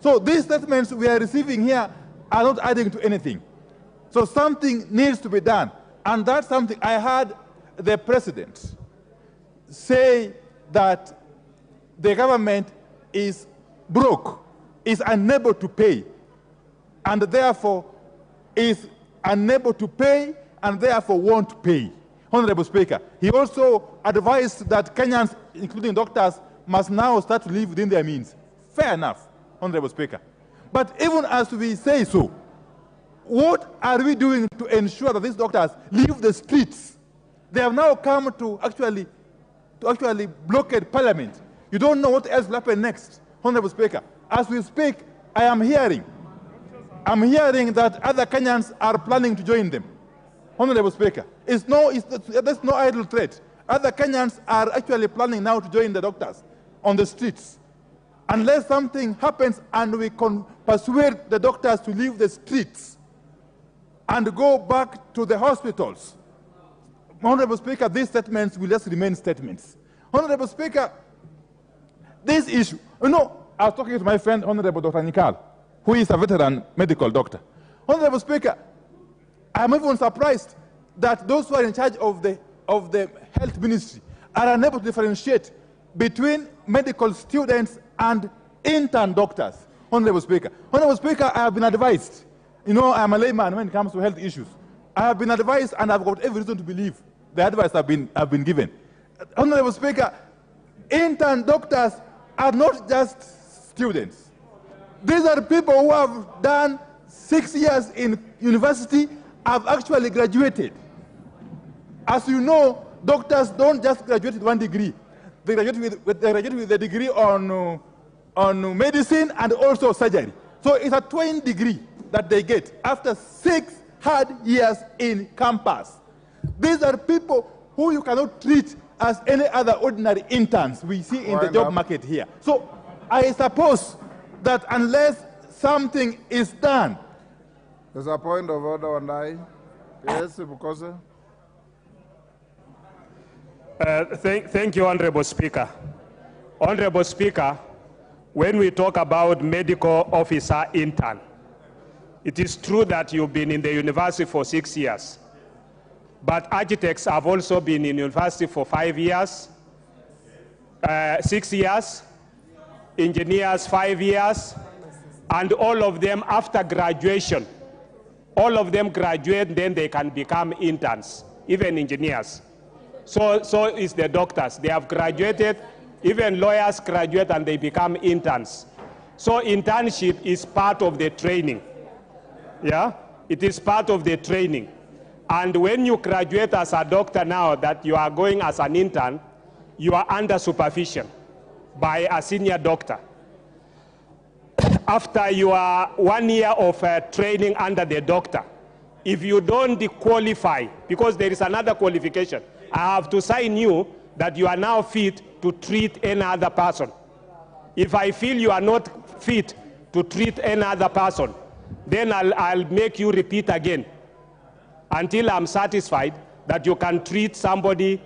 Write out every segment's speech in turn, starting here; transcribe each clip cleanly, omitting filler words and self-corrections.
So these statements we are receiving here are not adding to anything. So something needs to be done. And that's something I heard the president say, that the government is broke, is unable to pay, and therefore is unable to pay and therefore won't pay. Honorable Speaker, he also advised that Kenyans, including doctors, must now start to live within their means. Fair enough, Honorable Speaker. But even as we say so, what are we doing to ensure that these doctors leave the streets? They have now come to actually blockade Parliament. You don't know what else will happen next, Honorable Speaker. As we speak, I'm hearing that other Kenyans are planning to join them. Honorable Speaker, there's no idle threat. Other Kenyans are actually planning now to join the doctors on the streets. Unless something happens and we can persuade the doctors to leave the streets and go back to the hospitals, Honorable Speaker, these statements will just remain statements. Honorable Speaker, this issue, I was talking to my friend, Honorable Dr. Nikal, who is a veteran medical doctor. Honorable Speaker, I'm even surprised that those who are in charge of the health ministry are unable to differentiate between medical students and intern doctors. Honorable Speaker. Honorable Speaker, I have been advised, I'm a layman when it comes to health issues. I have been advised, and I've got every reason to believe the advice have been given. Honorable Speaker, intern doctors are not just students. These are people who have done 6 years in university, have actually graduated. As you know, doctors don't just graduate with one degree. They graduate with a degree on medicine and also surgery. So it's a twin degree that they get after 6 hard years in campus. These are people who you cannot treat as any other ordinary interns we see in the job market here. So I suppose that unless something is done. There's a point of order on I. Yes, Bukosa. Thank you, Honorable Speaker. Honorable Speaker, when we talk about medical officer intern, it is true that you've been in the university for 6 years. But architects have also been in university for 5 years, 6 years, engineers 5 years, and all of them after graduation, all of them graduate, then they can become interns, even engineers. So is the doctors. They have graduated, even lawyers graduate and they become interns. So internship is part of the training. Yeah, it is part of the training. And when you graduate as a doctor now, that you are going as an intern, you are under supervision by a senior doctor. After your 1 year of training under the doctor, if you don't qualify, because there is another qualification, I have to sign you that you are now fit to treat any other person. If I feel you are not fit to treat any other person, then I'll make you repeat again until I'm satisfied that you can treat somebody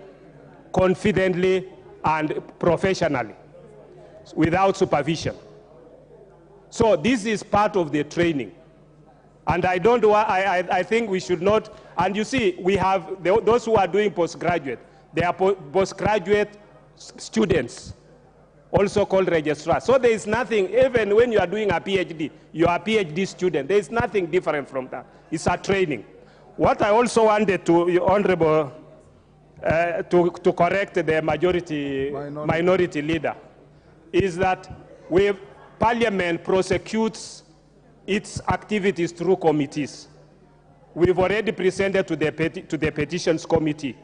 confidently and professionally without supervision. So this is part of the training. And I think we should not, and you see, we have those who are doing postgraduate, they are postgraduate students, also called registrars. So there is nothing, even when you are doing a PhD, you are a PhD student, there is nothing different from that. It's a training. What I also wanted to, Honorable, to correct the minority leader, is that Parliament prosecutes its activities through committees. We've already presented to the Petitions Committee,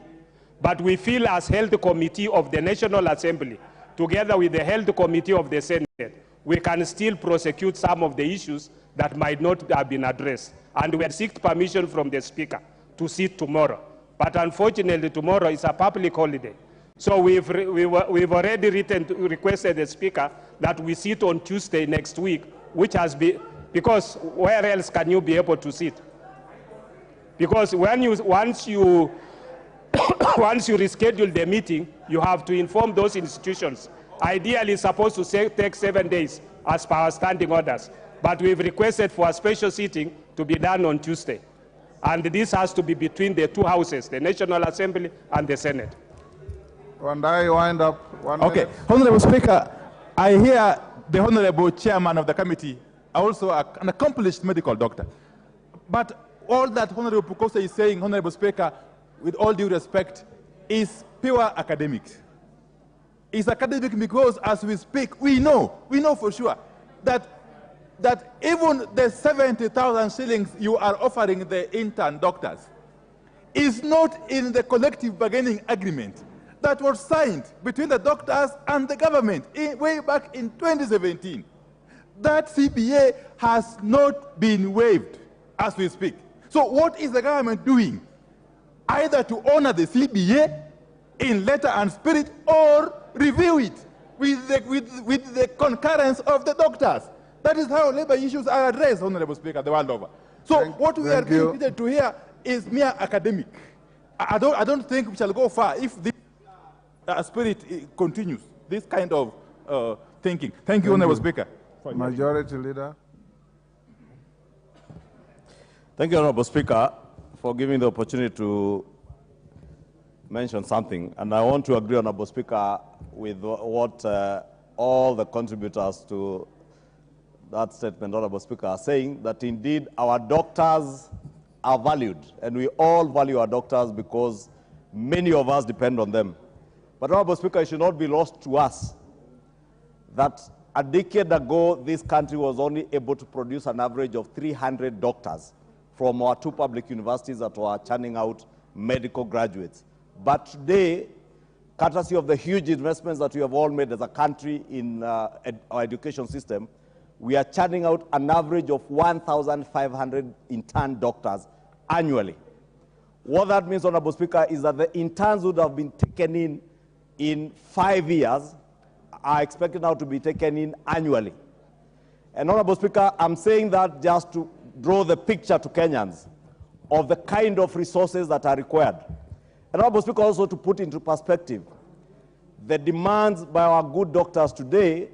but we feel as Health Committee of the National Assembly, together with the Health Committee of the Senate, we can still prosecute some of the issues that might not have been addressed. And we seek permission from the Speaker to sit tomorrow. But unfortunately, tomorrow is a public holiday. So we've already requested the Speaker that we sit on Tuesday next week, which has been, because where else can you be able to sit? Because once you reschedule the meeting, you have to inform those institutions. Ideally, it's supposed to take 7 days, as per our standing orders. But we've requested for a special sitting to be done on Tuesday. And this has to be between the two houses, the National Assembly and the Senate. Wandai, wind up. 1 Okay, minute. Honorable Speaker, I hear the Honorable Chairman of the committee, also an accomplished medical doctor. But all that Honorable Pukose is saying, Honorable Speaker, with all due respect, is pure academics. It's academic because as we speak, we know for sure that even the 70,000 shillings you are offering the intern doctors is not in the collective bargaining agreement that was signed between the doctors and the government way back in 2017. That CBA has not been waived as we speak. So what is the government doing? Either to honor the CBA in letter and spirit or review it with the concurrence of the doctors. That is how labor issues are addressed, Honorable Speaker, the world over. So what we are being needed to hear is mere academic. I don't think we shall go far if this spirit continues, this kind of thinking. Thank you, Honorable Speaker. Majority Leader. Thank you, Honorable Speaker, for giving the opportunity to mention something. And I want to agree, Honorable Speaker, with what all the contributors to that statement, Honorable Speaker, are saying, that indeed our doctors are valued, and we all value our doctors because many of us depend on them. But, Honorable Speaker, it should not be lost to us that a decade ago, this country was only able to produce an average of 300 doctors from our two public universities that were churning out medical graduates. But today, courtesy of the huge investments that we have all made as a country in our education system, we are churning out an average of 1,500 intern doctors annually. What that means, Honorable Speaker, is that the interns would have been taken in 5 years are expected now to be taken in annually. And Honorable Speaker, I'm saying that just to draw the picture to Kenyans of the kind of resources that are required. And Honorable Speaker, also to put into perspective, the demands by our good doctors today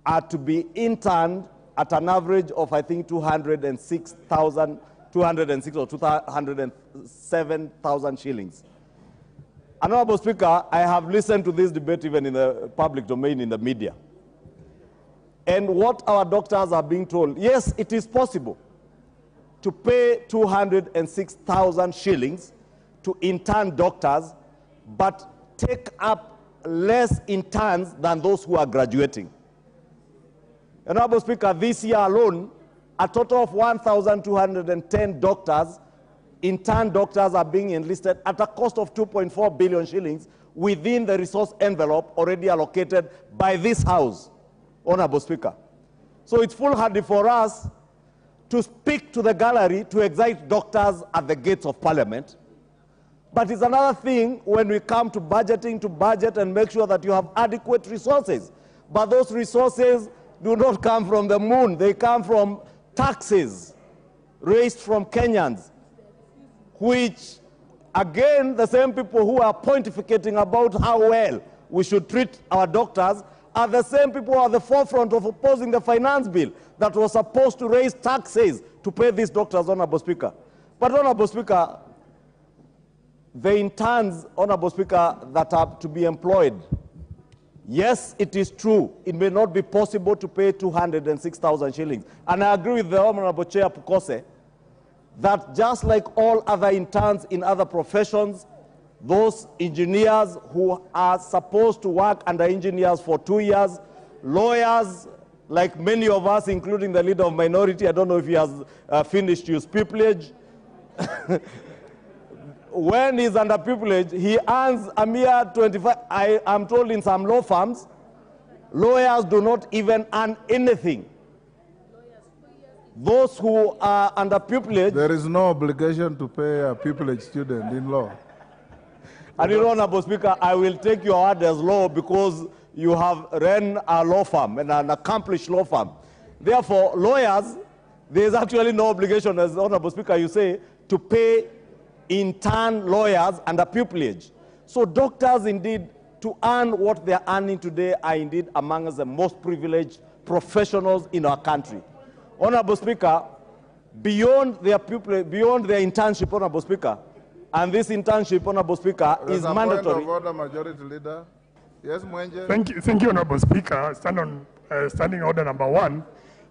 are to be interned at an average of, I think, 206,000, 206 or 207,000 shillings. And Honorable Speaker, I have listened to this debate even in the public domain, in the media. And what our doctors are being told, yes, it is possible to pay 206,000 shillings to intern doctors, but take up less interns than those who are graduating. And Honorable Speaker, this year alone, a total of 1,210 doctors, intern doctors, are being enlisted at a cost of 2.4 billion shillings within the resource envelope already allocated by this House, Honorable Speaker. So it's foolhardy for us to speak to the gallery to excite doctors at the gates of Parliament. But it's another thing when we come to budgeting, to budget and make sure that you have adequate resources. But those resources do not come from the moon. They come from taxes raised from Kenyans, which, again, the same people who are pontificating about how well we should treat our doctors are the same people who are at the forefront of opposing the finance bill that was supposed to raise taxes to pay these doctors, Honorable Speaker. But, Honorable Speaker, the interns, Honorable Speaker, that are to be employed, yes, it is true, it may not be possible to pay 206,000 shillings. And I agree with the Honorable Chair Pukose that just like all other interns in other professions, those engineers who are supposed to work under engineers for 2 years, lawyers, like many of us, including the leader of minority, I don't know if he has finished his pupillage. When he's under pupillage, he earns a mere 25. I am told in some law firms, lawyers do not even earn anything. Those who are under pupillage... There is no obligation to pay a pupillage student in law. And you know, Honorable Speaker, I will take your word as law because you have run a law firm and an accomplished law firm. Therefore, lawyers, there is actually no obligation, as Honorable Speaker, you say, to pay intern lawyers under pupillage. So doctors, indeed, to earn what they are earning today, are indeed among the most privileged professionals in our country. Honorable Speaker, beyond their internship, Honorable Speaker, and this internship, Honorable Speaker, is mandatory. Point of order, Majority Leader. Yes, Mwenje. Thank you, Honorable Speaker. Standing order number 1.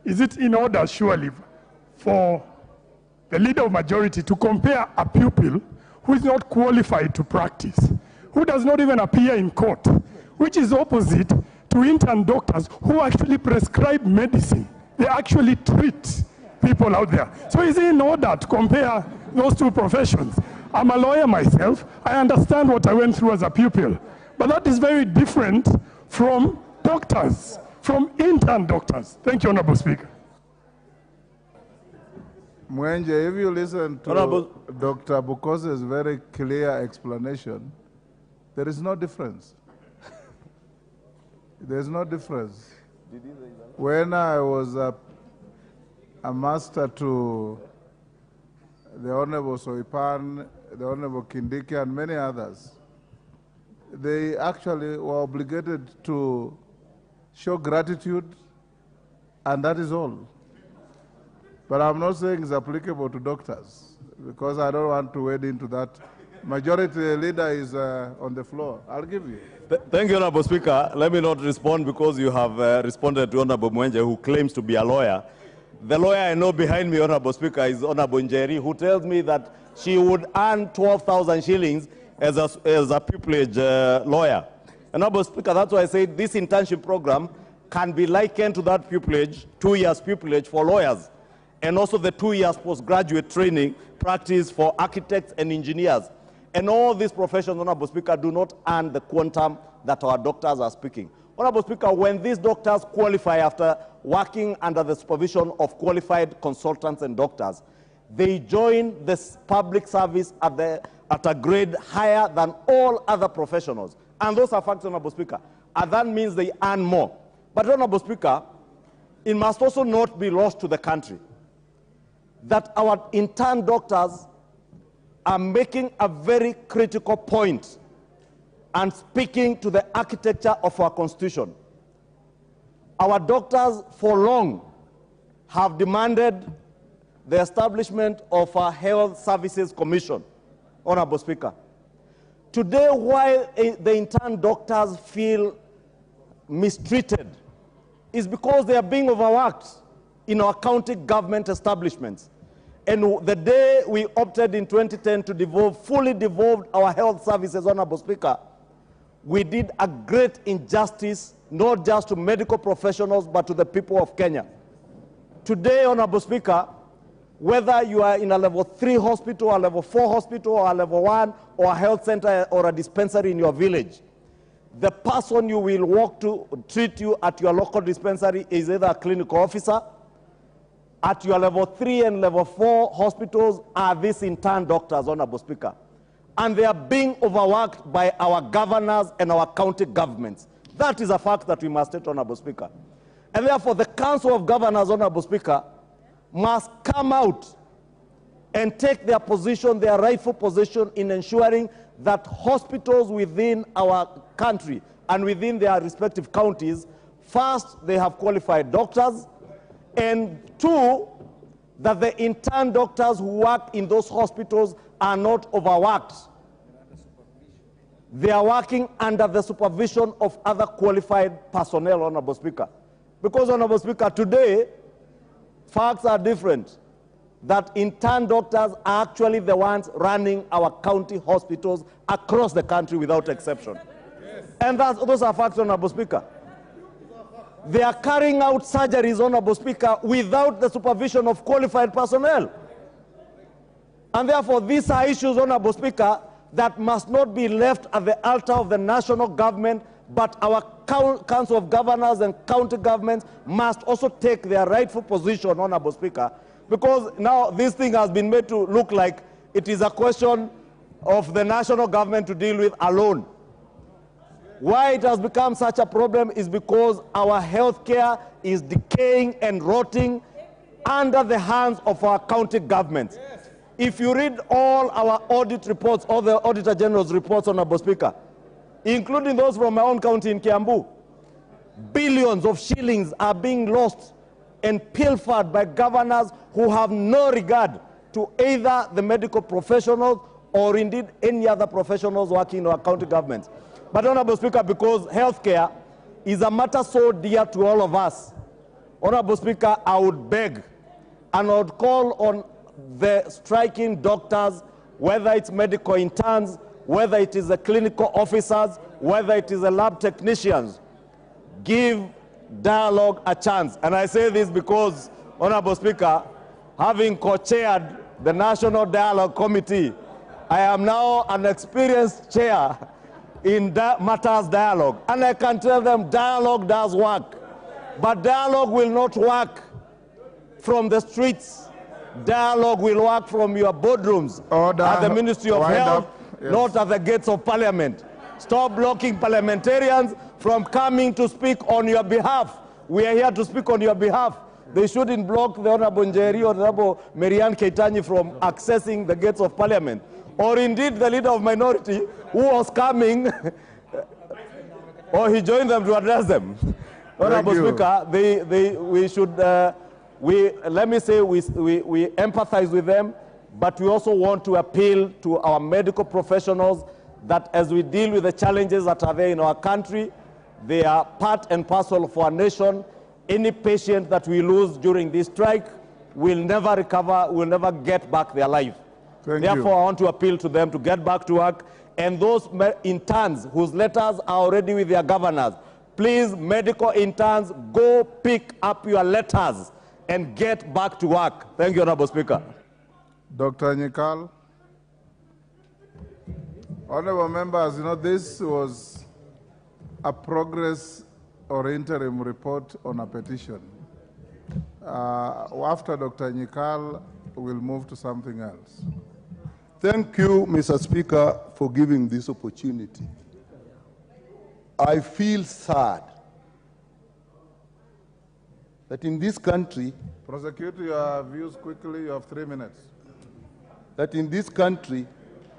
Is it in order, surely, for the Leader of Majority to compare a pupil who is not qualified to practice, who does not even appear in court, which is opposite to intern doctors who actually prescribe medicine? They actually treat people out there. So is it in order to compare those two professions? I'm a lawyer myself. I understand what I went through as a pupil. But that is very different from doctors, from intern doctors. Thank you, Honorable Speaker. Mwenje, if you listen to Dr. Bukose's very clear explanation, there is no difference. There's no difference. When I was a master to the Honorable Soipan, the Honorable Kindiki, and many others, they actually were obligated to show gratitude, and that is all. But I'm not saying it's applicable to doctors, because I don't want to wade into that. Majority Leader is on the floor. I'll give you. Thank you, Honorable Speaker. Let me not respond because you have responded to Honorable Mwenje, who claims to be a lawyer. The lawyer I know behind me, Honorable Speaker, is Honorable Njeri, who tells me that she would earn 12,000 shillings as a pupillage lawyer. Honorable Speaker, that's why I say this internship program can be likened to that pupillage, 2 years pupillage for lawyers, and also the 2 years postgraduate training practice for architects and engineers. And all these professions, Honorable Speaker, do not earn the quantum that our doctors are speaking. Honorable Speaker, when these doctors qualify after working under the supervision of qualified consultants and doctors, they join this public service at a grade higher than all other professionals. And those are facts, Honorable Speaker. And that means they earn more. But, Honorable Speaker, it must also not be lost to the country that our intern doctors are making a very critical point and speaking to the architecture of our Constitution. Our doctors for long have demanded the establishment of a Health Services Commission, Honorable Speaker. Today, while the intern doctors feel mistreated, is because they are being overworked in our county government establishments. And the day we opted in 2010 to fully devolve our health services, Honorable Speaker, we did a great injustice, not just to medical professionals, but to the people of Kenya. Today, Honorable Speaker, whether you are in a level 3 hospital, a level 4 hospital, or a level 1, or a health center, or a dispensary in your village, the person you will walk to treat you at your local dispensary is either a clinical officer. At your level 3 and level 4 hospitals are these intern doctors, Honorable Speaker. And they are being overworked by our governors and our county governments. That is a fact that we must state, Honorable Speaker. And therefore, the Council of Governors, Honorable Speaker, must come out and take their position, their rightful position in ensuring that hospitals within our country and within their respective counties, first, they have qualified doctors, and 2, that the intern doctors who work in those hospitals are not overworked. They are working under the supervision of other qualified personnel, Honorable Speaker. Because, Honorable Speaker, today, facts are different. That intern doctors are actually the ones running our county hospitals across the country without exception. Yes. And those are facts, Honorable Speaker. They are carrying out surgeries, Honorable Speaker, without the supervision of qualified personnel. And therefore, these are issues, Honorable Speaker, that must not be left at the altar of the national government, but our Council of Governors and county governments must also take their rightful position, Honorable Speaker, because now this thing has been made to look like it is a question of the national government to deal with alone. Why it has become such a problem is because our health care is decaying and rotting under the hands of our county governments. Yes. If you read all our audit reports, all the Auditor General's reports, Honorable Speaker, including those from my own county in Kiambu, billions of shillings are being lost and pilfered by governors who have no regard to either the medical professionals or indeed any other professionals working in our county governments. But Honorable Speaker, because healthcare is a matter so dear to all of us, Honorable Speaker, I would beg and I would call on the striking doctors, whether it's medical interns, whether it is the clinical officers, whether it is the lab technicians, give dialogue a chance. And I say this because, Honorable Speaker, having co-chaired the National Dialogue Committee, I am now an experienced chair in matters dialogue. And I can tell them dialogue does work. But dialogue will not work from the streets. Dialogue will work from your boardrooms at the Ministry of Health, yes, not at the gates of Parliament. Stop blocking parliamentarians from coming to speak on your behalf. We are here to speak on your behalf. They shouldn't block the Honorable Njeri or the Honorable Marianne Keitany from accessing the gates of Parliament. Or indeed the leader of minority who was coming, or he joined them to address them. Honorable Speaker, we should, let me say, we empathize with them, but we also want to appeal to our medical professionals that as we deal with the challenges that are there in our country, they are part and parcel of our nation. Any patient that we lose during this strike will never recover, will never get back their life. Therefore, I want to appeal to them to get back to work. And those interns whose letters are already with their governors, please, medical interns, go pick up your letters and get back to work. Thank you, Honorable Speaker. Dr. Nyikal. Honorable members, you know, this was a progress or interim report on a petition. After Dr. Nyikal, we'll move to something else. Thank you, Mr. Speaker, for giving this opportunity. I feel sad that in this country... Prosecute your views quickly, you have 3 minutes. That in this country,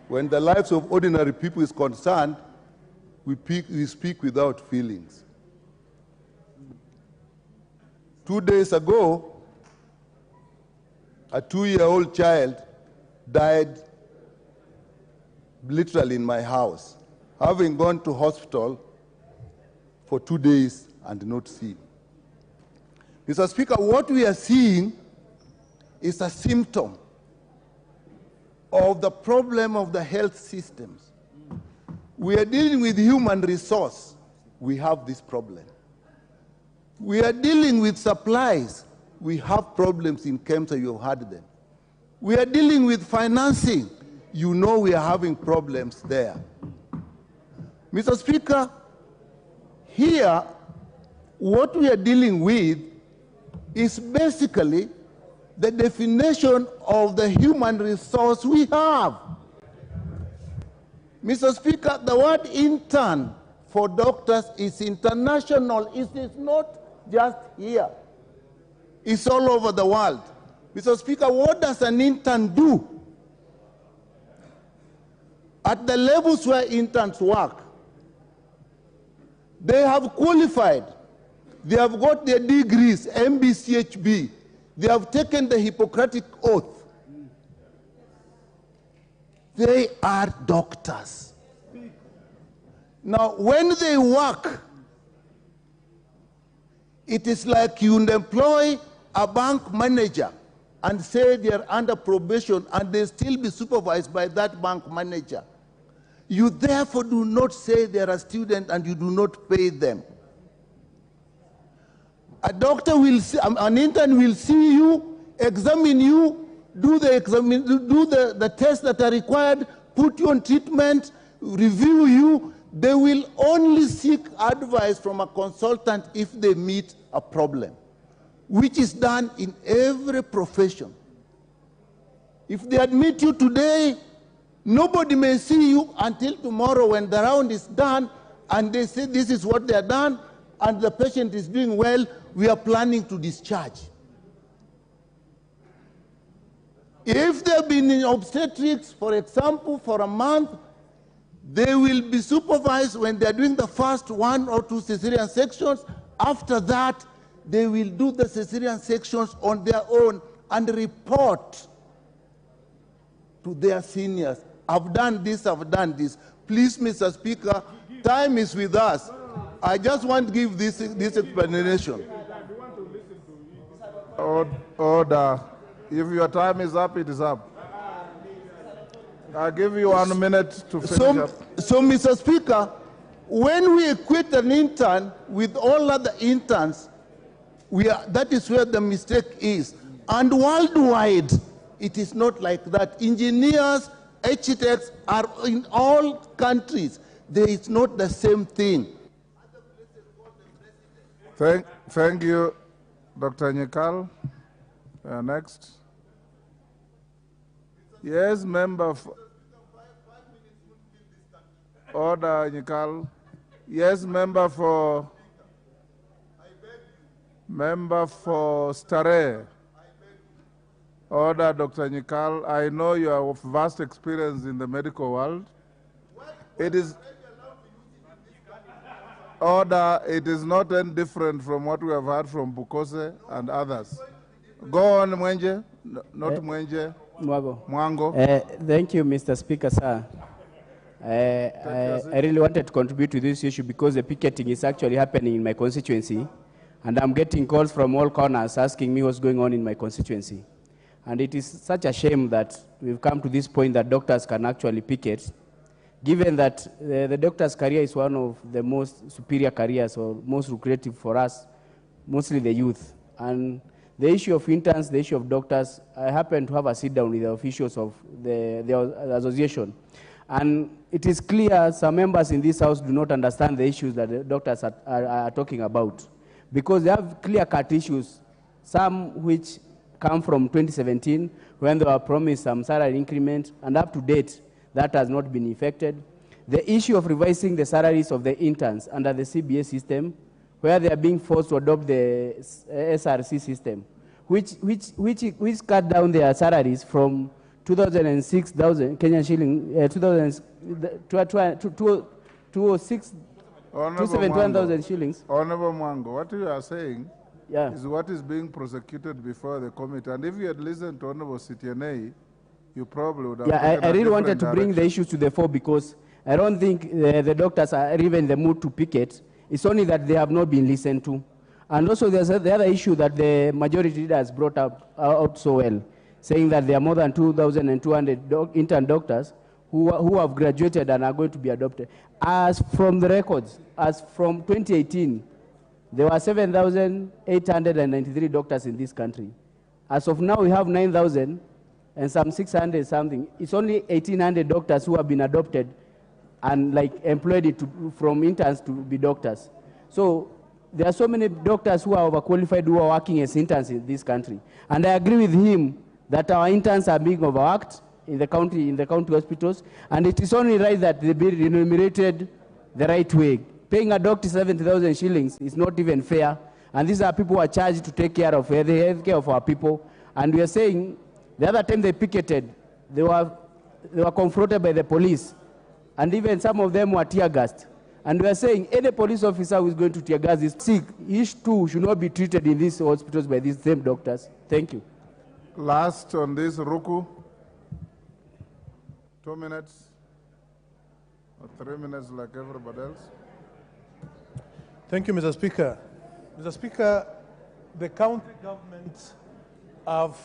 when the lives of ordinary people is concerned, we speak without feelings. 2 days ago, a 2-year-old child died literally in my house, having gone to hospital for 2 days and not seen. Mr. Speaker, what we are seeing is a symptom of the problem of the health systems. We are dealing with human resource. We have this problem. We are dealing with supplies. We have problems in Kemsa, you have heard them. We are dealing with financing. You know we are having problems there. Mr. Speaker, here, what we are dealing with is basically the definition of the human resource we have. Mr. Speaker, the word intern for doctors is international. It is not just here. It's all over the world. Mr. Speaker, what does an intern do? At the levels where interns work, they have qualified. They have got their degrees, MBCHB. They have taken the Hippocratic Oath. They are doctors. Now, when they work, it is like you employ a bank manager and say they are under probation and they still be supervised by that bank manager. You therefore do not say they are a student and you do not pay them. A doctor will see, an intern will see you, examine you, do the tests that are required, put you on treatment, review you. They will only seek advice from a consultant if they meet a problem, which is done in every profession. If they admit you today, nobody may see you until tomorrow when the round is done and they say this is what they are done and the patient is doing well, we are planning to discharge. If they have been in obstetrics, for example, for a month, they will be supervised when they are doing the first 1 or 2 cesarean sections After that, they will do the cesarean sections on their own and report to their seniors. I've done this, I've done this. Please, Mr. Speaker, time is with us. I just want to give this explanation. Order. If your time is up, it is up. I'll give you 1 minute to finish up. So, Mr. Speaker, when we equate an intern with all other interns, that is where the mistake is. And worldwide, it is not like that. Engineers, architects are in all countries. There is not the same thing. Thank you, Dr. Nyekal. Next. Yes, member. Order, Nyekal. Yes, member for Stare. Order, Dr. Nyekal. I know you have vast experience in the medical world. It is order. It is not any different from what we have heard from Bukose and others. Go on, Mwenje. Not Mwenje. Mwango. Thank you, Mr. Speaker, sir. I really wanted to contribute to this issue because the picketing is actually happening in my constituency, and I'm getting calls from all corners asking me what's going on in my constituency. And it is such a shame that we've come to this point that doctors can actually picket, given that the doctor's career is one of the most superior careers or most lucrative for us, mostly the youth. And the issue of interns, the issue of doctors, I happen to have a sit down with the officials of the association. And it is clear some members in this house do not understand the issues that the doctors are talking about, because they have clear-cut issues, some which come from 2017 when they were promised some salary increment, and up to date that has not been effected. The issue of revising the salaries of the interns under the CBA system, where they are being forced to adopt the SRC system, which cut down their salaries from 206,000 Kenyan shilling, 271,000 shillings. Honorable Mwango, what you are saying is what is being prosecuted before the committee. And if you had listened to Honorable Sitianei, you probably would have. Yeah, I really wanted to bring the issues to the fore because I don't think the doctors are even in the mood to picket. It's only that they have not been listened to. And also there's the other issue that the majority leader has brought out so well, saying that there are more than 2,200 intern doctors who have graduated and are going to be adopted. As from the records, as from 2018, there were 7,893 doctors in this country. As of now, we have 9,000 and some 600 something. It's only 1,800 doctors who have been adopted and employed from interns to be doctors. So there are so many doctors who are overqualified who are working as interns in this country. And I agree with him that our interns are being overworked in the county hospitals, and it is only right that they be remunerated the right way. Paying a doctor 70,000 shillings is not even fair, and these are people who are charged to take care of the health care of our people. And we are saying, the other time they picketed, they were confronted by the police, and even some of them were tear gassed. And we are saying any police officer who is going to tear gas is sick. He too should not be treated in these hospitals by these same doctors. Thank you. Last on this, Ruku. 2 minutes or 3 minutes like everybody else. Thank you, Mr. Speaker. Mr. Speaker, the county governments have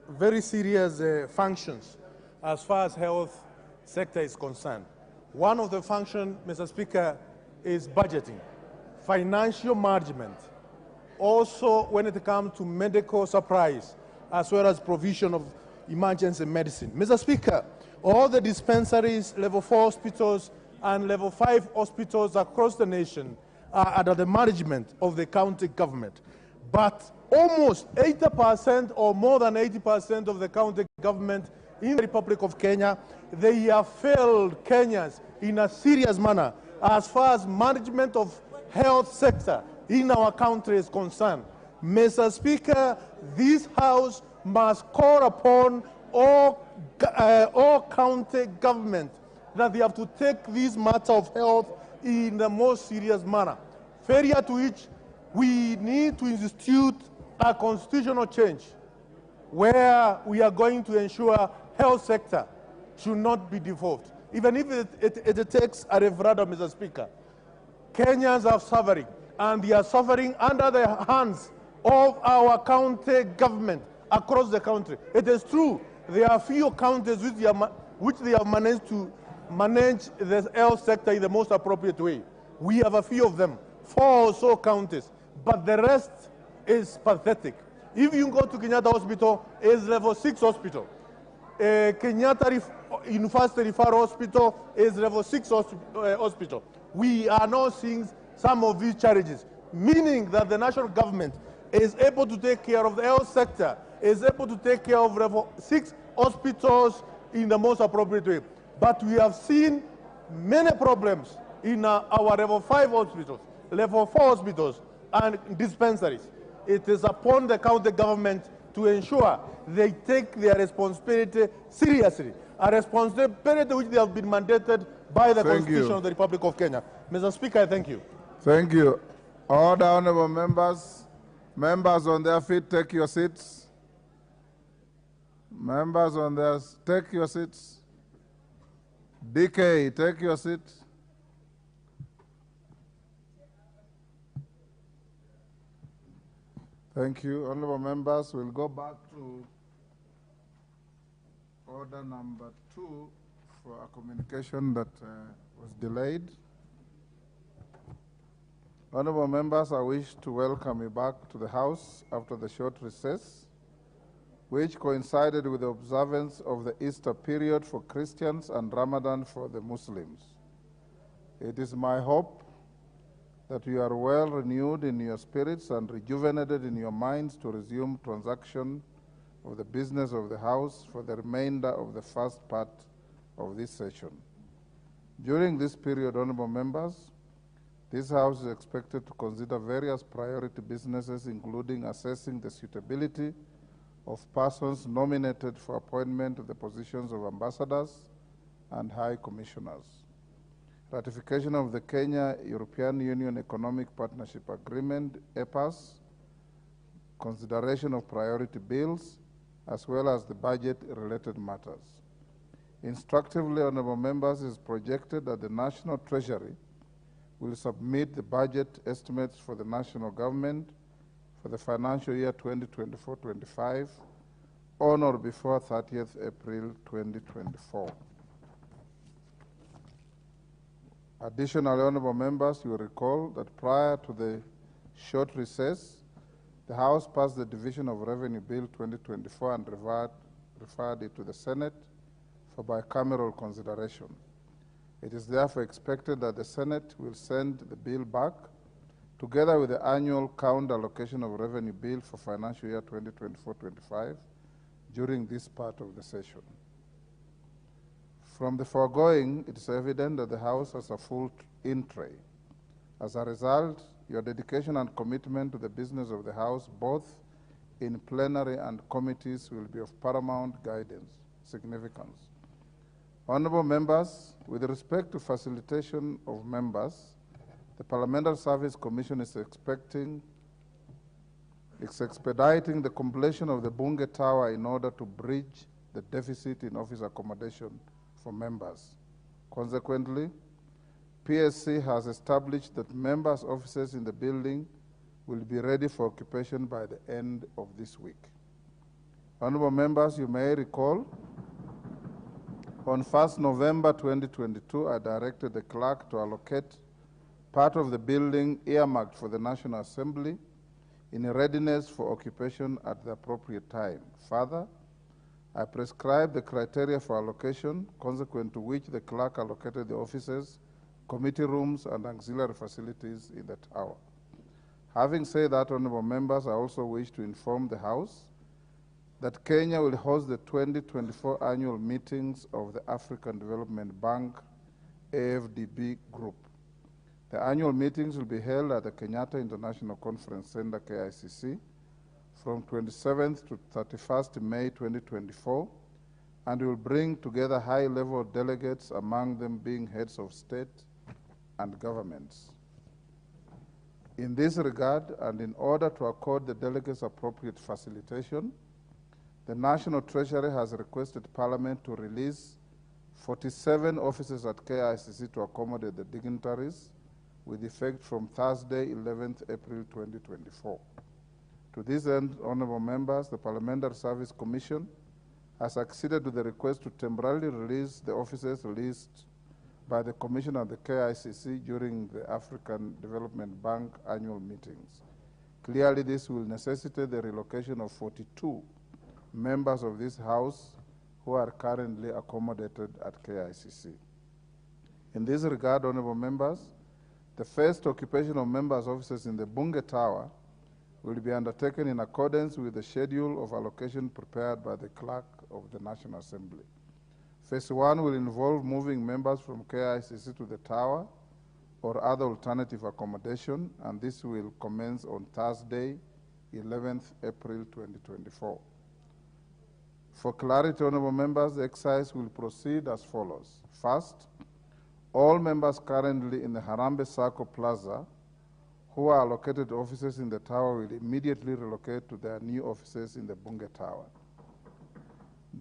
very serious functions as far as health sector is concerned. One of the functions, Mr. Speaker, is budgeting, financial management. Also, when it comes to medical supplies, as well as provision of emergency medicine. Mr. Speaker, all the dispensaries, level 4 hospitals, and level 5 hospitals across the nation are under the management of the county government. But almost 80% or more than 80% of the county government in the Republic of Kenya, they have failed Kenyans in a serious manner as far as management of health sector in our country is concerned. Mr. Speaker, this House must call upon all county government that they have to take this matter of health in the most serious manner. Failure to which We need to institute a constitutional change where we are going to ensure health sector should not be devolved. Even if it takes a referendum, Mr. Speaker, Kenyans are suffering, and they are suffering under the hands of our county government across the country. It is true, there are few counties which they have managed to manage the health sector in the most appropriate way. We have a few of them, 4 or so counties, but the rest is pathetic. If you go to Kenyatta Hospital, it's level 6 hospital. Kenyatta University Referral Hospital is level 6 hospital. We are now seeing some of these challenges, meaning that the national government is able to take care of the health sector, is able to take care of level 6 hospitals in the most appropriate way. But we have seen many problems in our level 5 hospitals, level 4 hospitals, and dispensaries. It is upon the county government to ensure they take their responsibility seriously, a responsibility which they have been mandated by the Constitution of the Republic of Kenya. Mr. Speaker, I thank you. Thank you. Order, honorable members. Members on their feet, take your seats. Members on their, take your seats. DK, take your seat. Thank you. Honorable members, we'll go back to order number 2 for a communication that was delayed. Honorable members, I wish to welcome you back to the House after the short recess, which coincided with the observance of the Easter period for Christians and Ramadan for the Muslims. It is my hope that you are well renewed in your spirits and rejuvenated in your minds to resume transaction of the business of the House for the remainder of the first part of this session. During this period, honorable members, this House is expected to consider various priority businesses, including assessing the suitability of persons nominated for appointment to the positions of ambassadors and high commissioners, ratification of the Kenya-European Union Economic Partnership Agreement, EPAS, consideration of priority bills, as well as the budget-related matters. Instructively, honorable members, it is projected that the National Treasury will submit the budget estimates for the national government for the financial year 2024-25 on or before 30th April 2024. Additionally, honorable members, you will recall that prior to the short recess, the House passed the Division of Revenue Bill 2024 and referred it to the Senate for bicameral consideration. It is therefore expected that the Senate will send the bill back together with the annual count allocation of revenue bill for financial year 2024-25 during this part of the session. From the foregoing, it is evident that the House has a full in-tray. As a result, your dedication and commitment to the business of the House, both in plenary and committees, will be of paramount significance. Honorable members, with respect to facilitation of members, the Parliamentary Service Commission is expediting the completion of the Bunge Tower in order to bridge the deficit in office accommodation for members. Consequently, PSC has established that members' offices in the building will be ready for occupation by the end of this week. Honorable members, you may recall, on 1st November 2022, I directed the clerk to allocate part of the building earmarked for the National Assembly in readiness for occupation at the appropriate time. Further, I prescribed the criteria for allocation, consequent to which the clerk allocated the offices, committee rooms, and auxiliary facilities in the tower. Having said that, honorable members, I also wish to inform the House that Kenya will host the 2024 annual meetings of the African Development Bank, AFDB Group. The annual meetings will be held at the Kenyatta International Conference Center, KICC, from 27th to 31st May 2024, and will bring together high-level delegates, among them being heads of state and governments. In this regard, and in order to accord the delegates appropriate facilitation, the National Treasury has requested Parliament to release 47 offices at KICC to accommodate the dignitaries with effect from Thursday, 11th April 2024. To this end, honorable members, the Parliamentary Service Commission has acceded to the request to temporarily release the offices released by the Commission and the KICC during the African Development Bank annual meetings. Clearly, this will necessitate the relocation of 42 members of this House who are currently accommodated at KICC. In this regard, honorable members, the first occupation of members' offices in the Bunge Tower will be undertaken in accordance with the schedule of allocation prepared by the Clerk of the National Assembly. Phase 1 will involve moving members from KICC to the Tower or other alternative accommodation, and this will commence on Thursday, 11th April 2024. For clarity, honorable members, the exercise will proceed as follows. First, all members currently in the Harambee Circle Plaza who are allocated offices in the Tower will immediately relocate to their new offices in the Bunge Tower.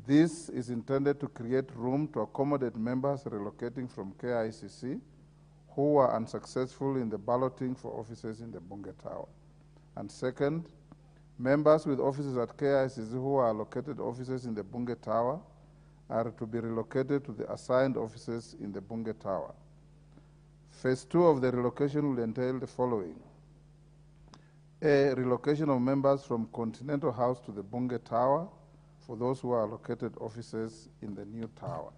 This is intended to create room to accommodate members relocating from KICC who were unsuccessful in the balloting for offices in the Bunge Tower. And second, members with offices at KICC who are allocated offices in the Bunge Tower are to be relocated to the assigned offices in the Bunge Tower. Phase 2 of the relocation will entail the following. A, relocation of members from Continental House to the Bunge Tower for those who are allocated offices in the new tower.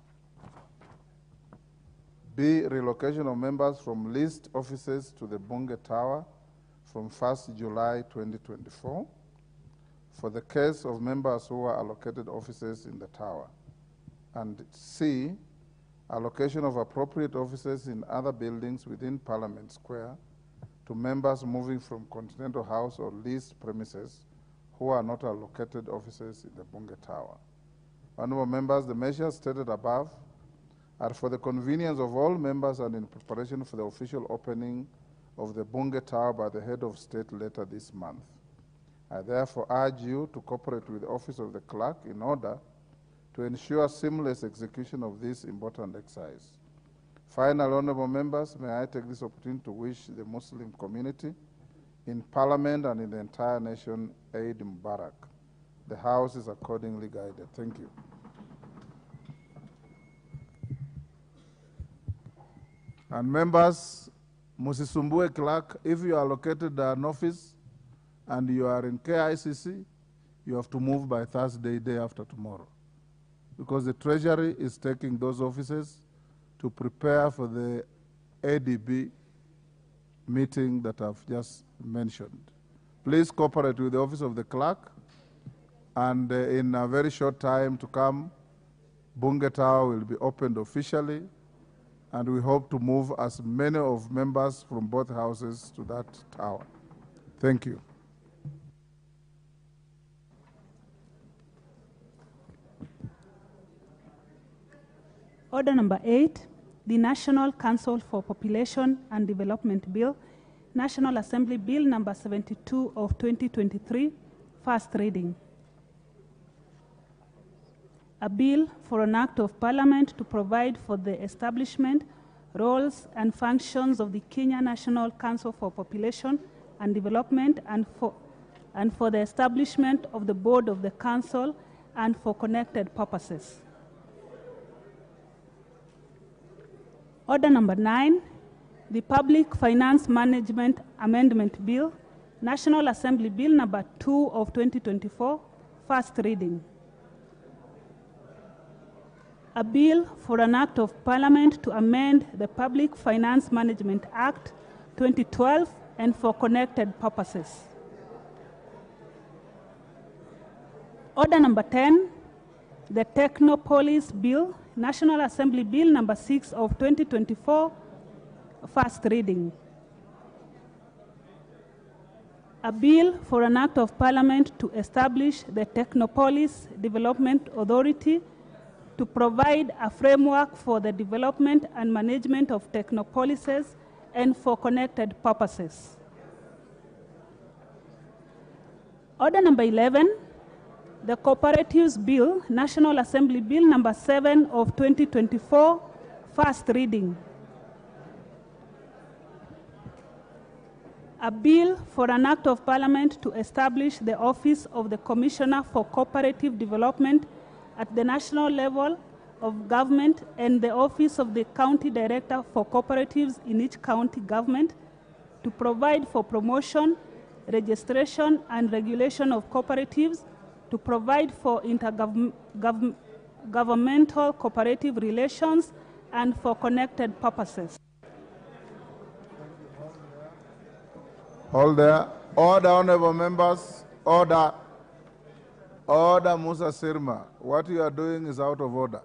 B, relocation of members from leased offices to the Bunge Tower from 1st July 2024 for the case of members who are allocated offices in the tower. And C, allocation of appropriate offices in other buildings within Parliament Square to members moving from Continental House or leased premises who are not allocated offices in the Bunge Tower. Honorable members, the measures stated above are for the convenience of all members and in preparation for the official opening of the Bunge Tower by the head of state later this month. I therefore urge you to cooperate with the Office of the Clerk in order to ensure seamless execution of this important exercise. Finally, honorable members, may I take this opportunity to wish the Muslim community in Parliament and in the entire nation Eid Mubarak. The House is accordingly guided. Thank you. And members, Musisumbue Clerk, if you are located an office and you are in KICC, you have to move by Thursday, day after tomorrow, because the Treasury is taking those offices to prepare for the ADB meeting that I've just mentioned. Please cooperate with the Office of the Clerk, and in a very short time to come, Bunge Tower will be opened officially, and we hope to move as many of members from both houses to that tower. Thank you. Order number 8, the National Council for Population and Development Bill, National Assembly Bill number 72 of 2023, first reading. A bill for an act of Parliament to provide for the establishment, roles and functions of the Kenya National Council for Population and Development and for the establishment of the board of the council and for connected purposes. Order number 9, the Public Finance Management Amendment Bill, National Assembly Bill number 2 of 2024, first reading. A bill for an act of Parliament to amend the Public Finance Management Act 2012 and for connected purposes. Order number 10, the Technopolis Bill, National Assembly Bill number 6 of 2024, first reading. A bill for an act of Parliament to establish the Technopolis Development Authority to provide a framework for the development and management of technopolises and for connected purposes. Order number 11, the Cooperatives Bill, National Assembly Bill number 7 of 2024, first reading. A bill for an act of parliament to establish the office of the Commissioner for Cooperative Development at the national level of government and the office of the County Director for Cooperatives in each county government to provide for promotion, registration and regulation of cooperatives, to provide for intergovernmental cooperative relations and for connected purposes. Hold there. Order, honorable members. Order. Order, Musa Sirma. What you are doing is out of order.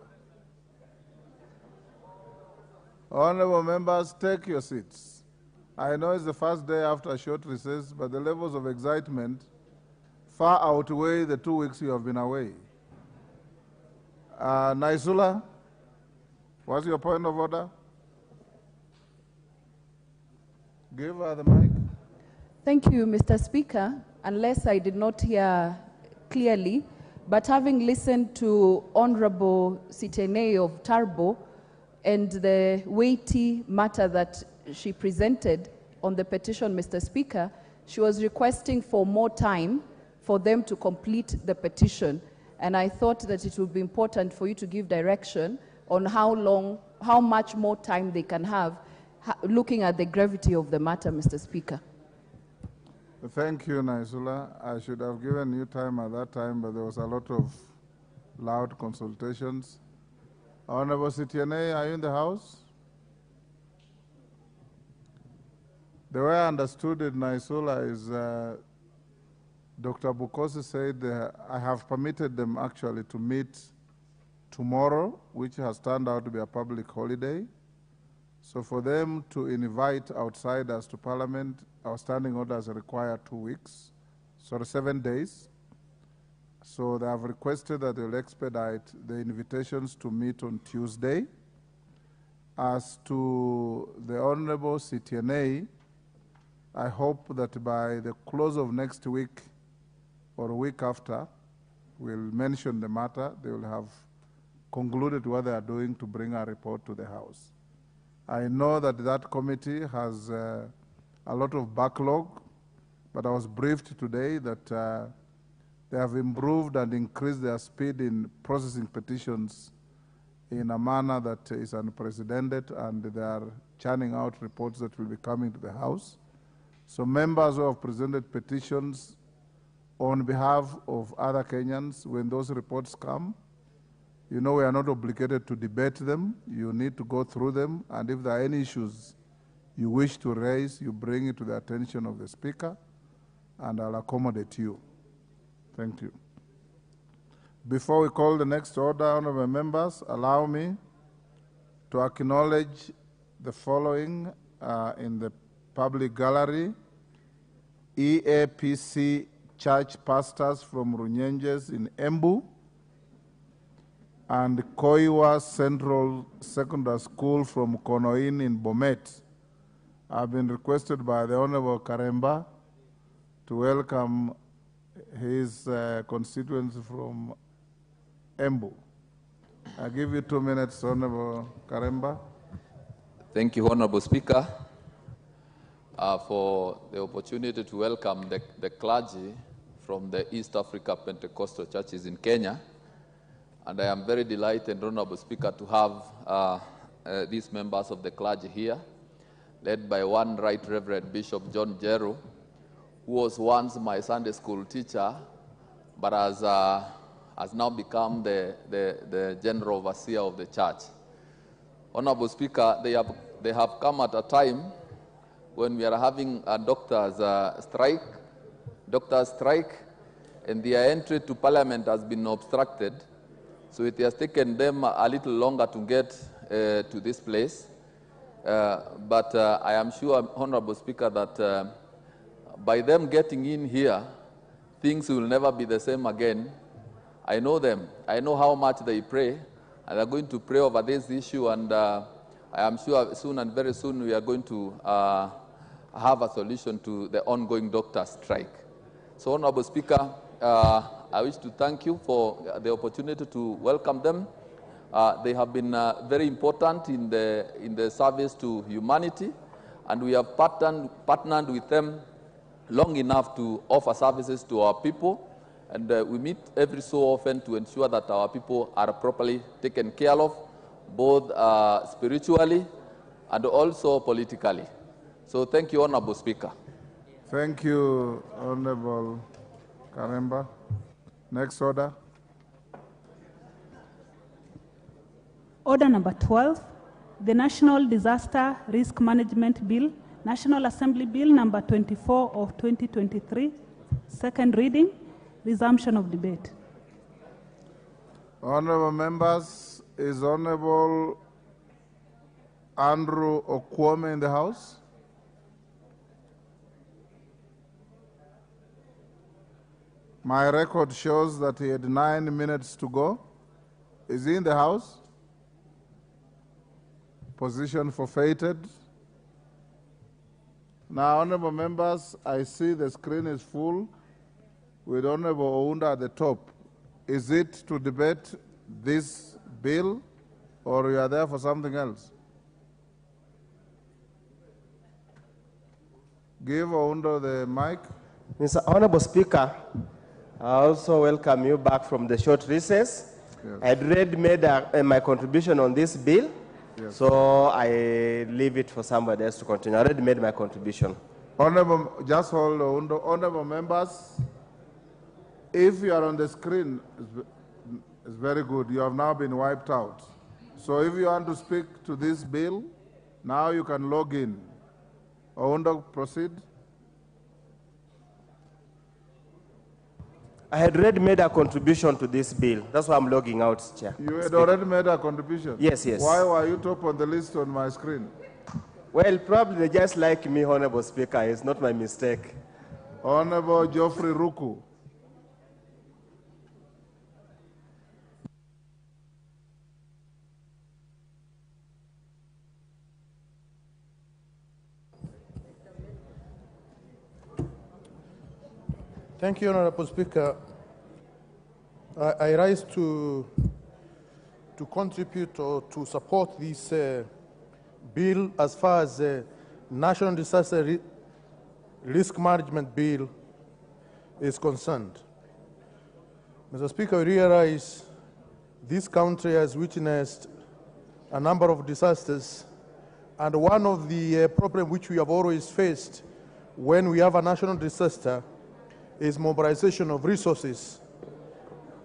Honorable members, take your seats. I know it's the first day after a short recess, but the levels of excitement far outweigh the 2 weeks you have been away. Naisula, what's your point of order? Give her the mic. Thank you, Mr. Speaker. Unless I did not hear clearly, but having listened to Honorable Sitene of Tarbo and the weighty matter that she presented on the petition, Mr. Speaker, she was requesting for more time for them to complete the petition. And I thought that it would be important for you to give direction on how much more time they can have, looking at the gravity of the matter, Mr. Speaker. Thank you, Naisula. I should have given you time at that time, but there was a lot of loud consultations. Honorable Sitiene, are you in the House? The way I understood it, Naisula, is Dr. Bukosi said I have permitted them actually to meet tomorrow, which has turned out to be a public holiday. So for them to invite outsiders to Parliament, our standing orders require 7 days. So they have requested that they'll expedite the invitations to meet on Tuesday. As to the Honorable CTNA, I hope that by the close of next week or a week after, we'll mention the matter. They will have concluded what they are doing to bring a report to the House. I know that that committee has a lot of backlog, but I was briefed today that they have improved and increased their speed in processing petitions in a manner that is unprecedented, and they are churning out reports that will be coming to the House. So members who have presented petitions on behalf of other Kenyans, when those reports come, you know we are not obligated to debate them. You need to go through them, and if there are any issues you wish to raise, you bring it to the attention of the Speaker, and I'll accommodate you. Thank you. Before we call the next order, honorable members, allow me to acknowledge the following in the public gallery: EAPC church pastors from Runyenjes in Embu, and Koiwa Central Secondary School from Konoin in Bomet. I've been requested by the Honorable Karemba to welcome his constituents from Embu. I give you 2 minutes, Honorable Karemba. Thank you, Honorable Speaker, for the opportunity to welcome the clergy from the East Africa Pentecostal churches in Kenya. And I am very delighted, Honorable Speaker, to have these members of the clergy here, led by one Right Reverend Bishop John Jeru, who was once my Sunday school teacher, but has now become the general overseer of the church. Honorable Speaker, they have come at a time when we are having a doctor's strike, and their entry to Parliament has been obstructed. So it has taken them a little longer to get to this place. But I am sure, Honorable Speaker, that by them getting in here, things will never be the same again. I know them. I know how much they pray, and they're going to pray over this issue, and I am sure soon and very soon we are going to have a solution to the ongoing doctor strike. So, Honorable Speaker, I wish to thank you for the opportunity to welcome them. They have been very important in the service to humanity, and we have partnered with them long enough to offer services to our people, and we meet every so often to ensure that our people are properly taken care of, both spiritually and also politically. So thank you, Honorable Speaker. Thank you, Honorable Karemba. Next order. Order number 12, the National Disaster Risk Management Bill, National Assembly Bill number 24 of 2023, second reading, resumption of debate. Honorable members, is Honorable Andrew Okwome in the House? My record shows that he had 9 minutes to go. Is he in the House? Position forfeited. Now, honorable members, I see the screen is full with Honorable Ounda at the top. Is it to debate this bill, or you are there for something else? Give Ounda the mic. Mr. Honorable Speaker, I also welcome you back from the short recess. Yes. I had already made my contribution on this bill, yes. So I leave it for somebody else to continue. I already made my contribution. Honorable, just hold on. Honorable members, if you are on the screen, it's very good. You have now been wiped out. So if you want to speak to this bill, now you can log in. Ounda, proceed. I had already made a contribution to this bill. That's why I'm logging out, Chair. You had already made a contribution? Yes, yes. Why were you top on the list on my screen? Well, probably they just like me, Honorable Speaker. It's not my mistake. Honorable Geoffrey Ruku. Thank you, Honorable Speaker. I rise to contribute or to support this bill as far as the National Disaster Risk Management Bill is concerned. Mr. Speaker, we realize this country has witnessed a number of disasters, and one of the problems which we have always faced when we have a national disaster is mobilization of resources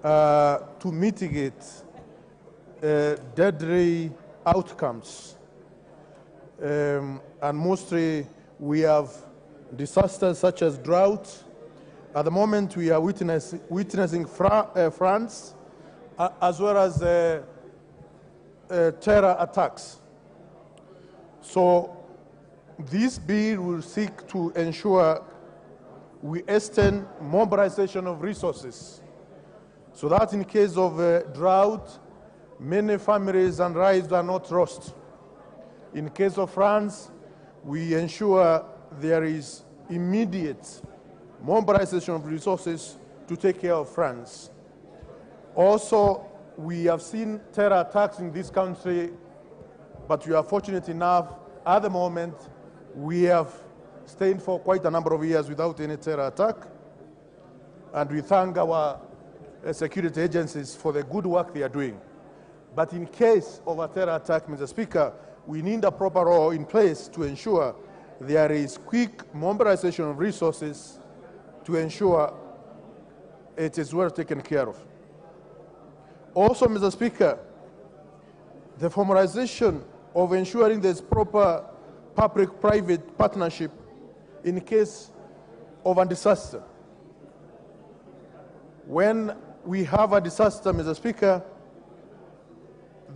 to mitigate deadly outcomes. And mostly we have disasters such as drought. At the moment we are witnessing France as well as terror attacks. So this bill will seek to ensure we extend mobilization of resources so that in case of drought, many families and lives are not lost. In case of France, we ensure there is immediate mobilization of resources to take care of France. Also, we have seen terror attacks in this country, but we are fortunate enough at the moment we have stayed for quite a number of years without any terror attack. And we thank our security agencies for the good work they are doing. But in case of a terror attack, Mr. Speaker, we need a proper law in place to ensure there is quick mobilization of resources to ensure it is well taken care of. Also, Mr. Speaker, the formalization of ensuring there's proper public-private partnership in case of a disaster. When we have a disaster, Mr. Speaker,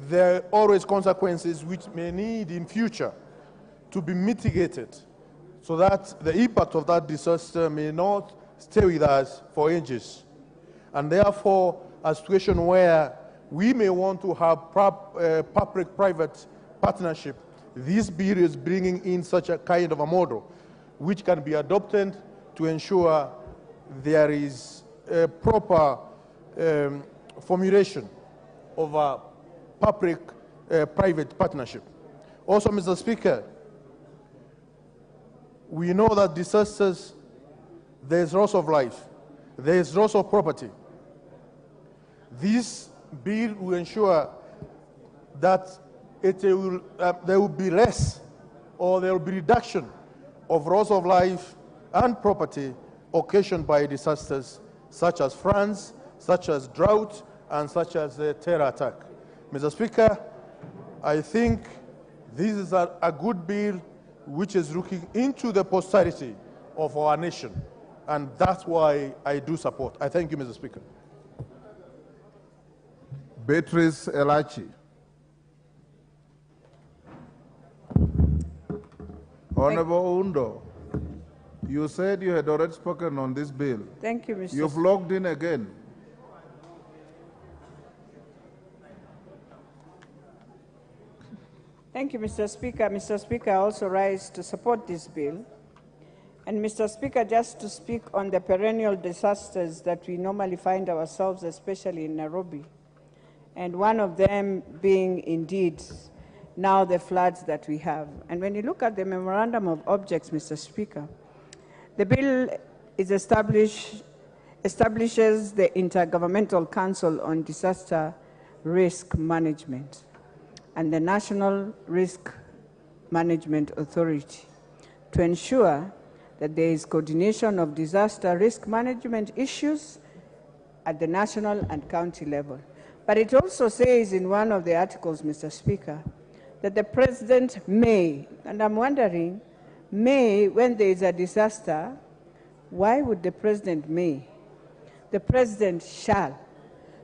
there are always consequences which may need in future to be mitigated so that the impact of that disaster may not stay with us for ages. And therefore, a situation where we may want to have public-private partnership, this bill is bringing in such a kind of a model which can be adopted to ensure there is a proper formulation of a public-private partnership. Also, Mr. Speaker, we know that disasters, there is loss of life, there is loss of property. This bill will ensure that there will be less, or there will be reduction of loss of life and property occasioned by disasters such as floods, such as drought, and such as a terror attack. Mr. Speaker, I think this is a good bill which is looking into the posterity of our nation, and that's why I do support. I thank you, Mr. Speaker. Beatrice Elachi. Honorable Undo, you said you had already spoken on this bill. Thank you, Mr. You've logged in again. Thank you, Mr. Speaker. Mr. Speaker, I also rise to support this bill. And Mr. Speaker, just to speak on the perennial disasters that we normally find ourselves, especially in Nairobi, and one of them being indeed now the floods that we have. And when you look at the memorandum of objects, Mr. Speaker, the bill is establishes the Intergovernmental Council on Disaster Risk Management and the National Risk Management Authority to ensure that there is coordination of disaster risk management issues at the national and county level. But it also says in one of the articles, Mr. Speaker, that the President may, and I'm wondering, may, when there is a disaster, why would the President may? The President shall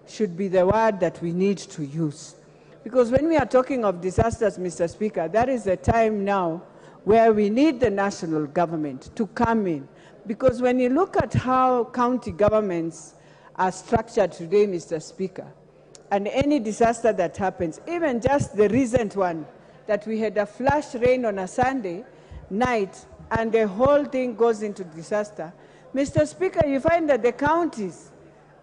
should be the word that we need to use. Because when we are talking of disasters, Mr. Speaker, that is a time now where we need the national government to come in. Because when you look at how county governments are structured today, Mr. Speaker, and any disaster that happens, even just the recent one, that we had a flash rain on a Sunday night and the whole thing goes into disaster, Mr. Speaker, you find that the counties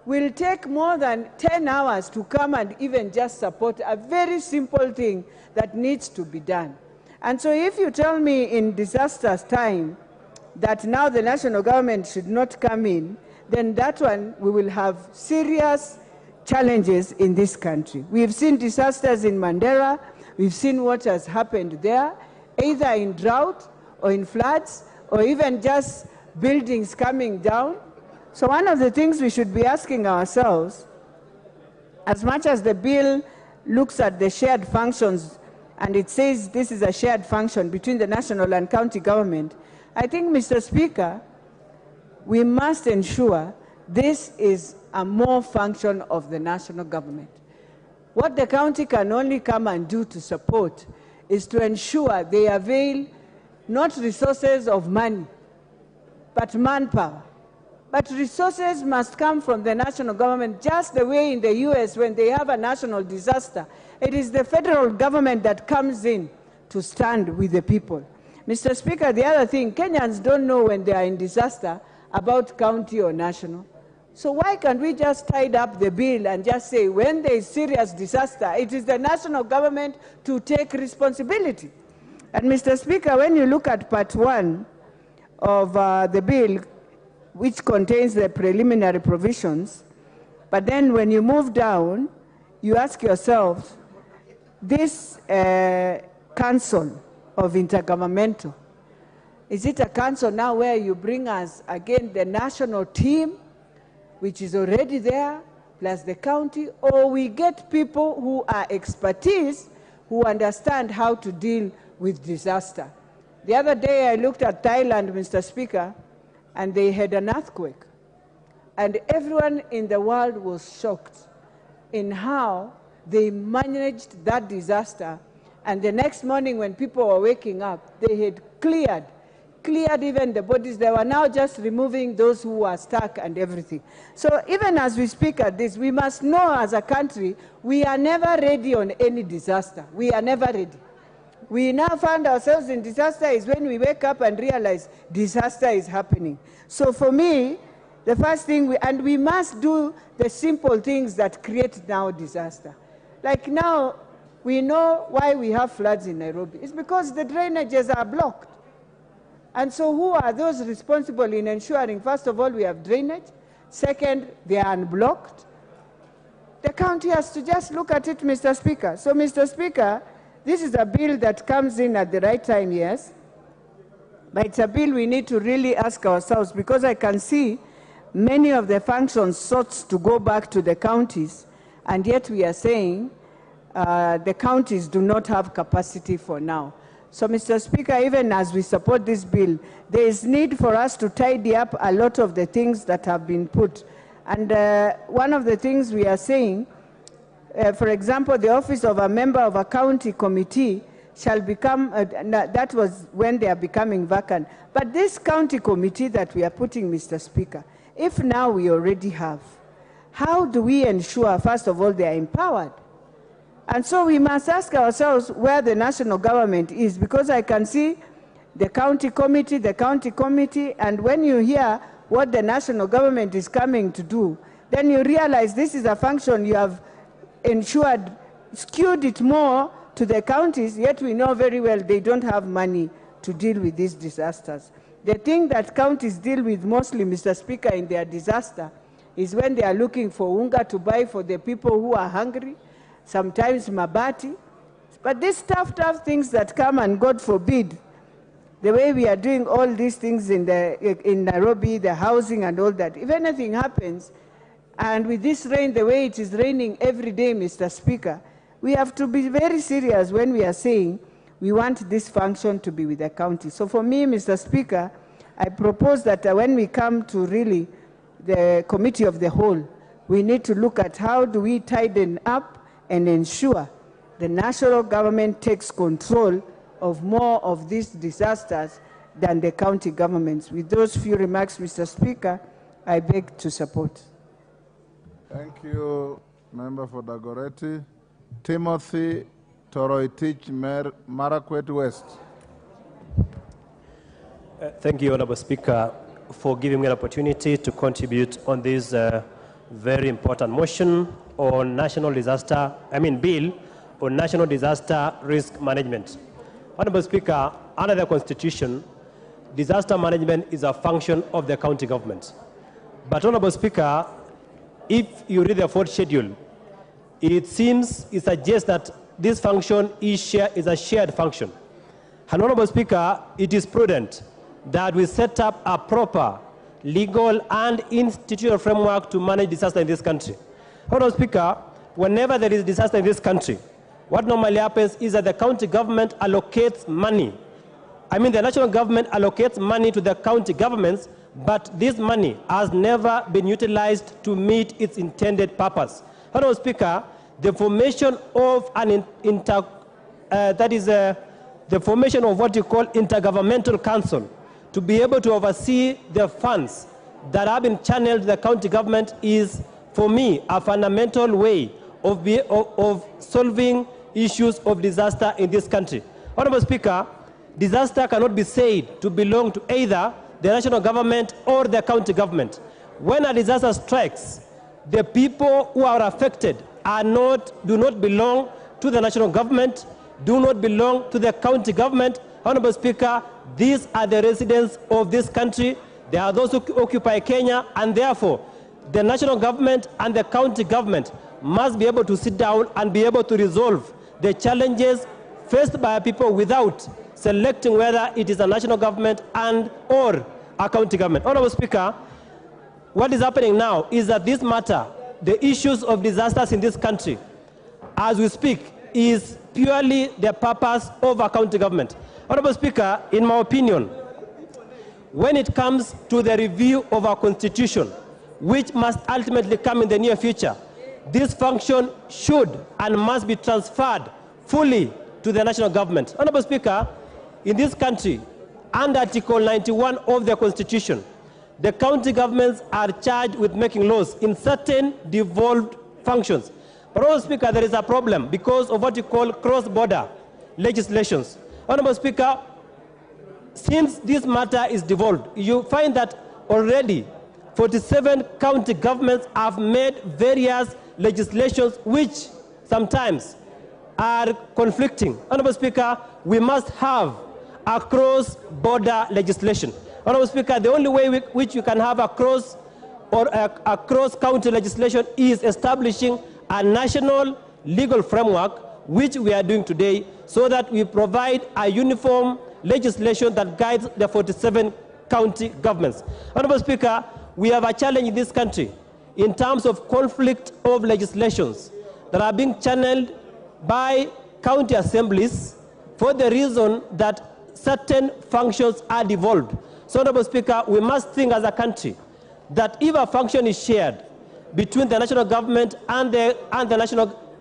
will take more than 10 hours to come and even just support a very simple thing that needs to be done. And so if you tell me in disaster's time that now the national government should not come in, then that one we will have serious challenges in this country. We've seen disasters in Mandera, we've seen what has happened there, either in drought or in floods, or even just buildings coming down. So one of the things we should be asking ourselves, as much as the bill looks at the shared functions, and it says this is a shared function between the national and county government, I think, Mr. Speaker, we must ensure this is a more function of the national government. What the county can only come and do to support is to ensure they avail not resources of money, but manpower. But resources must come from the national government, just the way in the US when they have a national disaster. It is the federal government that comes in to stand with the people. Mr. Speaker, the other thing, Kenyans don't know when they are in disaster about county or national. So why can't we just tie up the bill and just say when there is serious disaster, it is the national government to take responsibility? And Mr. Speaker, when you look at part 1 of the bill, which contains the preliminary provisions, but then when you move down, you ask yourself, this council of intergovernmental, is it a council now where you bring us again the national team, which is already there, plus the county, or we get people who are expertise, who understand how to deal with disaster? The other day I looked at Thailand, Mr. Speaker, and they had an earthquake. And everyone in the world was shocked in how they managed that disaster. And the next morning when people were waking up, they had cleared even the bodies. They were now just removing those who were stuck and everything. So even as we speak at this, we must know as a country, we are never ready on any disaster. We are never ready. We now find ourselves in disaster is when we wake up and realize disaster is happening. So for me, The first thing, and we must do the simple things that create now disaster. Like now, we know why we have floods in Nairobi. It's because the drainages are blocked. And so who are those responsible in ensuring, first of all, we have drainage, second, they are unblocked? The county has to just look at it, Mr. Speaker. So, Mr. Speaker, this is a bill that comes in at the right time, yes, but it's a bill we need to really ask ourselves, because I can see many of the functions sought to go back to the counties, and yet we are saying the counties do not have capacity for now. So, Mr. Speaker, even as we support this bill, there is need for us to tidy up a lot of the things that have been put. And one of the things we are saying, for example, the office of a member of a county committee shall become, that was when they are becoming vacant. But this county committee that we are putting, Mr. Speaker, if now we already have, how do we ensure, first of all, they are empowered? And so we must ask ourselves where the national government is, because I can see the county committee, and when you hear what the national government is coming to do, then you realize this is a function you have ensured, skewed it more to the counties, yet we know very well they don't have money to deal with these disasters. The thing that counties deal with mostly, Mr. Speaker, in their disaster is when they are looking for unga to buy for the people who are hungry, sometimes mabati. But these tough things that come, and God forbid, the way we are doing all these things in Nairobi, the housing and all that, if anything happens, and with this rain, the way it is raining every day, Mr. Speaker, we have to be very serious when we are saying we want this function to be with the county. So for me, Mr. Speaker, I propose that when we come to really the committee of the whole, we need to look at how do we tighten up and ensure the national government takes control of more of these disasters than the county governments. With those few remarks, Mr. Speaker, I beg to support. Thank you, Member for Dagoretti. Timothy Toroitich, Marakwet West. Thank you, Honorable Speaker, for giving me an opportunity to contribute on this very important motion on national disaster, bill on national disaster risk management. Honorable Speaker, under the Constitution, disaster management is a function of the county government. But Honorable Speaker, if you read the fourth schedule, it suggests that this function is a shared function. And Honorable Speaker, it is prudent that we set up a proper legal and institutional framework to manage disaster in this country. Honorable Speaker, whenever there is disaster in this country, what normally happens is that the county government allocates money. The national government allocates money to the county governments, but this money has never been utilized to meet its intended purpose. Honorable Speaker, the formation of the formation of what you call intergovernmental council to be able to oversee the funds that have been channeled to the county government is, for me, a fundamental way of solving issues of disaster in this country. Honorable Speaker, disaster cannot be said to belong to either the national government or the county government. When a disaster strikes, the people who are affected do not belong to the national government, do not belong to the county government. Honorable Speaker, these are the residents of this country. They are those who occupy Kenya, and therefore, the national government and the county government must be able to sit down and be able to resolve the challenges faced by people without selecting whether it is a national government or a county government. Honorable Speaker, what is happening now is that this matter, the issues of disasters in this country, as we speak, is purely the purpose of a county government. Honorable Speaker, in my opinion, when it comes to the review of our constitution, which must ultimately come in the near future, this function should and must be transferred fully to the national government. Honorable Speaker, in this country, under Article 91 of the Constitution, the county governments are charged with making laws in certain devolved functions. But, Honorable Speaker, there is a problem because of what you call cross-border legislations. Honorable Speaker, since this matter is devolved, you find that already 47 county governments have made various legislations which sometimes are conflicting. Honorable Speaker, we must have a cross-border legislation. Honorable Speaker, the only way which you can have a cross-county legislation is establishing a national legal framework, which we are doing today, so that we provide a uniform legislation that guides the 47 county governments. Honorable Speaker, we have a challenge in this country in terms of conflict of legislations that are being channeled by county assemblies for the reason that certain functions are devolved. So, Honorable Speaker, we must think as a country that if a function is shared between the national government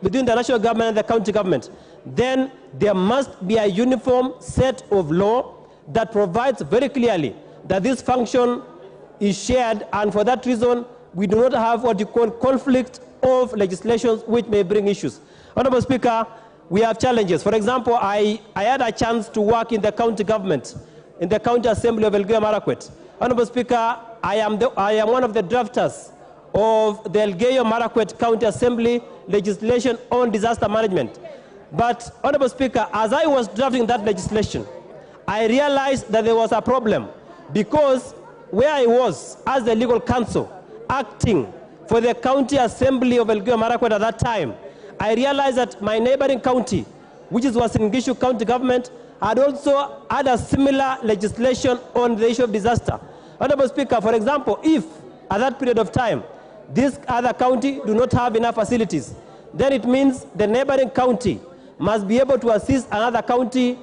between the national government and the county government, then there must be a uniform set of law that provides very clearly that this function is shared, and for that reason, we do not have what you call conflict of legislations which may bring issues. Honorable Speaker, we have challenges. For example, I had a chance to work in the county government, in the county assembly of Elgeyo Marakwet. Honorable Speaker, I am one of the drafters of the Elgeyo Marakwet County Assembly legislation on disaster management. But, Honorable Speaker, as I was drafting that legislation, I realized that there was a problem, because where I was as the legal counsel acting for the county assembly of Elgeyo Marakwet at that time, I realized that my neighboring county, which is Uasin Gishu County government, had also had a similar legislation on the issue of disaster. Honorable Speaker, for example, if at that period of time, this other county do not have enough facilities, then it means the neighboring county must be able to assist another county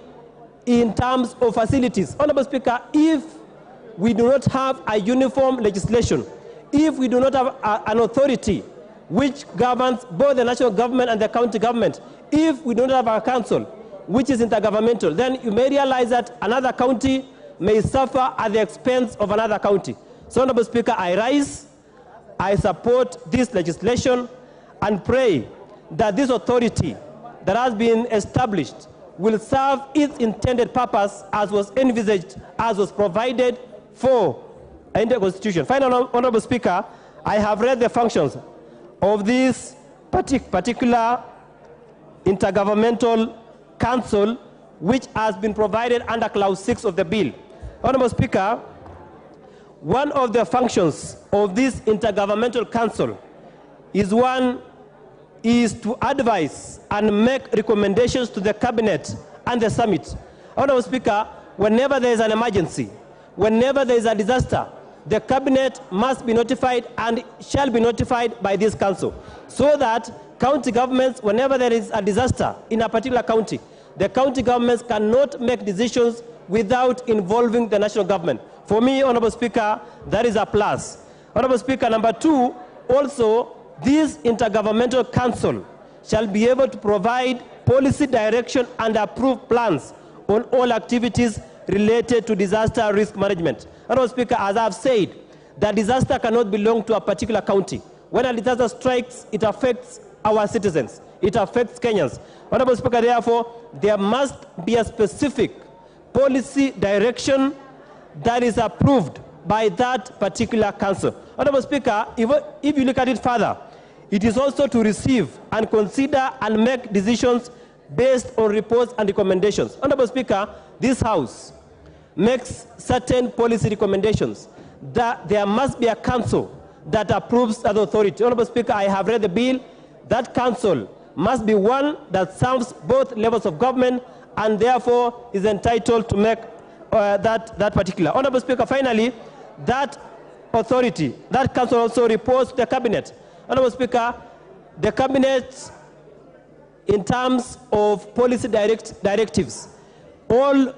in terms of facilities. Honorable Speaker, if we do not have a uniform legislation, if we do not have an authority which governs both the national government and the county government, if we do not have a council which is intergovernmental, then you may realize that another county may suffer at the expense of another county. So, Honorable Speaker, I rise, I support this legislation, and pray that this authority that has been established will serve its intended purpose as was envisaged, as was provided for in the Constitution. Finally, Honorable Speaker, I have read the functions of this particular intergovernmental council, which has been provided under Clause 6 of the bill. Honorable Speaker, one of the functions of this intergovernmental council is to advise and make recommendations to the cabinet and the summit. Honorable Speaker, whenever there is an emergency, whenever there is a disaster, the cabinet must be notified and shall be notified by this council, so that county governments, whenever there is a disaster in a particular county, the county governments cannot make decisions without involving the national government. For me, Honorable Speaker, that is a plus. Honorable Speaker, number two, also, this intergovernmental council shall be able to provide policy direction and approve plans on all activities related to disaster risk management. Honorable Speaker, as I have said, the disaster cannot belong to a particular county. When a disaster strikes, it affects our citizens. It affects Kenyans. Honorable Speaker, therefore, there must be a specific policy direction that is approved by that particular council. Honorable Speaker, if you look at it further, it is also to receive and consider and make decisions based on reports and recommendations. Honorable Speaker, this House makes certain policy recommendations that there must be a council that approves that authority. Honorable Speaker, I have read the bill. That council must be one that serves both levels of government and therefore is entitled to make that particular. Honorable Speaker, finally, that authority, that council also reports to the cabinet. Honorable Speaker, the cabinet, in terms of policy directives, all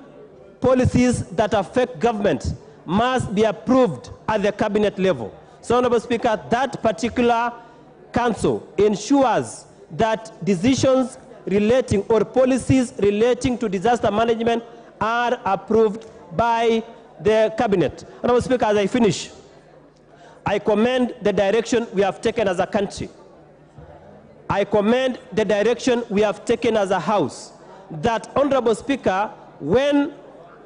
policies that affect government must be approved at the cabinet level. So, Honorable Speaker, that particular council ensures that decisions relating or policies relating to disaster management are approved by the cabinet. Honorable Speaker, as I finish, I commend the direction we have taken as a country. I commend the direction we have taken as a House, that, Honorable Speaker, when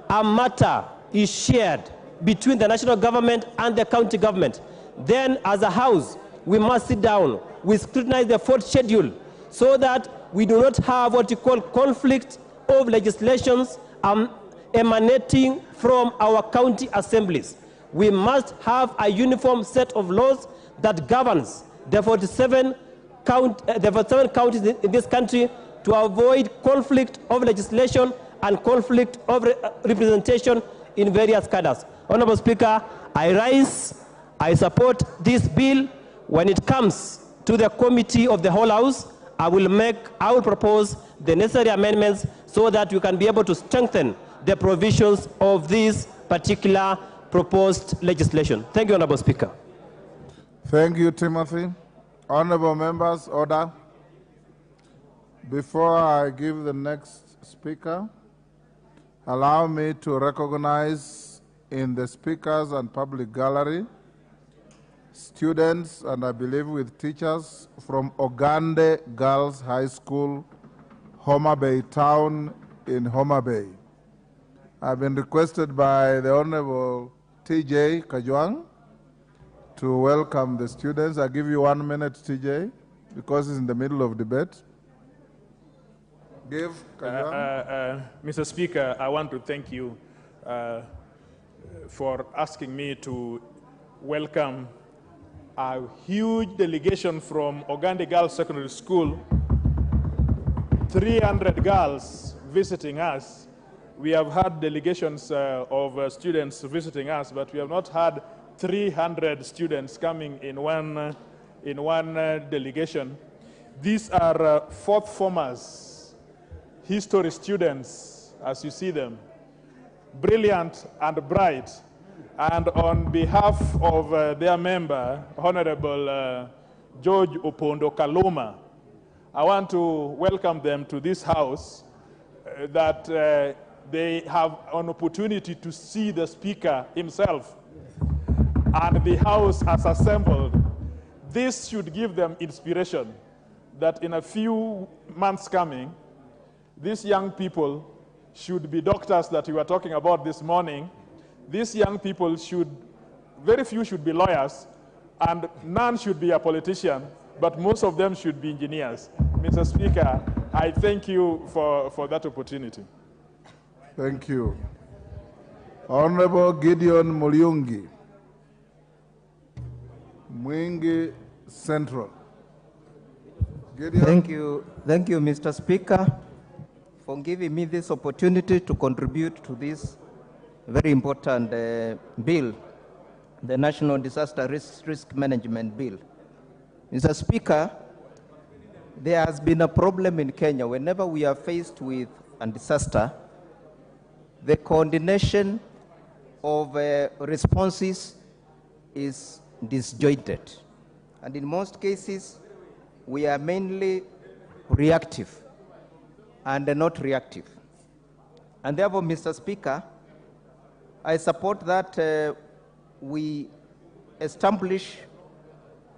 a matter is shared between the national government and the county government, then as a House, we must sit down, we scrutinize the fourth schedule so that we do not have what you call conflict of legislations emanating from our county assemblies. We must have a uniform set of laws that governs the 47 counties in this country to avoid conflict of legislation and conflict of representation in various cadres. Honorable Speaker, I support this bill. When it comes to the committee of the whole House, I will propose the necessary amendments so that we can be able to strengthen the provisions of this particular proposed legislation. Thank you, Honorable Speaker. Thank you, Timothy. Honorable members, order. Before I give the next speaker, allow me to recognize in the speakers and public gallery students and I believe with teachers from Ogande Girls High School, Homa Bay Town in Homa Bay. I've been requested by the Honorable TJ Kajwang to welcome the students. I'll give you 1 minute, TJ, because it's in the middle of debate. Mr. Speaker, I want to thank you for asking me to welcome a huge delegation from Ogande Girls Secondary School, 300 girls visiting us. We have had delegations of students visiting us, but we have not had 300 students coming in one delegation. These are fourth formers, history students, as you see them, brilliant and bright. And on behalf of their member, Honorable George Opondo Kaloma, I want to welcome them to this house, that they have an opportunity to see the Speaker himself and the House as assembled. This should give them inspiration that in a few months coming, these young people should be doctors that we were talking about this morning. These young people very few should be lawyers, and none should be a politician, but most of them should be engineers. Mr. Speaker, I thank you for that opportunity. Thank you. Honorable Gideon Mulyungi, Mwingi Central. Gideon. Thank you, Mr. Speaker, for giving me this opportunity to contribute to this very important bill, the National Disaster Risk Management Bill. Mr. Speaker, there has been a problem in Kenya. Whenever we are faced with a disaster, the coordination of responses is disjointed. And in most cases, we are mainly reactive and not reactive. And therefore, Mr. Speaker, I support that we establish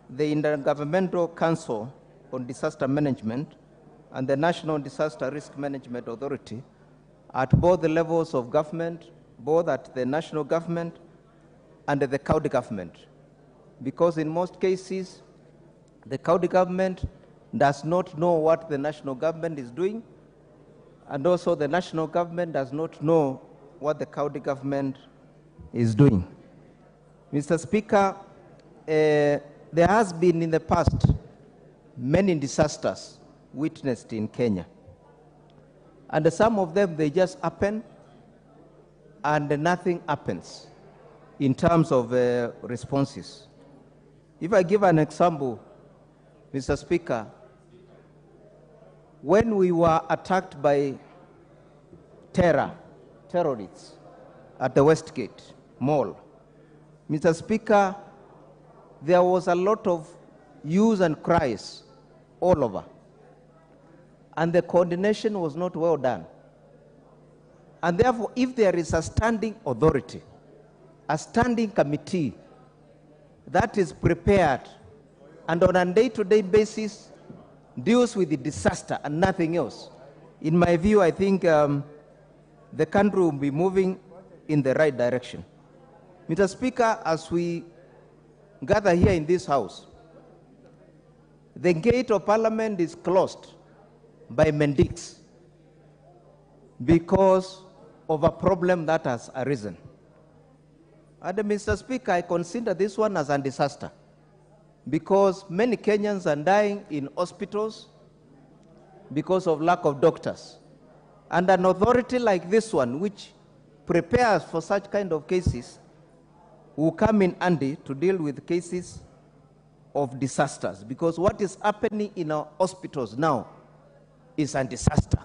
the Intergovernmental Council on Disaster Management and the National Disaster Risk Management Authority at both the levels of government, both at the national government and the county government. Because in most cases, the county government does not know what the national government is doing, and also the national government does not know what the county government is doing. Mr. Speaker, there has been in the past many disasters witnessed in Kenya. And some of them, they just happen and nothing happens in terms of responses. If I give an example, Mr. Speaker, when we were attacked by terrorists at the Westgate Mall, Mr. Speaker, there was a lot of hues and cries all over. And the coordination was not well done. And therefore, if there is a standing authority, a standing committee that is prepared and on a day-to-day basis deals with the disaster and nothing else, in my view, I think the country will be moving in the right direction. Mr. Speaker, as we gather here in this house, the gate of Parliament is closed by mendics because of a problem that has arisen. And Mr. Speaker, I consider this one as a disaster because many Kenyans are dying in hospitals because of lack of doctors. And an authority like this one, which prepares for such kind of cases, will come in handy to deal with cases of disasters, because what is happening in our hospitals now is a disaster.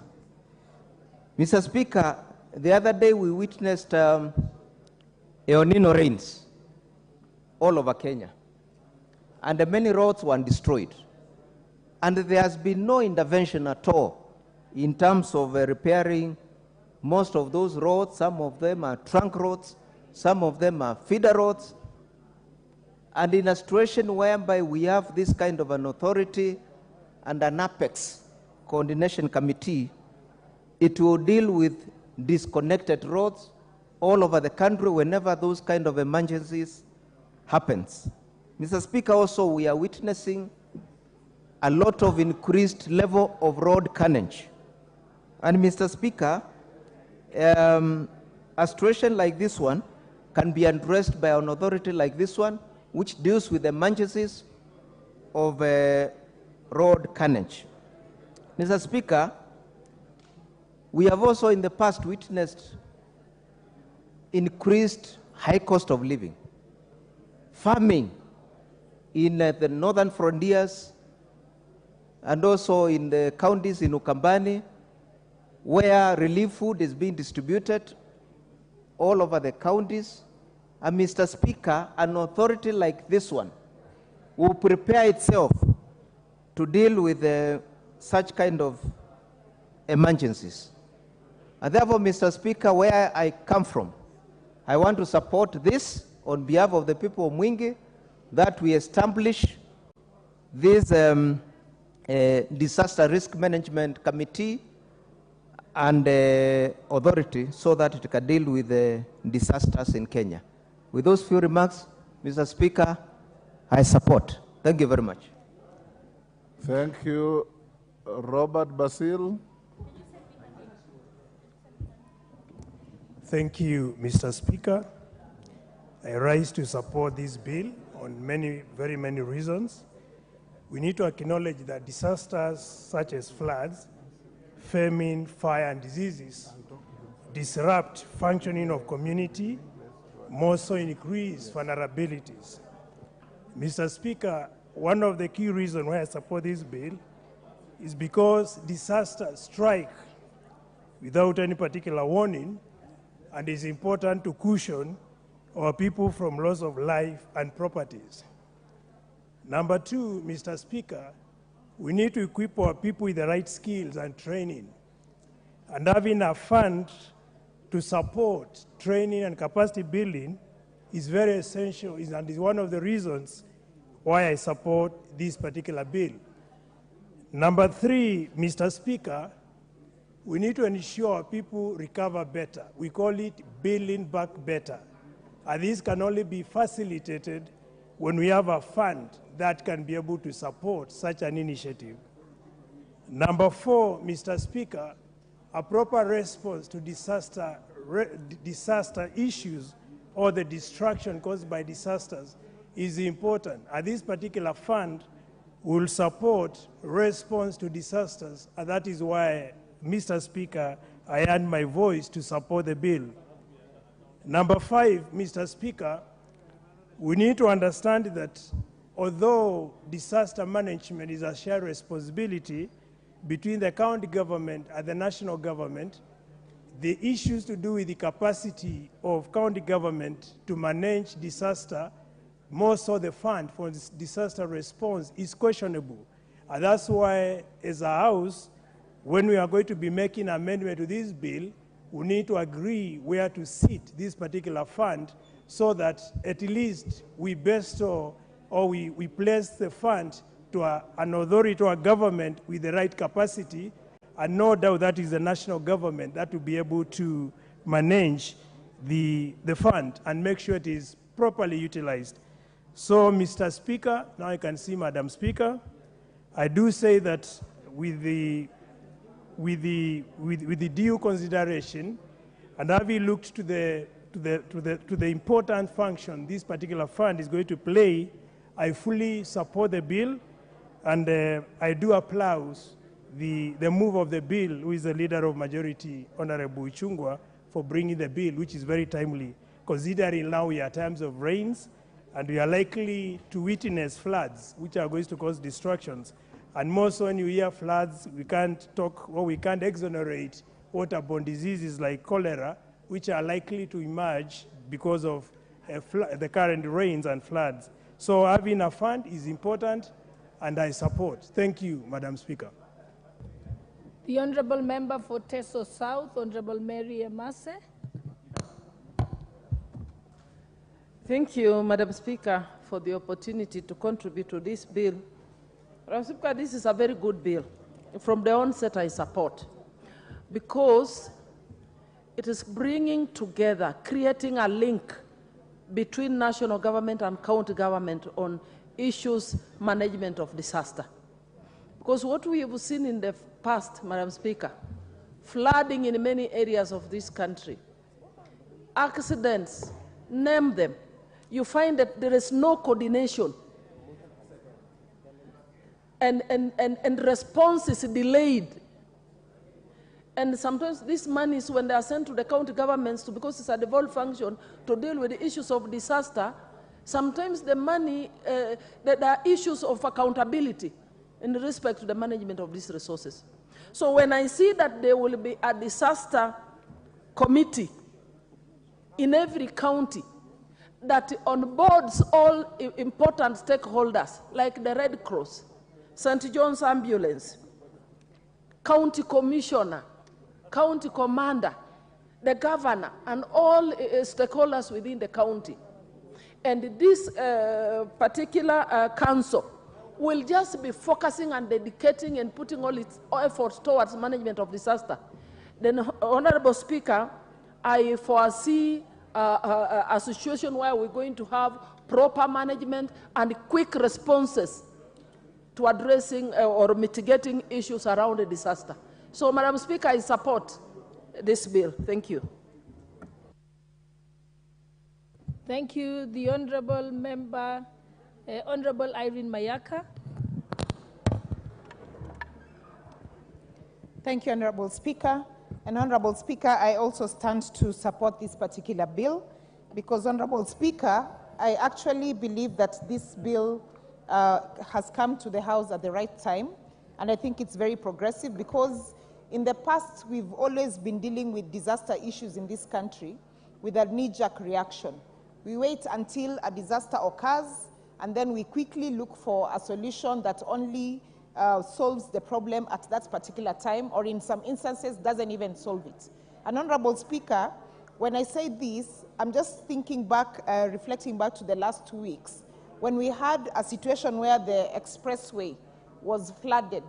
Mr. Speaker, the other day we witnessed El Nino rains all over Kenya, and many roads were destroyed. And there has been no intervention at all in terms of repairing most of those roads. Some of them are trunk roads, some of them are feeder roads. And in a situation whereby we have this kind of an authority and an apex coordination committee, it will deal with disconnected roads all over the country whenever those kind of emergencies happens. Mr. Speaker, also we are witnessing a lot of increased level of road carnage. And Mr. Speaker, a situation like this one can be addressed by an authority like this one, which deals with the emergencies of road carnage. Mr. Speaker, we have also in the past witnessed increased high cost of living. Farming in the northern frontiers and also in the counties in Ukambani, where relief food is being distributed all over the counties. And Mr. Speaker, an authority like this one will prepare itself to deal with such kind of emergencies. And therefore, Mr. Speaker, where I come from, I want to support this on behalf of the people of Mwingi, that we establish this disaster risk management committee and authority so that it can deal with the disasters in Kenya. With those few remarks, Mr. Speaker, I support. Thank you very much. Thank you. Robert Basil. Thank you, Mr. Speaker. I rise to support this bill on very many reasons. We need to acknowledge that disasters such as floods, famine, fire, and diseases disrupt functioning of community, more so increase vulnerabilities. Mr. Speaker, one of the key reasons why I support this bill is because disasters strike without any particular warning, and it's important to cushion our people from loss of life and properties. Number two, Mr. Speaker, we need to equip our people with the right skills and training, and having a fund to support training and capacity building is very essential and is one of the reasons why I support this particular bill. Number three, Mr. Speaker, we need to ensure people recover better. We call it building back better. And this can only be facilitated when we have a fund that can be able to support such an initiative. Number four, Mr. Speaker, a proper response to disaster issues or the destruction caused by disasters is important. And this particular fund will support response to disasters, and that is why, Mr. Speaker, I add my voice to support the bill. Number five, Mr. Speaker, we need to understand that although disaster management is a shared responsibility between the county government and the national government, the issues to do with the capacity of county government to manage disaster, more so the fund for disaster response, is questionable. And that's why, as a House, when we are going to be making an amendment to this bill, we need to agree where to sit this particular fund so that at least we bestow or we place the fund to an authority or a government with the right capacity, and no doubt that is the national government that will be able to manage the fund and make sure it is properly utilized. So, Mr. Speaker, now I can see Madam Speaker. I do say that with the due consideration, and having looked to the important function this particular fund is going to play, I fully support the bill, and I do applaud the move of the bill, who is the leader of majority, Honorable Ichung'wah, for bringing the bill, which is very timely, considering now we are times of rains, and we are likely to witness floods, which are going to cause destructions. And more so when you hear floods, we can't talk, or we can't exonerate waterborne diseases like cholera, which are likely to emerge because of the current rains and floods. So having a fund is important, and I support. Thank you, Madam Speaker. The Honourable Member for Teso South, Honourable Mary Emase. Thank you, Madam Speaker, for the opportunity to contribute to this bill. Madam Speaker, this is a very good bill. From the onset, I support, because it is bringing together, creating a link between national government and county government on issues management of disaster. Because what we have seen in the past, Madam Speaker, flooding in many areas of this country, accidents, name them, you find that there is no coordination, and response is delayed. And sometimes these monies, when they are sent to the county governments, because it's a devolved function to deal with the issues of disaster, sometimes the money, there are issues of accountability in respect to the management of these resources. So when I see that there will be a disaster committee in every county that onboards all important stakeholders, like the Red Cross, St. John's Ambulance, county commissioner, county commander, the governor, and all stakeholders within the county. And this particular council will just be focusing and dedicating and putting all its efforts towards management of disaster. Then, Honorable Speaker, I foresee a situation where we're going to have proper management and quick responses to addressing or mitigating issues around a disaster. So, Madam Speaker, I support this bill. Thank you. Thank you. The Honourable Member, Honourable Irene Mayaka. Thank you, Honourable Speaker. And Honourable Speaker, I also stand to support this particular bill because, Honourable Speaker, I actually believe that this bill has come to the House at the right time, and I think it's very progressive because in the past we've always been dealing with disaster issues in this country with a knee-jerk reaction. We wait until a disaster occurs, and then we quickly look for a solution that only solves the problem at that particular time, or in some instances doesn't even solve it. And Honourable Speaker, when I say this, I'm just thinking back, reflecting back to the last 2 weeks, when we had a situation where the expressway was flooded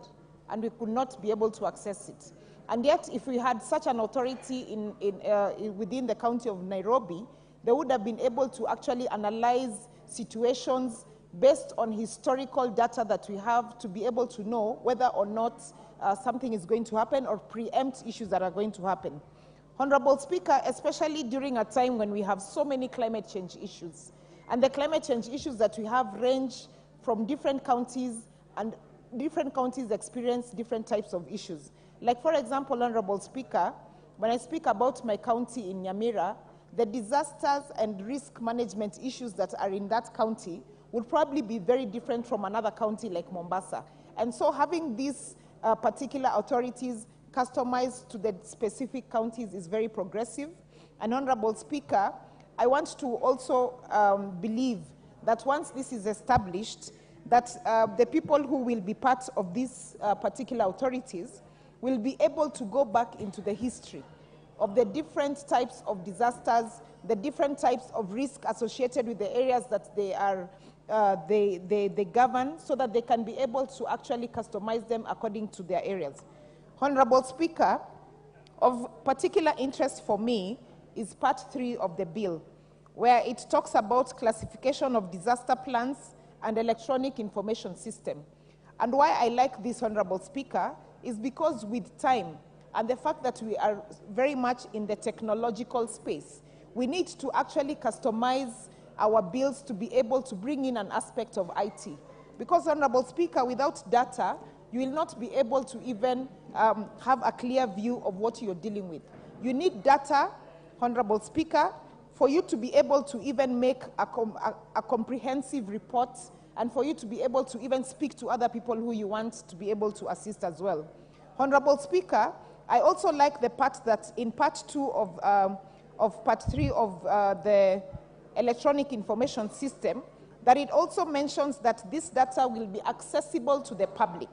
and we could not be able to access it. And yet, if we had such an authority within the county of Nairobi, they would have been able to actually analyze situations based on historical data that we have to be able to know whether or not something is going to happen or preempt issues that are going to happen. Honourable Speaker, especially during a time when we have so many climate change issues, and the climate change issues that we have range from different counties, and different counties experience different types of issues. Like, for example, Honourable Speaker, when I speak about my county in Nyamira, the disasters and risk management issues that are in that county would probably be very different from another county like Mombasa. And so having these particular authorities customized to the specific counties is very progressive. And Honourable Speaker, I want to also believe that once this is established, that the people who will be part of these particular authorities will be able to go back into the history of the different types of disasters, the different types of risk associated with the areas that they are they govern, so that they can be able to actually customize them according to their areas. Honourable Speaker, of particular interest for me is Part 3 of the bill, where it talks about classification of disaster plans and electronic information system. And why I like this, Honorable Speaker, is because with time and the fact that we are very much in the technological space, we need to actually customize our bills to be able to bring in an aspect of IT. Because, Honorable Speaker, without data, you will not be able to even have a clear view of what you're dealing with. You need data, Honorable Speaker, for you to be able to even make a comprehensive report and for you to be able to even speak to other people who you want to be able to assist as well. Honorable Speaker, I also like the part that in part 2 of part 3 of the electronic information system, that it also mentions that this data will be accessible to the public.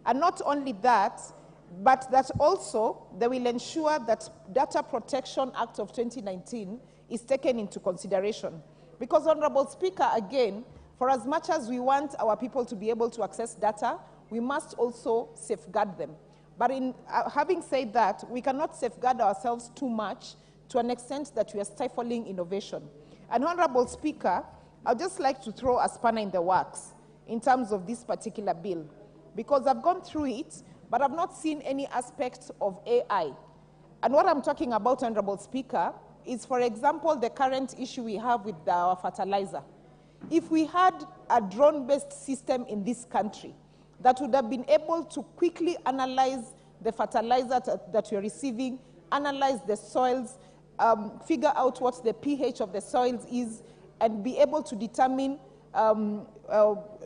And not only that, but that also they will ensure that Data Protection Act of 2019 is taken into consideration. Because, Honorable Speaker, again, for as much as we want our people to be able to access data, we must also safeguard them. But in having said that, we cannot safeguard ourselves too much to an extent that we are stifling innovation. And, Honorable Speaker, I'd just like to throw a spanner in the works in terms of this particular bill, because I've gone through it, but I've not seen any aspect of AI. And what I'm talking about, Honorable Speaker, is, for example, the current issue we have with our fertilizer. If we had a drone-based system in this country that would have been able to quickly analyze the fertilizer that you're receiving, analyze the soils, figure out what the pH of the soils is, and be able to determine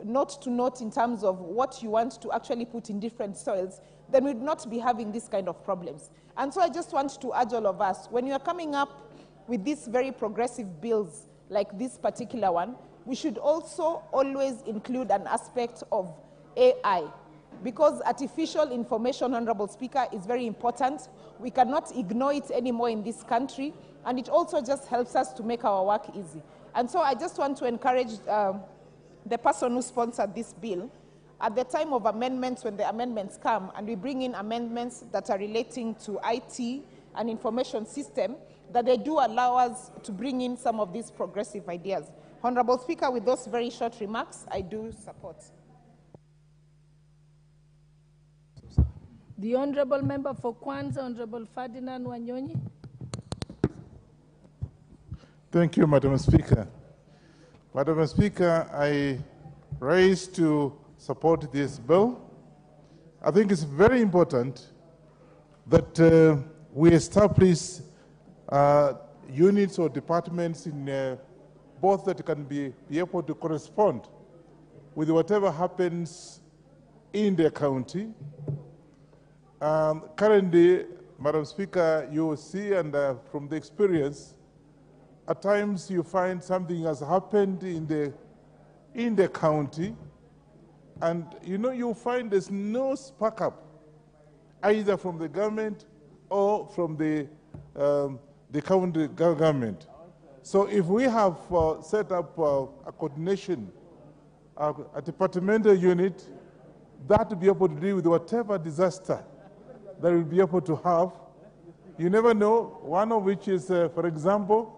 note to note in terms of what you want to actually put in different soils, then we'd not be having this kind of problems. And so I just want to urge all of us, when you are coming up with these very progressive bills like this particular one, we should also always include an aspect of AI, because artificial information, Honorable Speaker, is very important. We cannot ignore it anymore in this country, and it also just helps us to make our work easy. And so I just want to encourage the person who sponsored this bill, at the time of amendments, when the amendments come, and we bring in amendments that are relating to IT and information system, that they do allow us to bring in some of these progressive ideas. Honorable Speaker, with those very short remarks, I do support. The Honorable Member for Kwanza, Honorable Ferdinand Wanyonyi. Thank you, Madam Speaker. Madam Speaker, I rise to support this bill. I think it's very important that we establish units or departments in both that can be able to correspond with whatever happens in the county. Currently, Madam Speaker, you will see, and from the experience, at times you find something has happened in the county, and you find there's no spark up, either from the government or from the county government. So if we have set up a coordination, a departmental unit, that to be able to deal with whatever disaster that we'll be able to have, you never know, one of which is, for example,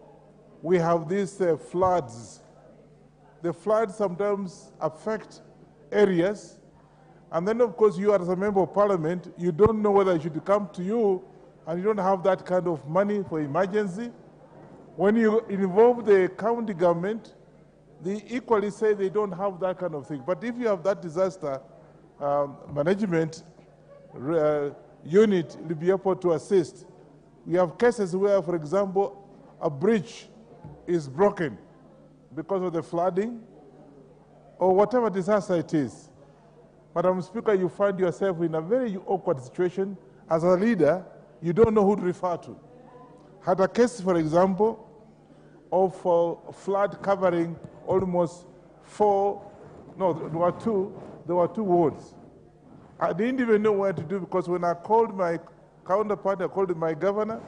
we have these floods. The floods sometimes affect areas, and then of course you as a member of parliament, you don't know whether it should come to you, and you don't have that kind of money for emergency. When you involve the county government, they equally say they don't have that kind of thing. But if you have that disaster management unit, will be able to assist. We have cases where, for example, a bridge is broken because of the flooding or whatever disaster it is. Madam Speaker, you find yourself in a very awkward situation. As a leader, you don't know who to refer to. Had a case, for example, of flood covering almost there were two wards. I didn't even know what to do, because when I called my counterpart, I called my governor,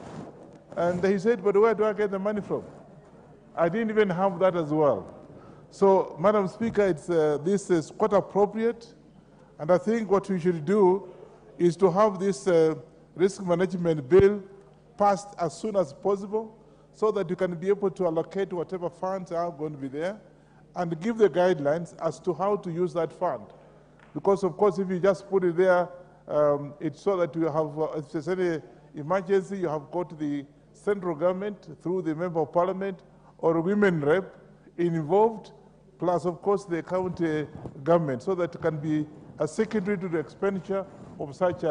and he said, but where do I get the money from? I didn't even have that as well. So, Madam Speaker, this is quite appropriate, and I think what we should do is to have this risk management bill passed as soon as possible, so that you can be able to allocate whatever funds are going to be there and give the guidelines as to how to use that fund. Because, of course, if you just put it there, it's so that you have, if there's any emergency, you have got the central government through the member of parliament or women rep involved, plus, of course, the county government, so that it can be a secondary to the expenditure of such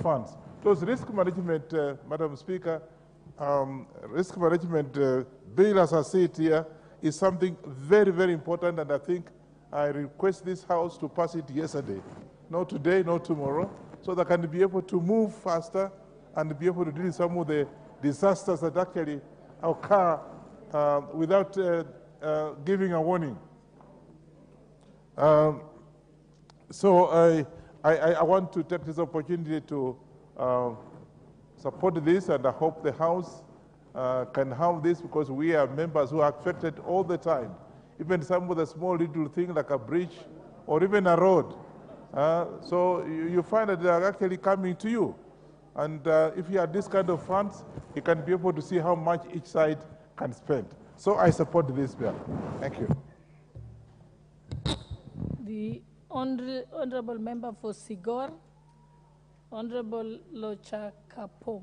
funds. Those risk management, Madam Speaker, risk management bill, as I see it here, is something very, very important, and I think I request this House to pass it yesterday, not today, not tomorrow, so that can be able to move faster and be able to deal with some of the disasters that actually occur without giving a warning. So I want to take this opportunity to support this, and I hope the House can have this, because we are members who are affected all the time. Even some of the small little things like a bridge or even a road. So you find that they are actually coming to you. And if you have this kind of funds, you can be able to see how much each side can spend. So I support this bill. Thank you. The Honorable Member for Sigor, Honorable Locha Kapong.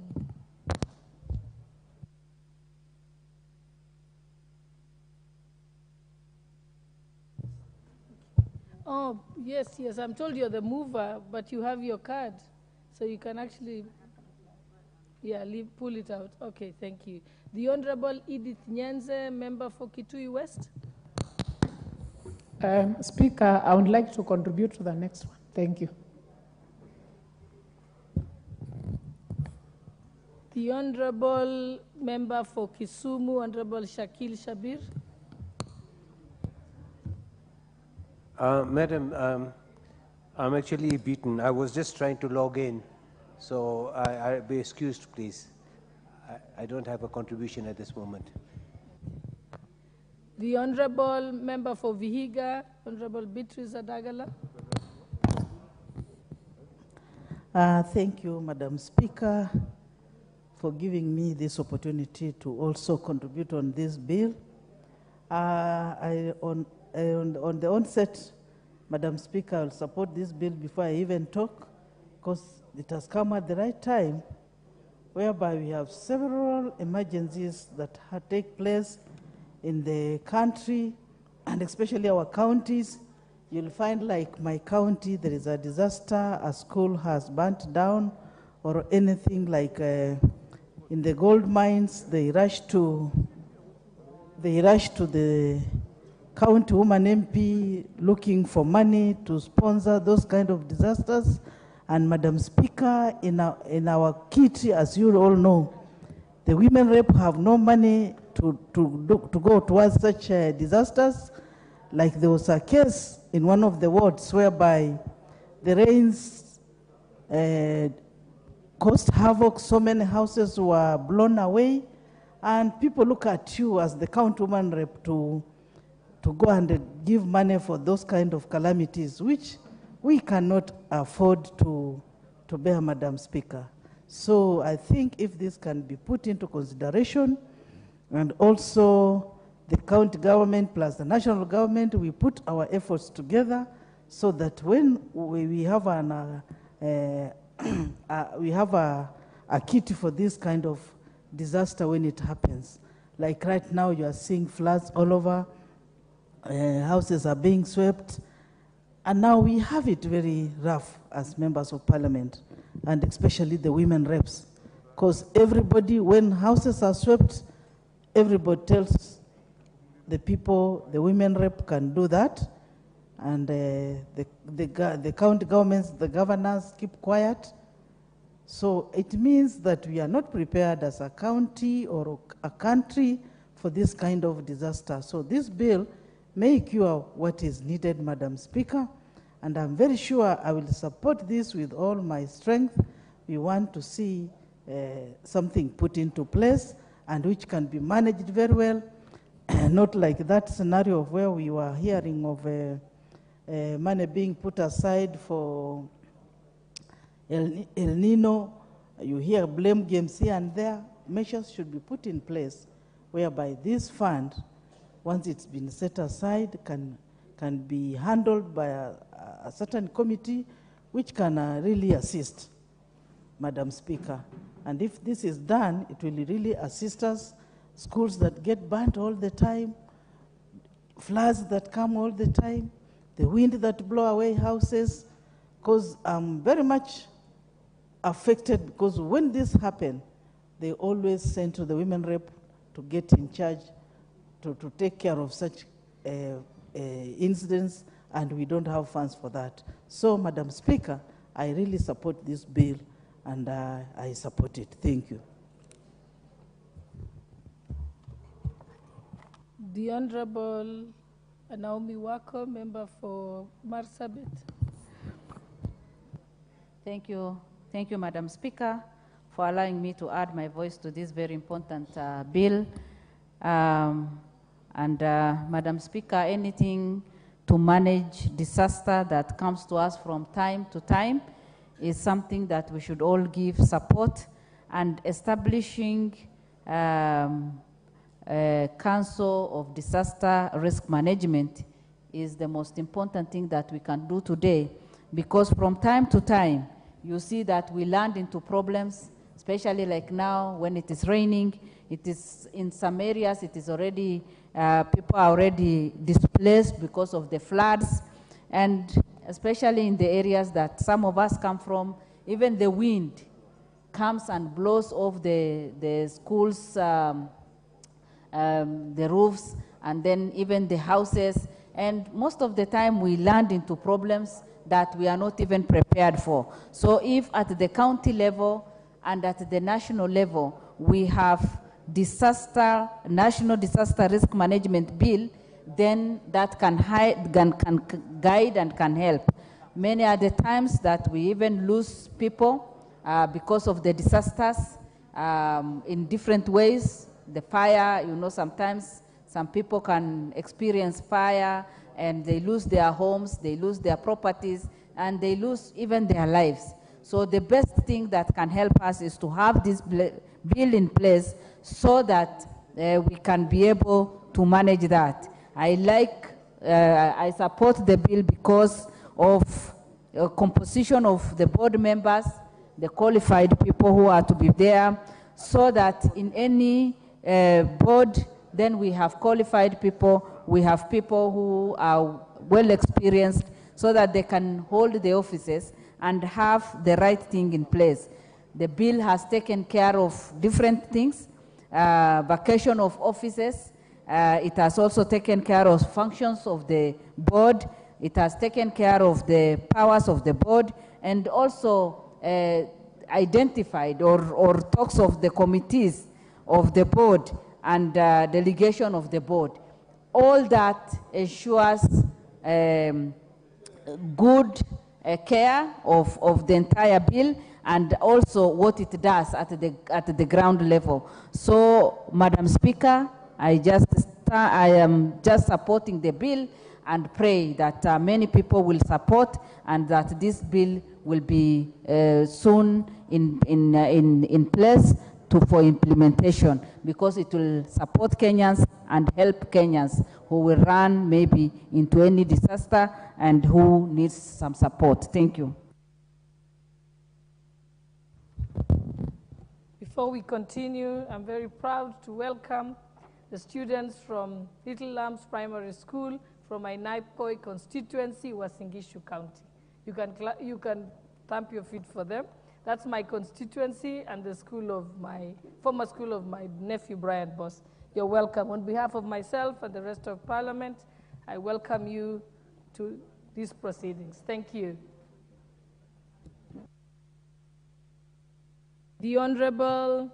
Oh, yes, yes, I'm told you're the mover, but you have your card, so you can actually, yeah, pull it out. Okay, thank you. The Honorable Edith Nyenze, member for Kitui West. Speaker, I would like to contribute to the next one. Thank you. The Honorable Member for Kisumu, Honorable Shakil Shabir. Madam, I'm actually beaten. I was just trying to log in, so I'll be excused, please. I don't have a contribution at this moment. The Honorable Member for Vihiga, Honorable Beatrice Adagala. Thank you, Madam Speaker, for giving me this opportunity to also contribute on this bill. On the onset, Madam Speaker, I will support this bill before I even talk, because it has come at the right time, whereby we have several emergencies that take place in the country, and especially our counties. You'll find, like my county, there is a disaster, a school has burnt down, or anything like in the gold mines, they rush to the county woman MP looking for money to sponsor those kind of disasters. And Madam Speaker, in our kitty, as you all know, the women rep have no money to go towards such disasters. Like there was a case in one of the wards whereby the rains caused havoc, so many houses were blown away, and people look at you as the county woman rep to go and give money for those kind of calamities, which we cannot afford to bear, Madam Speaker. So I think if this can be put into consideration, and also the county government plus the national government, we put our efforts together so that when we have a kit for this kind of disaster when it happens. Like right now, you are seeing floods all over, houses are being swept, and now we have it very rough as members of parliament, and especially the women reps, because everybody, when houses are swept, everybody tells the people, the women rep can do that, and the county governments, the governors keep quiet. So it means that we are not prepared as a county or a country for this kind of disaster. So this bill may cure what is needed, Madam Speaker, and I'm very sure I will support this with all my strength. We want to see something put into place and which can be managed very well, not like that scenario of where we were hearing of money being put aside for El Nino. You hear blame games here and there. Measures should be put in place whereby this fund, once it's been set aside, can be handled by a certain committee which can really assist, Madam Speaker. And if this is done, it will really assist us. Schools that get burnt all the time, floods that come all the time, the wind that blow away houses, because I'm very much affected, because when this happens, they always send to the women rep to get in charge, to take care of such incidents, and we don't have funds for that. So, Madam Speaker, I really support this bill, and I support it. Thank you. The Honorable Naomi Wako, member for Marsabit. Thank you, Madam Speaker, for allowing me to add my voice to this very important bill. Madam Speaker, anything to manage disaster that comes to us from time to time is something that we should all give support, and establishing a Council of Disaster Risk Management is the most important thing that we can do today, because from time to time, you see that we land into problems, especially like now when it is raining. It is in some areas, it is already, people are already displaced because of the floods, and especially in the areas that some of us come from, even the wind comes and blows off the schools, the roofs, and then even the houses. And most of the time we land into problems that we are not even prepared for. So if at the county level and at the national level, we have national disaster risk management bill, then that can guide and can help. Many are the times that we even lose people because of the disasters in different ways. The fire, you know, sometimes some people can experience fire and they lose their homes, they lose their properties, and they lose even their lives. So the best thing that can help us is to have this bill in place so that we can be able to manage that. I support the bill because of composition of the board members, the qualified people who are to be there, so that in any board, then we have qualified people, we have people who are well experienced, so that they can hold the offices and have the right thing in place. The bill has taken care of different things, vacation of offices. It has also taken care of functions of the board. It has taken care of the powers of the board, and also identified or talks of the committees of the board and delegation of the board. All that ensures good care of the entire bill, and also what it does at the ground level. So, Madam Speaker, I am just supporting the bill and pray that many people will support, and that this bill will be soon in place for implementation, because it will support Kenyans and help Kenyans who will run maybe into any disaster and who needs some support. Thank you. Before we continue, I'm very proud to welcome the students from Little Lambs Primary School from my Naipoi constituency, Uasin Gishu County. You can stamp your feet for them. That's my constituency and the school of former school of my nephew, Brian Boss. You're welcome. On behalf of myself and the rest of Parliament, I welcome you to these proceedings. Thank you. The Honorable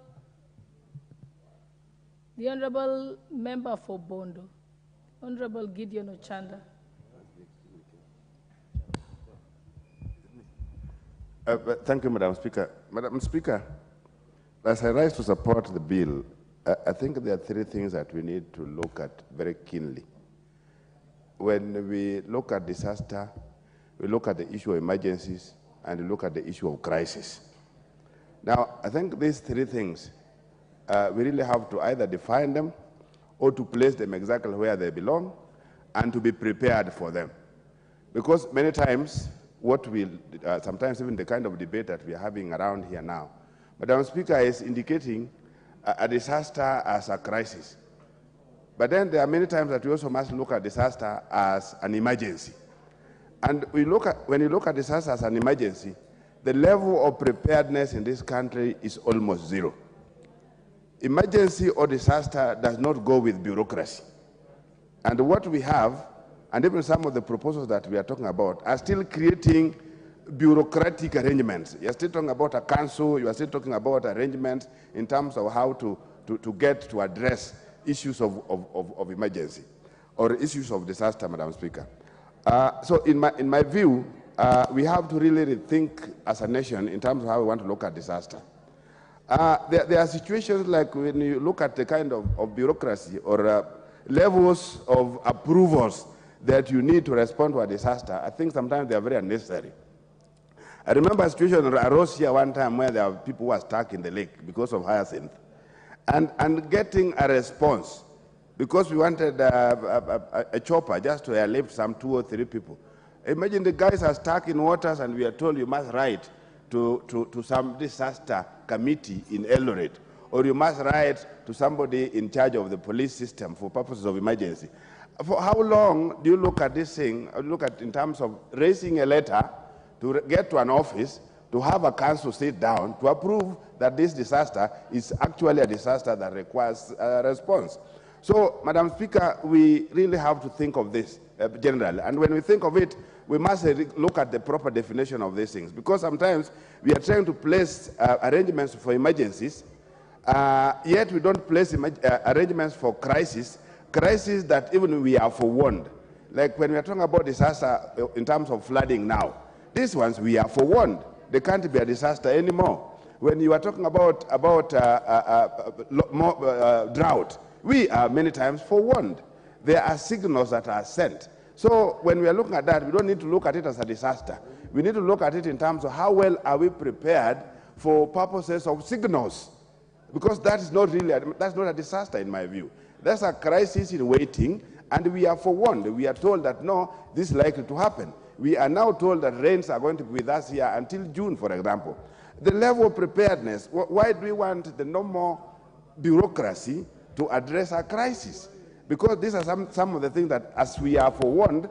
Member for Bondo, Honorable Gideon Ochanda. Thank you, Madam Speaker. Madam Speaker, as I rise to support the bill, I think there are three things that we need to look at very keenly. When we look at disaster, we look at the issue of emergencies, and we look at the issue of crisis. Now, I think these three things, we really have to either define them or to place them exactly where they belong and to be prepared for them. Because many times, what we, sometimes even the kind of debate that we are having around here now, Madam Speaker, is indicating a disaster as a crisis. But then there are many times that we also must look at disaster as an emergency. And when you look at disaster as an emergency, the level of preparedness in this country is almost zero. Emergency or disaster does not go with bureaucracy. And what we have, and even some of the proposals that we are talking about, are still creating bureaucratic arrangements. You're still talking about a council, you are still talking about arrangements in terms of how to get to address issues of emergency or issues of disaster, Madam Speaker. So in my view, we have to really rethink as a nation in terms of how we want to look at disaster. There are situations like when you look at the kind of bureaucracy or levels of approvals that you need to respond to a disaster. I think sometimes they are very unnecessary. I remember a situation arose here one time where there were people who were stuck in the lake because of hyacinth. And getting a response, because we wanted a chopper just to airlift some 2 or 3 people. Imagine the guys are stuck in waters and we are told you must write to some disaster committee in Eldoret, or you must write to somebody in charge of the police system for purposes of emergency. For how long do you look at this thing, look at in terms of raising a letter to get to an office, to have a council sit down to approve that this disaster is actually a disaster that requires a response? So, Madam Speaker, we really have to think of this generally. And when we think of it, we must look at the proper definition of these things, because sometimes we are trying to place arrangements for emergencies, yet we don't place arrangements for crises that even we are forewarned. Like when we are talking about disaster in terms of flooding now, these ones we are forewarned. They can't be a disaster anymore. When you are talking about drought, we are many times forewarned. There are signals that are sent. So when we are looking at that, we don't need to look at it as a disaster. We need to look at it in terms of how well are we prepared for purposes of signals. Because that is not really, that's not a disaster in my view. That's a crisis in waiting, and we are forewarned. We are told that no, this is likely to happen. We are now told that rains are going to be with us here until June, for example. The level of preparedness, why do we want the normal bureaucracy to address a crisis? Because these are some of the things that, as we are forewarned,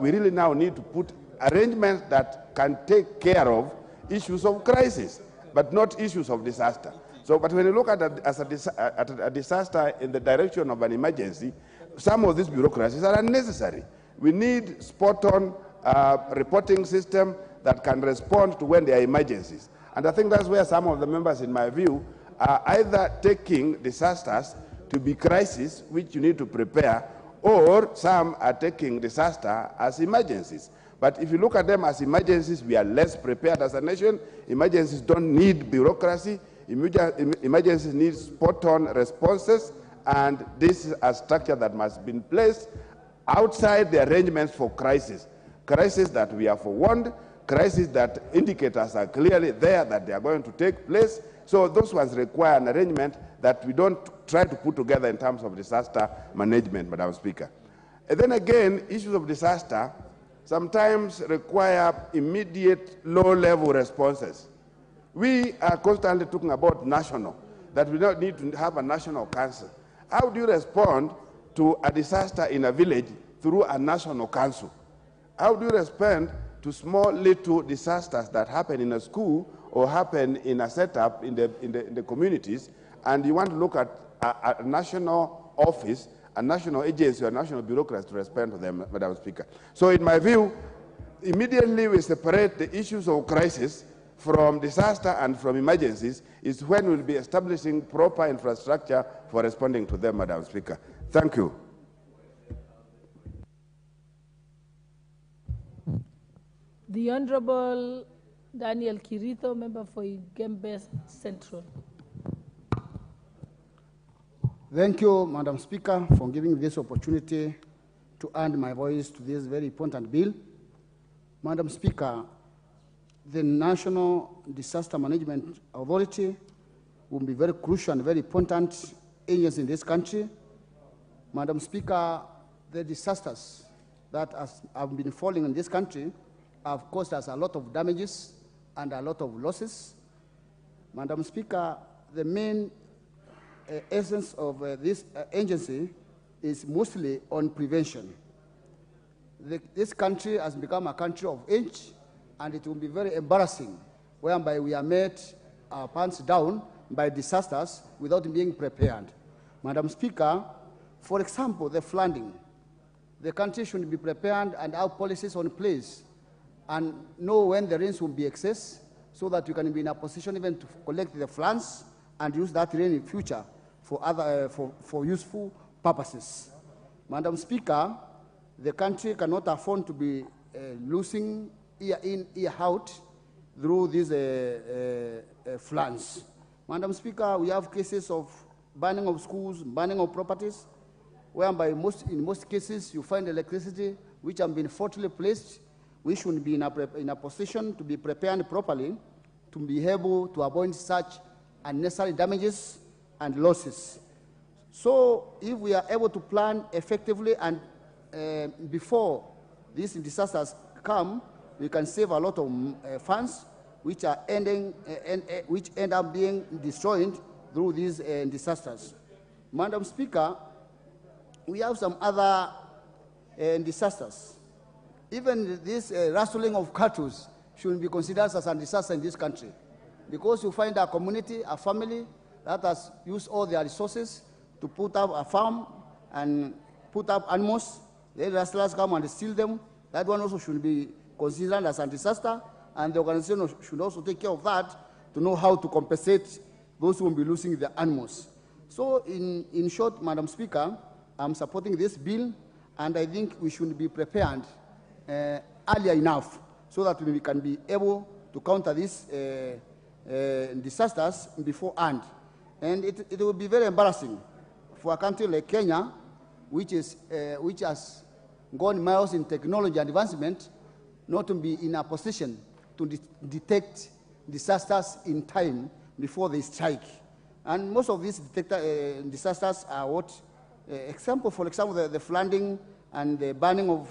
we really now need to put arrangements that can take care of issues of crisis, but not issues of disaster. So, but when you look at a disaster in the direction of an emergency, some of these bureaucracies are unnecessary. We need spot-on reporting system that can respond to when there are emergencies. And I think that's where some of the members, in my view, are either taking disasters to be crises, which you need to prepare, or some are taking disaster as emergencies. But if you look at them as emergencies, we are less prepared as a nation. Emergencies don't need bureaucracy. Emergencies need spot-on responses, and this is a structure that must be placed outside the arrangements for crisis. Crises that we are forewarned, crises that indicators are clearly there that they are going to take place. So those ones require an arrangement that we don't try to put together in terms of disaster management, Madam Speaker. And then again, issues of disaster sometimes require immediate low-level responses. We are constantly talking about national, that we don't need to have a national council. How do you respond to a disaster in a village through a national council? How do you respond to small little disasters that happen in a school or happen in a setup in the communities, and you want to look at a national office, a national agency, or a national bureaucracy to respond to them, Madam Speaker? So in my view, immediately we separate the issues of crisis from disaster and from emergencies is when we'll be establishing proper infrastructure for responding to them, Madam Speaker. Thank you. The Honorable Daniel Kirito, member for Gembe Central. Thank you, Madam Speaker, for giving me this opportunity to add my voice to this very important bill. Madam Speaker, the National Disaster Management Authority will be very crucial and very important agency in this country Madam Speaker, the disasters that have been falling in this country have caused us a lot of damages and a lot of losses. Madam Speaker, the main essence of this agency is mostly on prevention. This country has become a country of age, and it will be very embarrassing whereby we are met our pants down by disasters without being prepared. Madam Speaker, for example, the flooding. The country should be prepared and have policies on place and know when the rains will be excess so that you can be in a position even to collect the floods and use that rain in future for other for useful purposes. Madam Speaker, the country cannot afford to be losing year in, year out through these floods. Madam Speaker, we have cases of burning of schools, burning of properties, whereby in most cases you find electricity which have been faultily placed. We should be in a position to be prepared properly to be able to avoid such unnecessary damages and losses. So if we are able to plan effectively and before these disasters come, we can save a lot of funds which are which end up being destroyed through these disasters. Madam Speaker, we have some other disasters. Even this rustling of cattle should be considered as a disaster in this country, because you find a community, a family that has used all their resources to put up a farm and put up animals. The rustlers come and steal them. That one also should be considered as a disaster, and the organization should also take care of that to know how to compensate those who will be losing their animals. So in short, Madam Speaker, I'm supporting this bill, and I think we should be prepared earlier enough so that we can be able to counter these disasters beforehand. And it will be very embarrassing for a country like Kenya, which has gone miles in technology advancement, not to be in a position to detect disasters in time before they strike. And most of these disasters are what? For example, the flooding and the burning of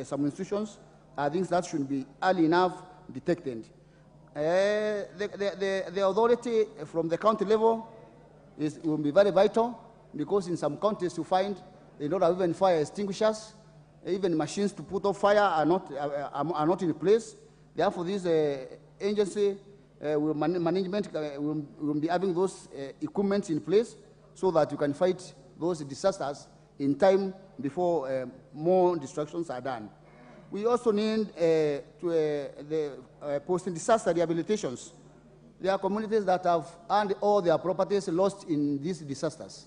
some institutions are things that should be early enough detected. The authority from the county level will be very vital, because in some counties you find they don't have even fire extinguishers, even machines to put out fire are not in place. Therefore, this agency management will be having those equipment in place so that you can fight those disasters in time before more destructions are done. We also need the post-disaster rehabilitations. There are communities that have earned all their properties lost in these disasters.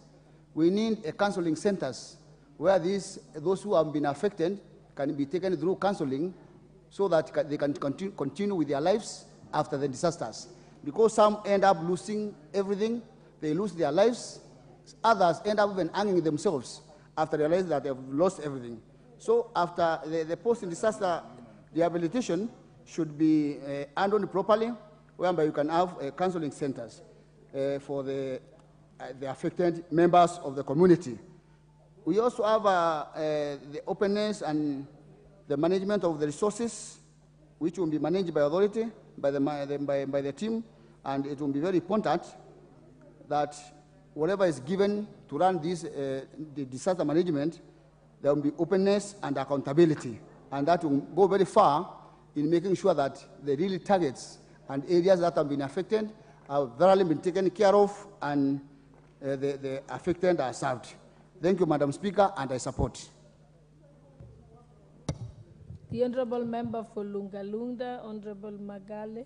We need counseling centers where those who have been affected can be taken through counseling so that they can continue with their lives after the disasters. Because some end up losing everything, they lose their lives. Others end up even hanging themselves after they realize that they've lost everything. So after the post-disaster rehabilitation should be handled properly, whereby you can have counseling centers for the affected members of the community. We also have the openness and the management of the resources, which will be managed by authority, by the team, and it will be very important that whatever is given to run this the disaster management, there will be openness and accountability, and that will go very far in making sure that the real targets and areas that have been affected have thoroughly been taken care of, and the affected are served. Thank you, Madam Speaker, and I support. The Honourable Member for Lungalunda, Honourable Magale.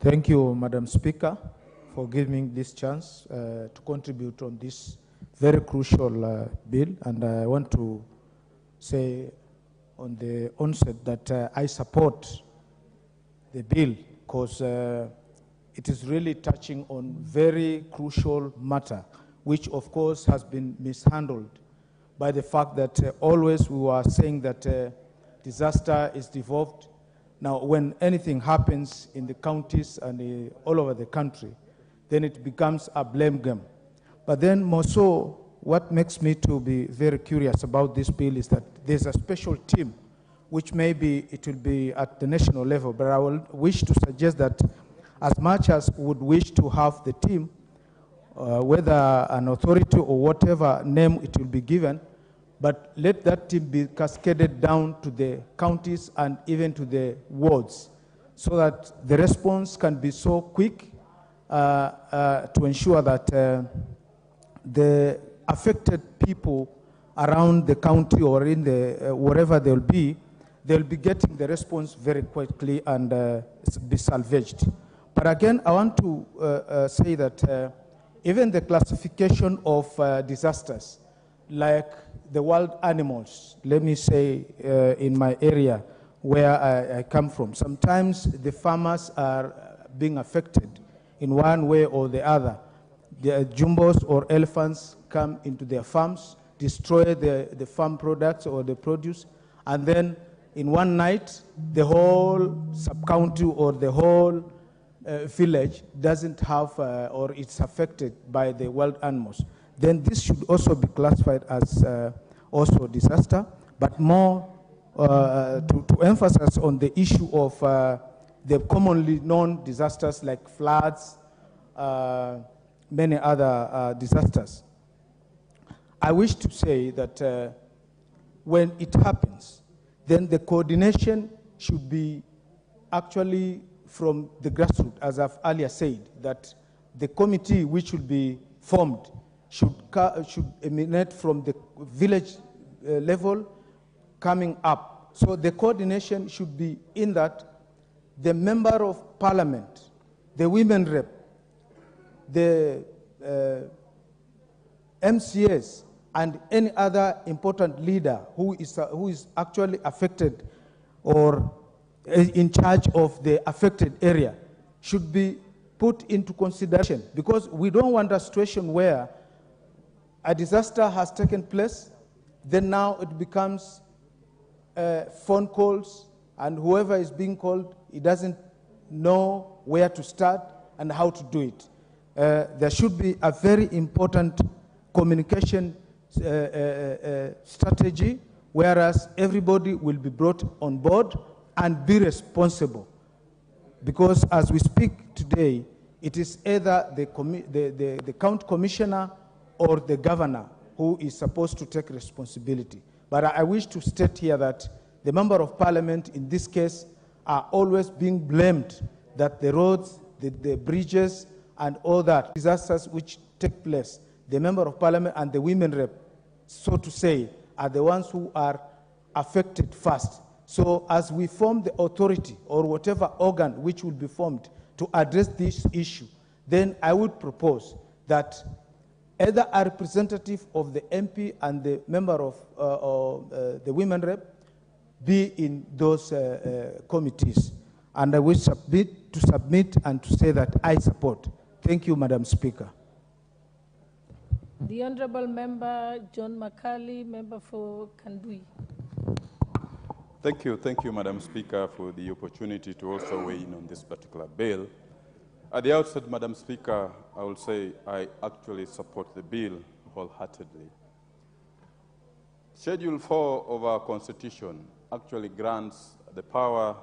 Thank you, Madam Speaker, for giving this chance to contribute on this very crucial bill. And I want to say on the onset that I support the bill because it is really touching on very crucial matter, which of course has been mishandled by the fact that always we were saying that disaster is devolved. Now, when anything happens in the counties and all over the country, then it becomes a blame game. But then more so, what makes me to be very curious about this bill is that there's a special team, which maybe it will be at the national level, but I will wish to suggest that as much as would wish to have the team, whether an authority or whatever name it will be given, but let that team be cascaded down to the counties and even to the wards, so that the response can be so quick to ensure that the affected people around the county or in the wherever they'll be getting the response very quickly and be salvaged. But again, I want to say that even the classification of disasters, like the wild animals, let me say in my area where I come from, sometimes the farmers are being affected in one way or the other. The jumbos or elephants come into their farms, destroy the farm products or the produce, and then in one night, the whole sub-county or the whole village doesn't have or it's affected by the wild animals. Then this should also be classified as also a disaster, but more to emphasize on the issue of the commonly known disasters like floods, many other disasters. I wish to say that when it happens, then the coordination should be actually from the grassroots, as I've earlier said, that the committee which should be formed should emanate from the village level coming up. So the coordination should be in that the member of parliament, the women rep, the MCAs, and any other important leader who is actually affected or in charge of the affected area should be put into consideration, because we don't want a situation where a disaster has taken place, then now it becomes phone calls, and whoever is being called, he doesn't know where to start and how to do it. There should be a very important communication strategy, whereas everybody will be brought on board and be responsible. Because as we speak today, it is either the county commissioner or the governor who is supposed to take responsibility. But I wish to state here that the member of parliament in this case are always being blamed that the roads, the bridges, and all that disasters which take place, the member of parliament and the women rep, so to say, are the ones who are affected first. So as we form the authority or whatever organ which will be formed to address this issue, then I would propose that either a representative of the MP and the member of the women rep be in those committees. And I will submit and to say that I support. Thank you, Madam Speaker. The Honorable Member John Makali, member for Kandui. Thank you, Madam Speaker, for the opportunity to also weigh in on this particular bill. At the outset, Madam Speaker, I will say I actually support the bill wholeheartedly. Schedule 4 of our Constitution actually grants the power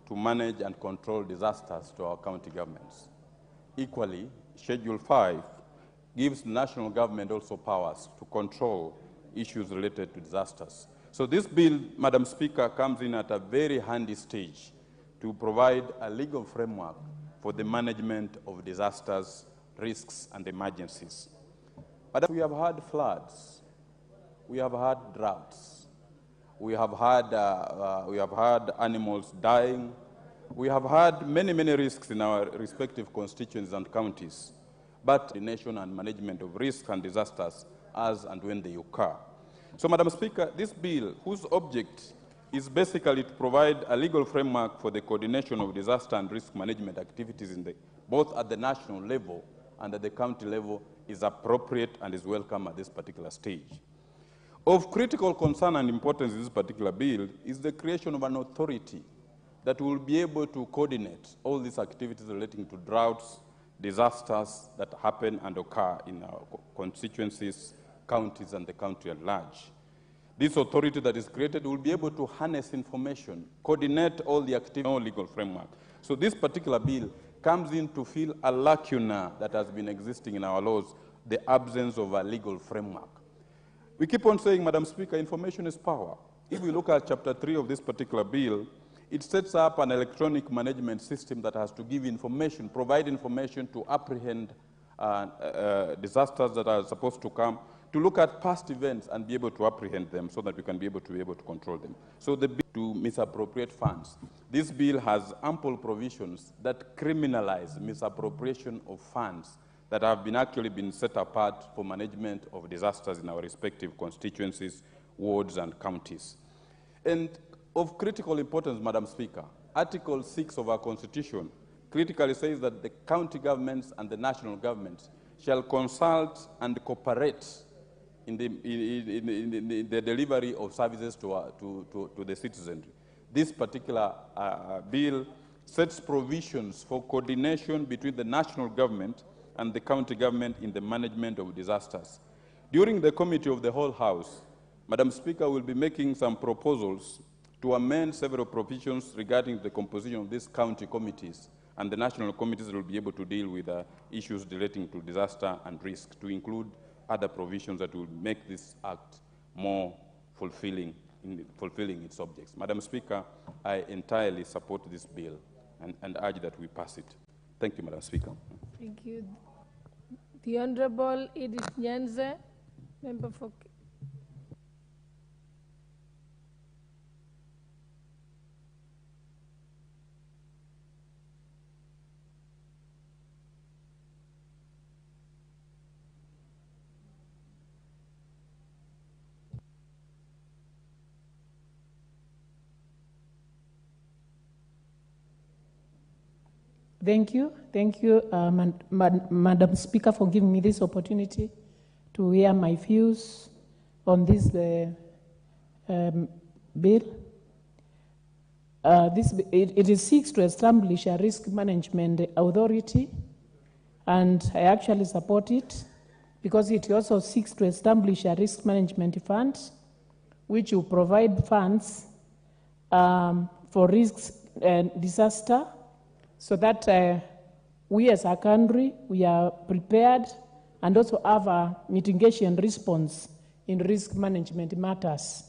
to manage and control disasters to our county governments. Equally, Schedule 5 gives the national government also powers to control issues related to disasters. So this bill, Madam Speaker, comes in at a very handy stage to provide a legal framework for the management of disasters, risks, and emergencies. But we have had floods, we have had droughts, we have had animals dying, we have had many risks in our respective constituencies and counties, but the nation and management of risks and disasters as and when they occur. So, Madam Speaker, this bill, whose object is basically to provide a legal framework for the coordination of disaster and risk management activities both at the national level and at the county level, is appropriate and is welcome at this particular stage. Of critical concern and importance in this particular bill is the creation of an authority that will be able to coordinate all these activities relating to droughts, disasters that happen and occur in our constituencies, counties, and the country at large. This authority that is created will be able to harness information, coordinate all the activities, no legal framework. So this particular bill comes in to fill a lacuna that has been existing in our laws, the absence of a legal framework. We keep on saying, Madam Speaker, information is power. If we look at Chapter 3 of this particular bill, it sets up an electronic management system that has to give information, provide information to apprehend disasters that are supposed to come, to look at past events and be able to apprehend them so that we can be able to control them. So the bill to misappropriate funds. This bill has ample provisions that criminalize misappropriation of funds that have actually been set apart for management of disasters in our respective constituencies, wards, and counties. And of critical importance, Madam Speaker, Article 6 of our Constitution critically says that the county governments and the national governments shall consult and cooperate in the delivery of services to the citizenry. This particular bill sets provisions for coordination between the national government and the county government in the management of disasters. During the Committee of the Whole House, Madam Speaker will be making some proposals to amend several provisions regarding the composition of these county committees, and the national committees will be able to deal with issues relating to disaster and risk, to include other provisions that will make this act more fulfilling its objects. Madam Speaker, I entirely support this bill and urge that we pass it. Thank you, Madam Speaker. Thank you. The Honorable Edith Nyanze, member for... Thank you. Thank you, Madam Speaker, for giving me this opportunity to hear my views on this bill. It seeks to establish a risk management authority, and I actually support it because it also seeks to establish a risk management fund, which will provide funds for risks and disaster, so that we as a country, we are prepared and also have a mitigation response in risk management matters.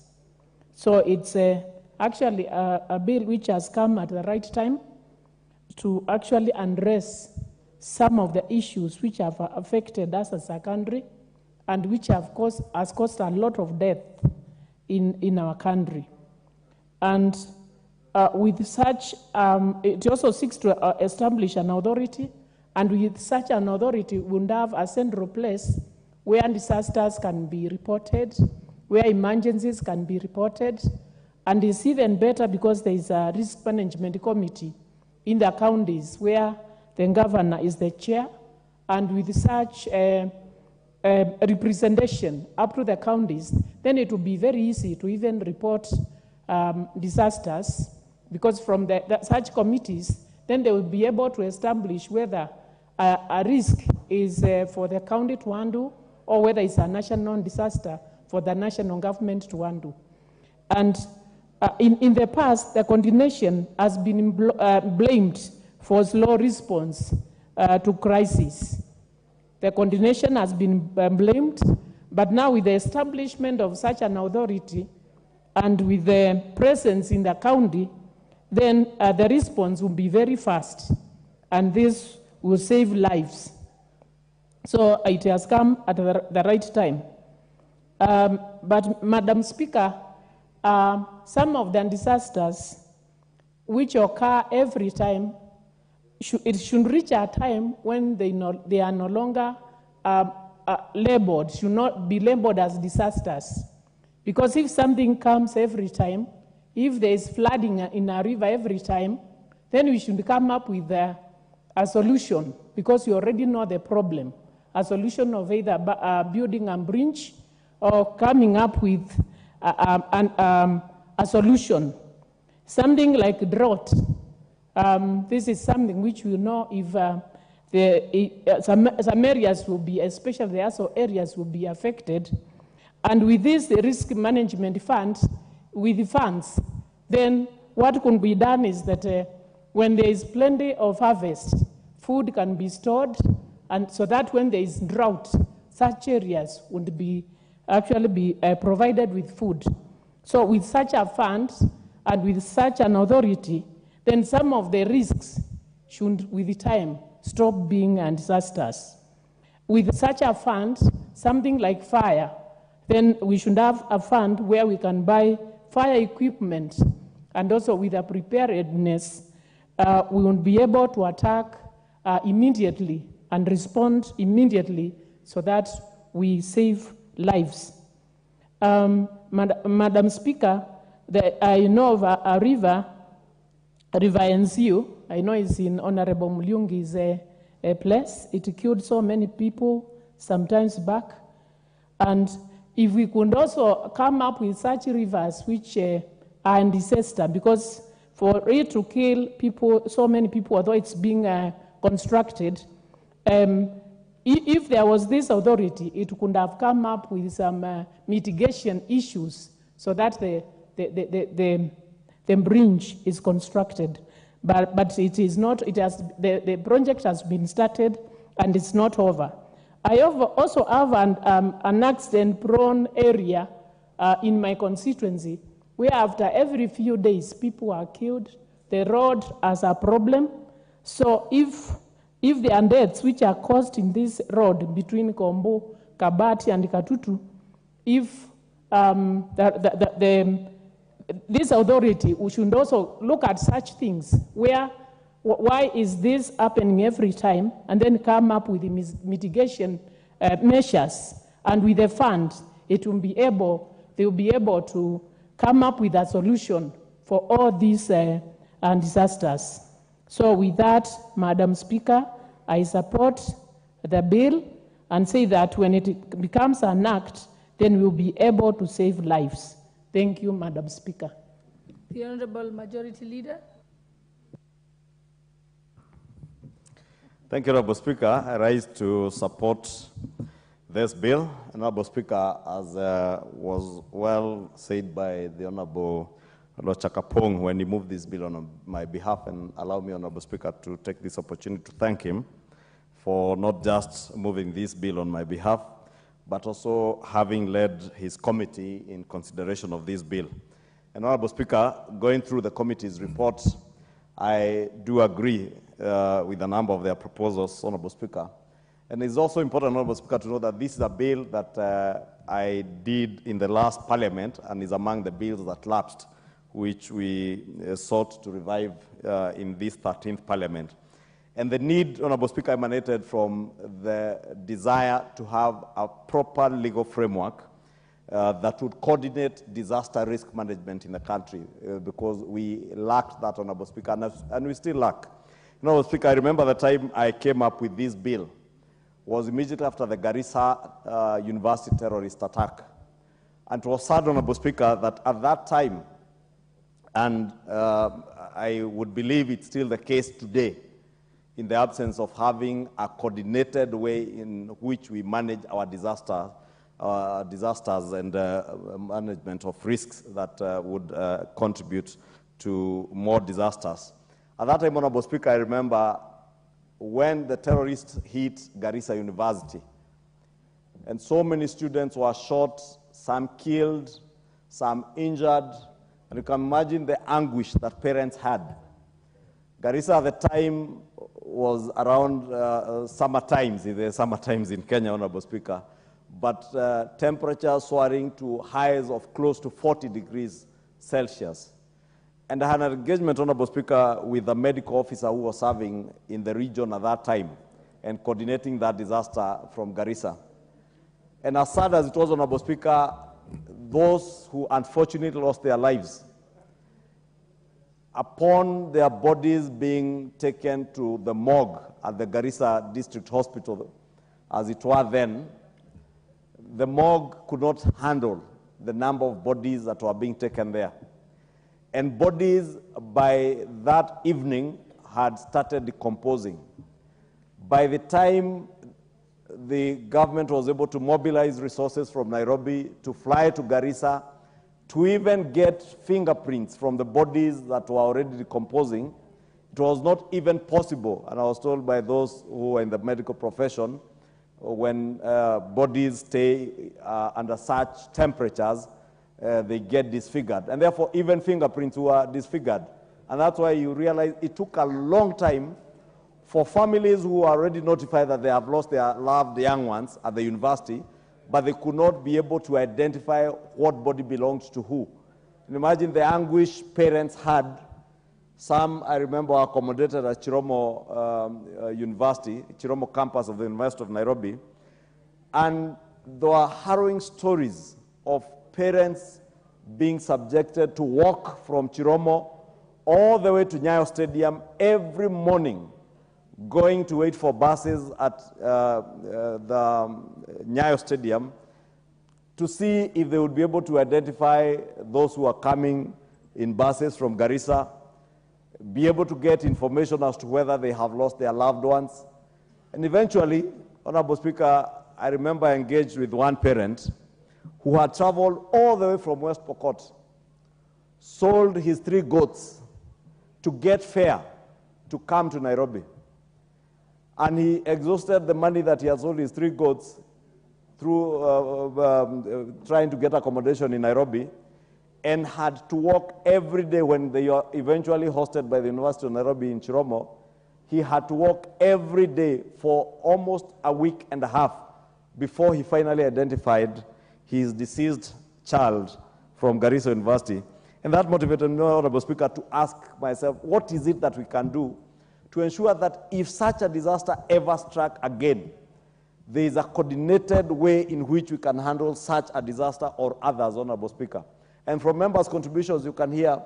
So it's actually a bill which has come at the right time to actually address some of the issues which have affected us as a country and which has caused a lot of death in our country. And with such, it also seeks to establish an authority, and with such an authority, we would have a central place where disasters can be reported, where emergencies can be reported, and it's even better because there is a risk management committee in the counties where the governor is the chair, and with such representation up to the counties, then it will be very easy to even report disasters, because from such committees, then they will be able to establish whether a risk is for the county to handle or whether it's a national disaster for the national government to handle. And in the past, the coordination has been blamed for slow response to crisis. The coordination has been blamed, but now with the establishment of such an authority and with the presence in the county, then the response will be very fast, and this will save lives. So it has come at the right time. But Madam Speaker, some of the disasters which occur every time, it should reach a time when they are no longer labeled, should not be labeled as disasters. Because if something comes every time, if there is flooding in a river every time, then we should come up with a solution, because you already know the problem. A solution of either building a bridge or coming up with a solution. Something like drought. This is something which we know if some areas will be, especially the ASO areas, will be affected. And with this risk management fund, with the funds, then what can be done is that when there is plenty of harvest, food can be stored, and so that when there is drought, such areas would be actually be provided with food. So with such a fund and with such an authority, then some of the risks should, with time, stop being disasters. With such a fund, something like fire, then we should have a fund where we can buy fire equipment, and also with a preparedness, we will be able to attack immediately and respond immediately so that we save lives. Madam Speaker, I know of a river Nziu, I know it's in Honorable Mulyungi's place. It killed so many people sometimes back. And if we could also come up with such rivers which are in disaster, because for it to kill people, so many people, although it's being constructed, if there was this authority, it could have come up with some mitigation issues so that the bridge is constructed. But it is not, the project has been started and it's not over. I also have an accident-prone area in my constituency where after every few days people are killed. The road has a problem. So if there are deaths which are caused in this road between Kombo, Kabati, and Katutu, if this authority, we should also look at such things why is this happening every time, and then come up with the mitigation measures, and with the funds, they will be able to come up with a solution for all these disasters. So with that, Madam Speaker, I support the bill and say that when it becomes an act, then we'll be able to save lives. Thank you, Madam Speaker. The Honorable Majority Leader. Thank you, Honorable Speaker. I rise to support this bill. Honorable Speaker, as was well said by the Honorable Chakapong when he moved this bill on my behalf, and allow me, Honorable Speaker, to take this opportunity to thank him for not just moving this bill on my behalf, but also having led his committee in consideration of this bill. And Honorable Speaker, going through the committee's report, I do agree with a number of their proposals, Honorable Speaker. And it's also important, Honorable Speaker, to know that this is a bill that I did in the last parliament and is among the bills that lapsed, which we sought to revive in this 13th parliament. And the need, Honorable Speaker, emanated from the desire to have a proper legal framework that would coordinate disaster risk management in the country, because we lacked that, Honorable Speaker, and we still lack. Honorable Speaker, I remember the time I came up with this bill was immediately after the Garissa University terrorist attack. And it was sad, Honorable Speaker, that at that time, and I would believe it's still the case today, in the absence of having a coordinated way in which we manage our disasters and management of risks that would contribute to more disasters. At that time, Honorable Speaker, I remember when the terrorists hit Garissa University, and so many students were shot, some killed, some injured, and you can imagine the anguish that parents had. Garissa at the time was around summer times in Kenya, Honorable Speaker, but temperatures soaring to highs of close to 40 degrees Celsius. And I had an engagement, Honorable Speaker, with the medical officer who was serving in the region at that time and coordinating that disaster from Garissa. And as sad as it was, Honorable Speaker, those who unfortunately lost their lives, upon their bodies being taken to the morgue at the Garissa District Hospital, as it were then, the morgue could not handle the number of bodies that were being taken there. And bodies by that evening had started decomposing. By the time the government was able to mobilize resources from Nairobi to fly to Garissa, to even get fingerprints from the bodies that were already decomposing, it was not even possible. And I was told by those who are in the medical profession, when bodies stay under such temperatures, they get disfigured. And therefore, even fingerprints were disfigured. And that's why you realize it took a long time for families who are already notified that they have lost their loved young ones at the university, but they could not be able to identify what body belonged to who. And imagine the anguish parents had. Some, I remember, were accommodated at Chiromo University, Chiromo campus of the University of Nairobi, and there were harrowing stories of parents being subjected to walk from Chiromo all the way to Nyayo Stadium every morning, going to wait for buses at the Nyayo Stadium to see if they would be able to identify those who are coming in buses from Garissa, be able to get information as to whether they have lost their loved ones. And eventually, Honorable Speaker, I remember I engaged with one parent who had traveled all the way from West Pokot, sold his 3 goats to get fare to come to Nairobi. And he exhausted the money that he had sold his 3 goats through trying to get accommodation in Nairobi, and had to walk every day when they were eventually hosted by the University of Nairobi in Chiromo. He had to walk every day for almost a week and a half before he finally identified his deceased child from Garissa University. And that motivated me, Honorable Speaker, to ask myself, what is it that we can do to ensure that if such a disaster ever struck again, there is a coordinated way in which we can handle such a disaster or others, Honorable Speaker. And from members' contributions, you can hear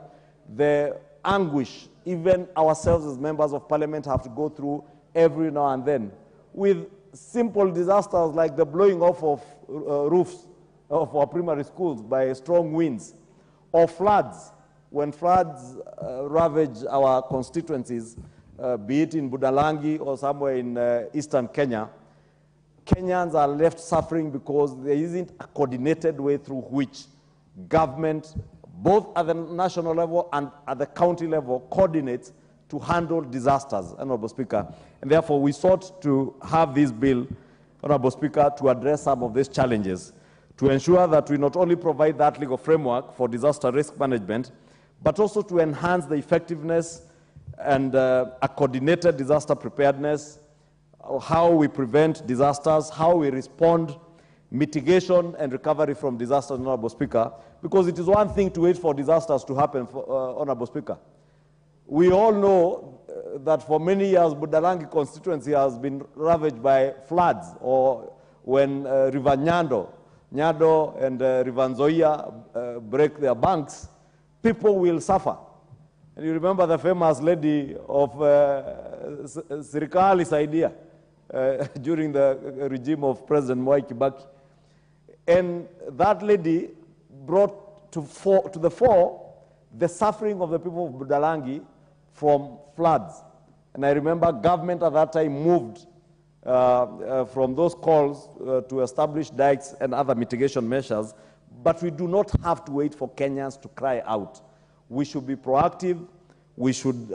the anguish even ourselves as members of parliament have to go through every now and then, with simple disasters like the blowing off of roofs of our primary schools by strong winds, or floods. When floods ravage our constituencies, be it in Budalangi or somewhere in eastern Kenya, Kenyans are left suffering because there isn't a coordinated way through which government, both at the national level and at the county level, coordinates to handle disasters, Honorable Speaker. And therefore, we sought to have this bill, Honorable Speaker, to address some of these challenges, to ensure that we not only provide that legal framework for disaster risk management, but also to enhance the effectiveness and a coordinated disaster preparedness, how we prevent disasters, how we respond, mitigation and recovery from disasters, Honorable Speaker, because it is one thing to wait for disasters to happen, Honorable Speaker. We all know that for many years, Budalangi constituency has been ravaged by floods, or when River Nyado and River Nzoia break their banks, people will suffer. And you remember the famous lady of Sirikali's idea during the regime of President Mwai Kibaki. And that lady brought to the fore the suffering of the people of Budalangi from floods. And I remember government at that time moved from those calls to establish dikes and other mitigation measures, but we do not have to wait for Kenyans to cry out. We should be proactive. We should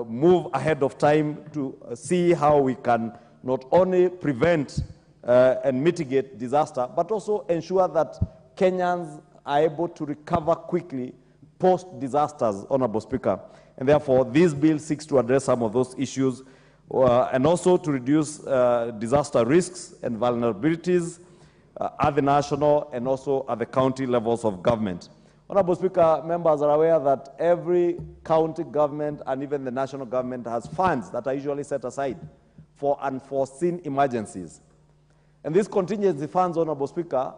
move ahead of time to see how we can not only prevent and mitigate disaster, but also ensure that Kenyans are able to recover quickly post-disasters, Honorable Speaker. And therefore, this bill seeks to address some of those issues and also to reduce disaster risks and vulnerabilities at the national and also at the county levels of government. Honorable Speaker, members are aware that every county government and even the national government has funds that are usually set aside for unforeseen emergencies. And these contingency funds, Honorable Speaker,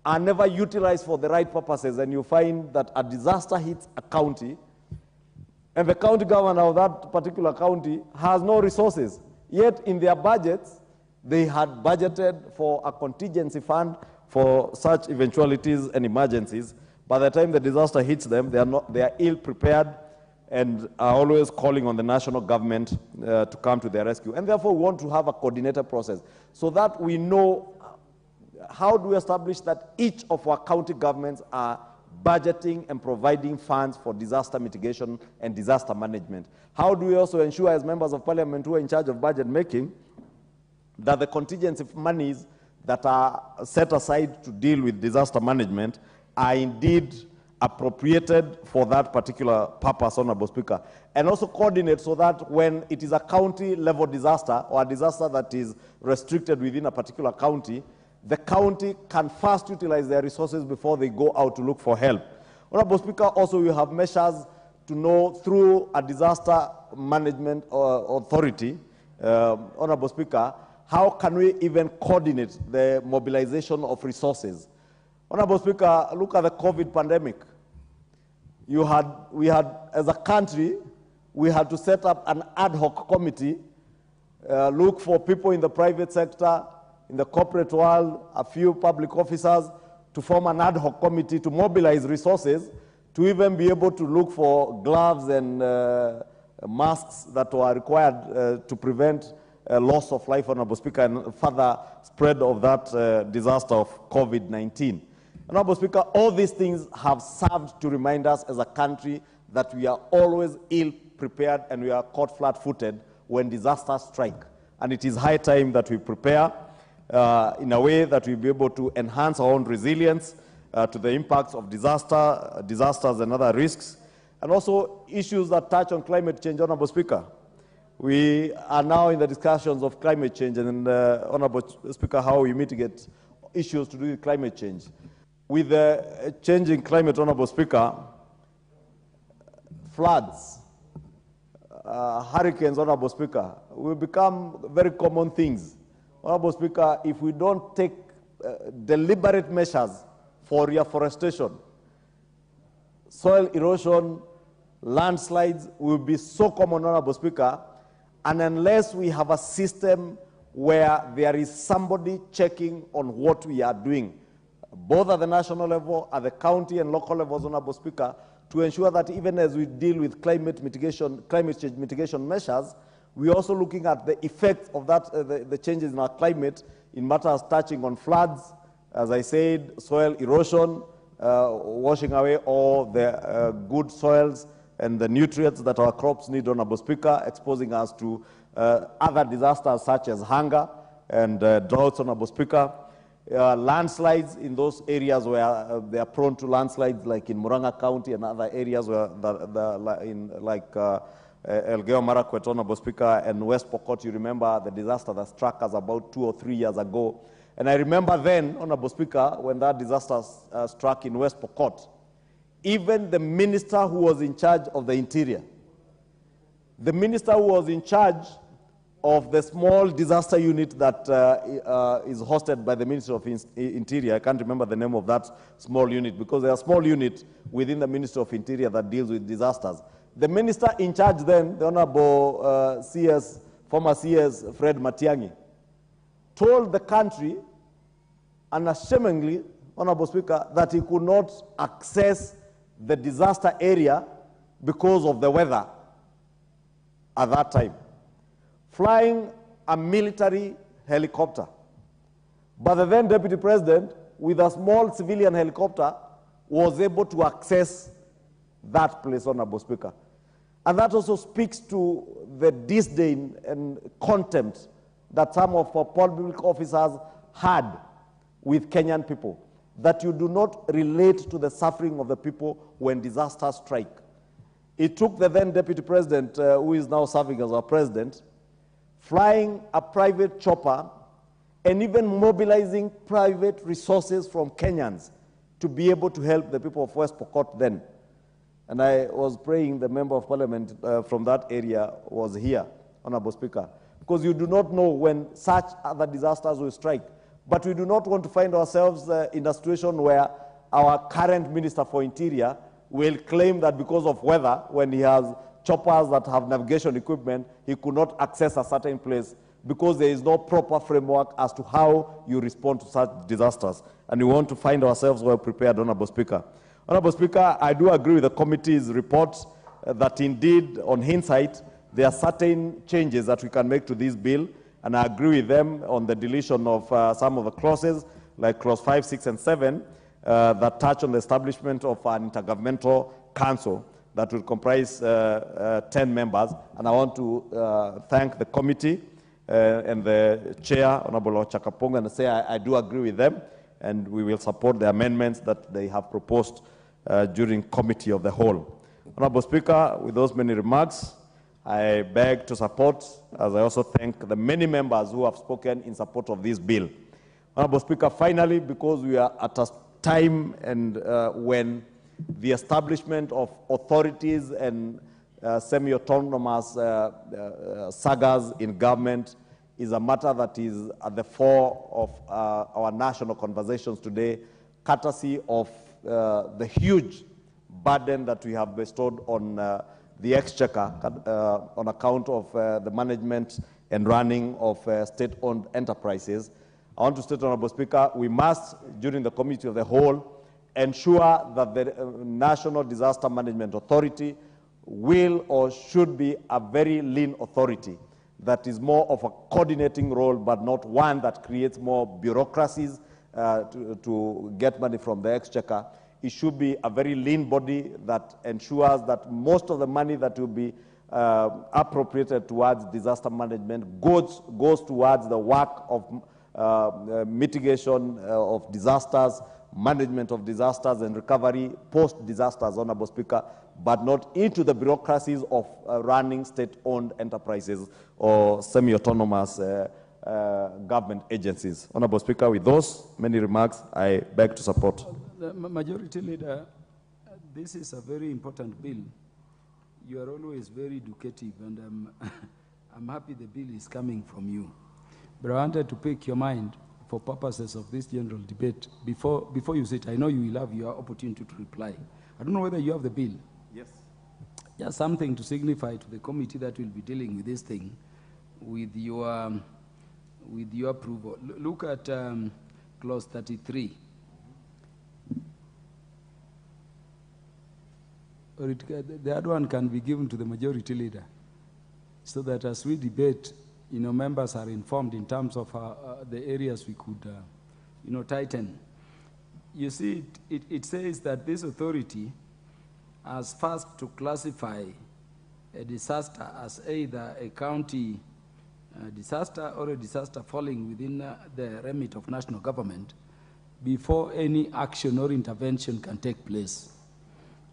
are never utilized for the right purposes, and you find that a disaster hits a county, and the county government of that particular county has no resources. Yet in their budgets, they had budgeted for a contingency fund for such eventualities and emergencies. By the time the disaster hits them, they are ill prepared, and are always calling on the national government to come to their rescue. And therefore, we want to have a coordinated process so that we know how do we establish that each of our county governments are budgeting and providing funds for disaster mitigation and disaster management. How do we also ensure, as members of parliament who are in charge of budget making, that the contingency monies that are set aside to deal with disaster management are indeed appropriated for that particular purpose, Honorable Speaker, and also coordinate so that when it is a county-level disaster or a disaster that is restricted within a particular county, the county can first utilize their resources before they go out to look for help. Honorable Speaker, also we have measures to know through a disaster management authority, Honorable Speaker, how can we even coordinate the mobilization of resources? Honorable Speaker, look at the COVID pandemic. We had, as a country, we had to set up an ad hoc committee, look for people in the private sector, in the corporate world, a few public officers, to form an ad hoc committee to mobilize resources to even be able to look for gloves and masks that were required to prevent loss of life, Honorable Speaker, and further spread of that disaster of COVID-19. Honorable Speaker, all these things have served to remind us as a country that we are always ill-prepared and we are caught flat-footed when disasters strike. And it is high time that we prepare in a way that we'll be able to enhance our own resilience to the impacts of disasters and other risks, and also issues that touch on climate change, Honorable Speaker. We are now in the discussions of climate change and, Honorable Speaker, how we mitigate issues to do with climate change. With the changing climate, Honorable Speaker, floods, hurricanes, Honorable Speaker, will become very common things. Honorable Speaker, if we don't take deliberate measures for reforestation, soil erosion, landslides will be so common, Honorable Speaker, and unless we have a system where there is somebody checking on what we are doing, both at the national level, at the county and local levels, Honorable Speaker, to ensure that even as we deal with climate change mitigation measures, we're also looking at the effects of that, the changes in our climate in matters touching on floods, as I said, soil erosion, washing away all the good soils and the nutrients that our crops need, Honorable Speaker, exposing us to other disasters such as hunger and droughts, Honorable Speaker. Landslides in those areas where they are prone to landslides, like in Murang'a County and other areas where like Elgeyo Marakwet, Honorable Speaker, and West Pokot. You remember the disaster that struck us about 2 or 3 years ago. And I remember then, Honorable Speaker, when that disaster struck in West Pokot, even the minister who was in charge of the interior, the minister who was in charge of the small disaster unit that is hosted by the Ministry of Interior. I can't remember the name of that small unit because there are small units within the Ministry of Interior that deals with disasters. The minister in charge then, the Honorable former CS Fred Matiang'i, told the country unashamedly, Honorable Speaker, that he could not access the disaster area because of the weather at that time, flying a military helicopter. But the then Deputy President, with a small civilian helicopter, was able to access that place, Honorable Speaker. And that also speaks to the disdain and contempt that some of our public officers had with Kenyan people, that you do not relate to the suffering of the people when disasters strike. It took the then Deputy President, who is now serving as our President, flying a private chopper and even mobilizing private resources from Kenyans to be able to help the people of West Pokot then. And I was praying the Member of Parliament from that area was here, Honorable Speaker, because you do not know when such other disasters will strike. But we do not want to find ourselves in a situation where our current Minister for Interior will claim that because of weather, when he has choppers that have navigation equipment, he could not access a certain place because there is no proper framework as to how you respond to such disasters. And we want to find ourselves well prepared, Honorable Speaker. Honorable Speaker, I do agree with the committee's report that indeed, on hindsight, there are certain changes that we can make to this bill, and I agree with them on the deletion of some of the clauses, like clause 5, 6, and 7, that touch on the establishment of an intergovernmental council that will comprise 10 members. And I want to thank the committee and the chair, Honorable Chakapong, and say I do agree with them, and we will support the amendments that they have proposed during committee of the whole. Honorable Speaker, with those many remarks, I beg to support, as I also thank the many members who have spoken in support of this bill. Honorable Speaker, finally, because we are at a time and when the establishment of authorities and semi-autonomous sagas in government is a matter that is at the fore of our national conversations today, courtesy of the huge burden that we have bestowed on the exchequer on account of the management and running of state-owned enterprises. I want to state, Honorable Speaker, we must, during the Committee of the Whole, ensure that the National Disaster Management Authority will or should be a very lean authority that is more of a coordinating role, but not one that creates more bureaucracies to get money from the exchequer. It should be a very lean body that ensures that most of the money that will be appropriated towards disaster management goes towards the work of mitigation of disasters, management of disasters and recovery post-disasters, Honorable Speaker, but not into the bureaucracies of running state-owned enterprises or semi-autonomous government agencies. Honorable Speaker, with those many remarks, I beg to support. The Majority Leader, this is a very important bill. You are always very educative, and I'm happy the bill is coming from you. But I wanted to pick your mind for purposes of this general debate. Before you sit, I know you will have your opportunity to reply. I don't know whether you have the bill. Yes. Just something to signify to the committee that will be dealing with this thing with your approval. Look at clause 33. Or the other one can be given to the Majority Leader, so that as we debate, members are informed in terms of the areas we could, tighten. You see, it says that this authority has first to classify a disaster as either a county disaster or a disaster falling within the remit of national government before any action or intervention can take place.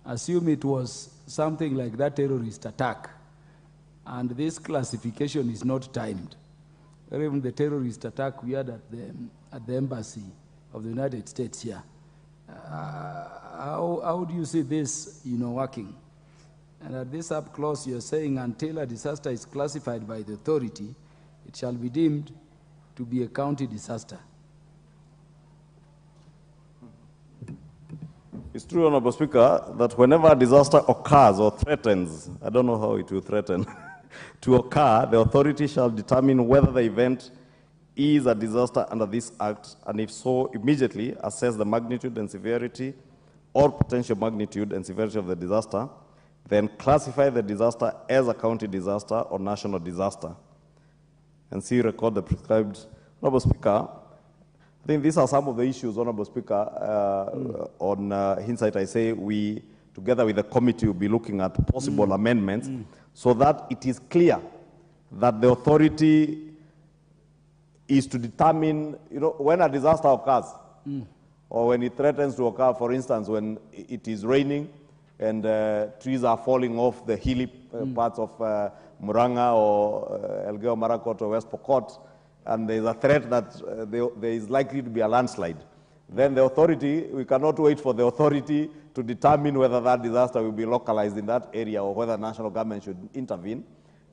Assume it was something like that terrorist attack, and this classification is not timed. Or even the terrorist attack we had at the embassy of the United States here. How do you see this, working? And at this sub clause, you're saying until a disaster is classified by the authority, it shall be deemed to be a county disaster. It's true, Honorable Speaker, that whenever a disaster occurs or threatens, I don't know how it will threaten, to occur, the authority shall determine whether the event is a disaster under this act, and if so, immediately assess the magnitude and severity or potential magnitude and severity of the disaster, then classify the disaster as a county disaster or national disaster, and see record the prescribed. Honorable Speaker, I think these are some of the issues, Honorable Speaker, on hindsight. I say we, together with the committee, will be looking at possible amendments so that it is clear that the authority is to determine, when a disaster occurs or when it threatens to occur, for instance, when it is raining and trees are falling off the hilly parts of Muranga or Elgeyo Marakwet or West Pokot, and there is a threat that there is likely to be a landslide. Then the authority, we cannot wait for the authority to determine whether that disaster will be localized in that area or whether national government should intervene,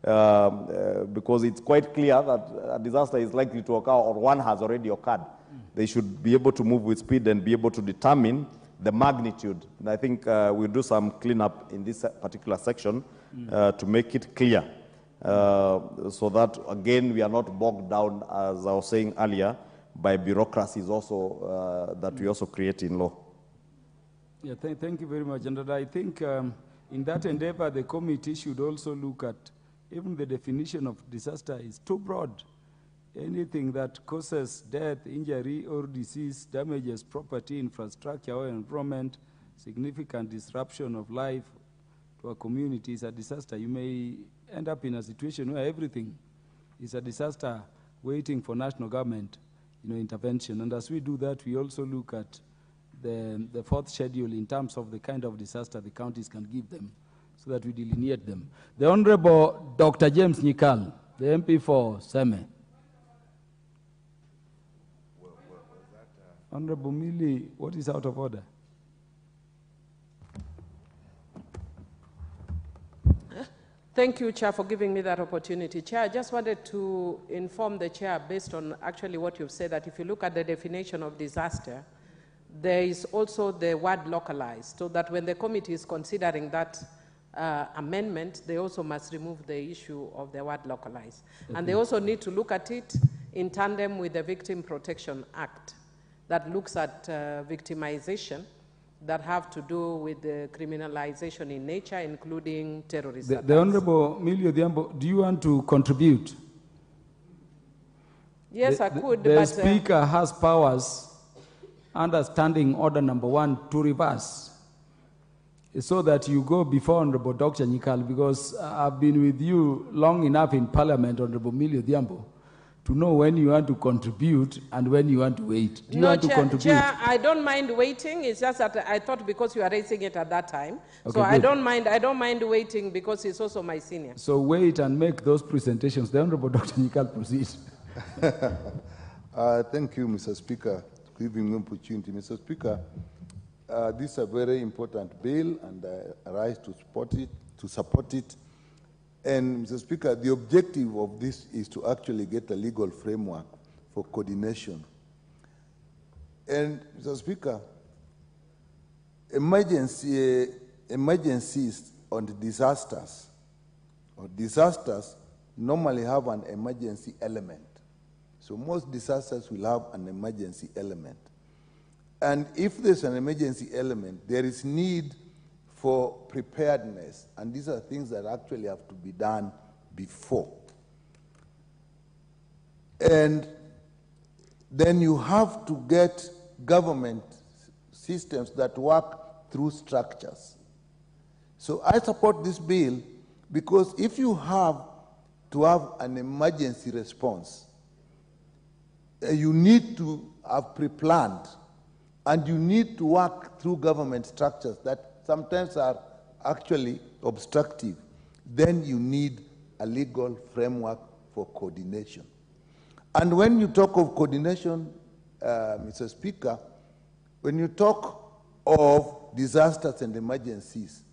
because it's quite clear that a disaster is likely to occur or one has already occurred. They should be able to move with speed and be able to determine the magnitude. And I think we'll do some cleanup in this particular section to make it clear. So that, again, we are not bogged down, as I was saying earlier, by bureaucracies also that we also create in law. Yeah, thank you very much. And I think In that endeavor, the committee should also look at, even the definition of disaster is too broad. Anything that causes death, injury, or disease, damages property, infrastructure, or environment, significant disruption of life to a community is a disaster. You may end up in a situation where everything is a disaster waiting for national government intervention. And as we do that, we also look at the fourth schedule in terms of the kind of disaster the counties can give them so that we delineate them. The Honorable Dr. James Nyikal, the MP for Seme. Honorable Millie, what is out of order? Thank you, Chair, for giving me that opportunity. Chair, I just wanted to inform the Chair, based on actually what you've said, that if you look at the definition of disaster, there is also the word localized, so that when the committee is considering that amendment, they also must remove the issue of the word localized. And they also need to look at it in tandem with the Victim Protection Act that looks at victimization that have to do with the criminalization in nature, including terrorism. The Honorable Millie Odhiambo, do you want to contribute? Yes, I could. The Speaker has powers under Standing Order number 1 to reverse, so that you go before Honorable Dr. Nyikal, because I've been with you long enough in Parliament, Honorable Millie Odhiambo, to know when you want to contribute and when you want to wait. Do you want to contribute? Chair, I don't mind waiting. It's just that I thought because you are raising it at that time. Okay, so good. I don't mind waiting because he's also my senior. So wait and make those presentations. The Honorable Dr. Nyikal proceeds. Thank you, Mr. Speaker, for giving me opportunity. Mr. Speaker, this is a very important bill, and I rise to support it. And, Mr. Speaker, the objective of this is to actually get a legal framework for coordination. And, Mr. Speaker, emergencies on the disasters normally have an emergency element. So most disasters will have an emergency element. And if there's an emergency element, there is need for preparedness, and these are things that actually have to be done before. And then you have to get government systems that work through structures. So I support this bill because if you have to have an emergency response, you need to have pre-planned, and you need to work through government structures that sometimes are actually obstructive. Then you need a legal framework for coordination. And when you talk of coordination, Mr. Speaker, when you talk of disasters and emergencies,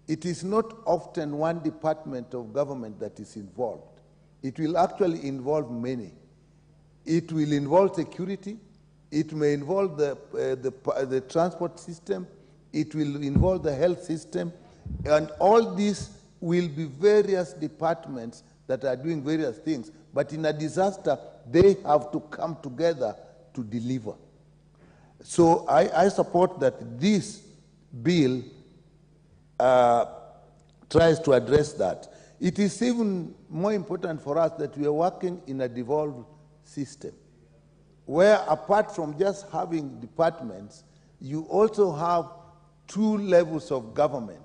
it is not often one department of government that is involved. It will actually involve many. It will involve security. It may involve the transport system. It will involve the health system, and all these will be various departments that are doing various things. But in a disaster, they have to come together to deliver. So I support that this bill tries to address that. It is even more important for us that we are working in a devolved system, where apart from just having departments, you also have 2 levels of government,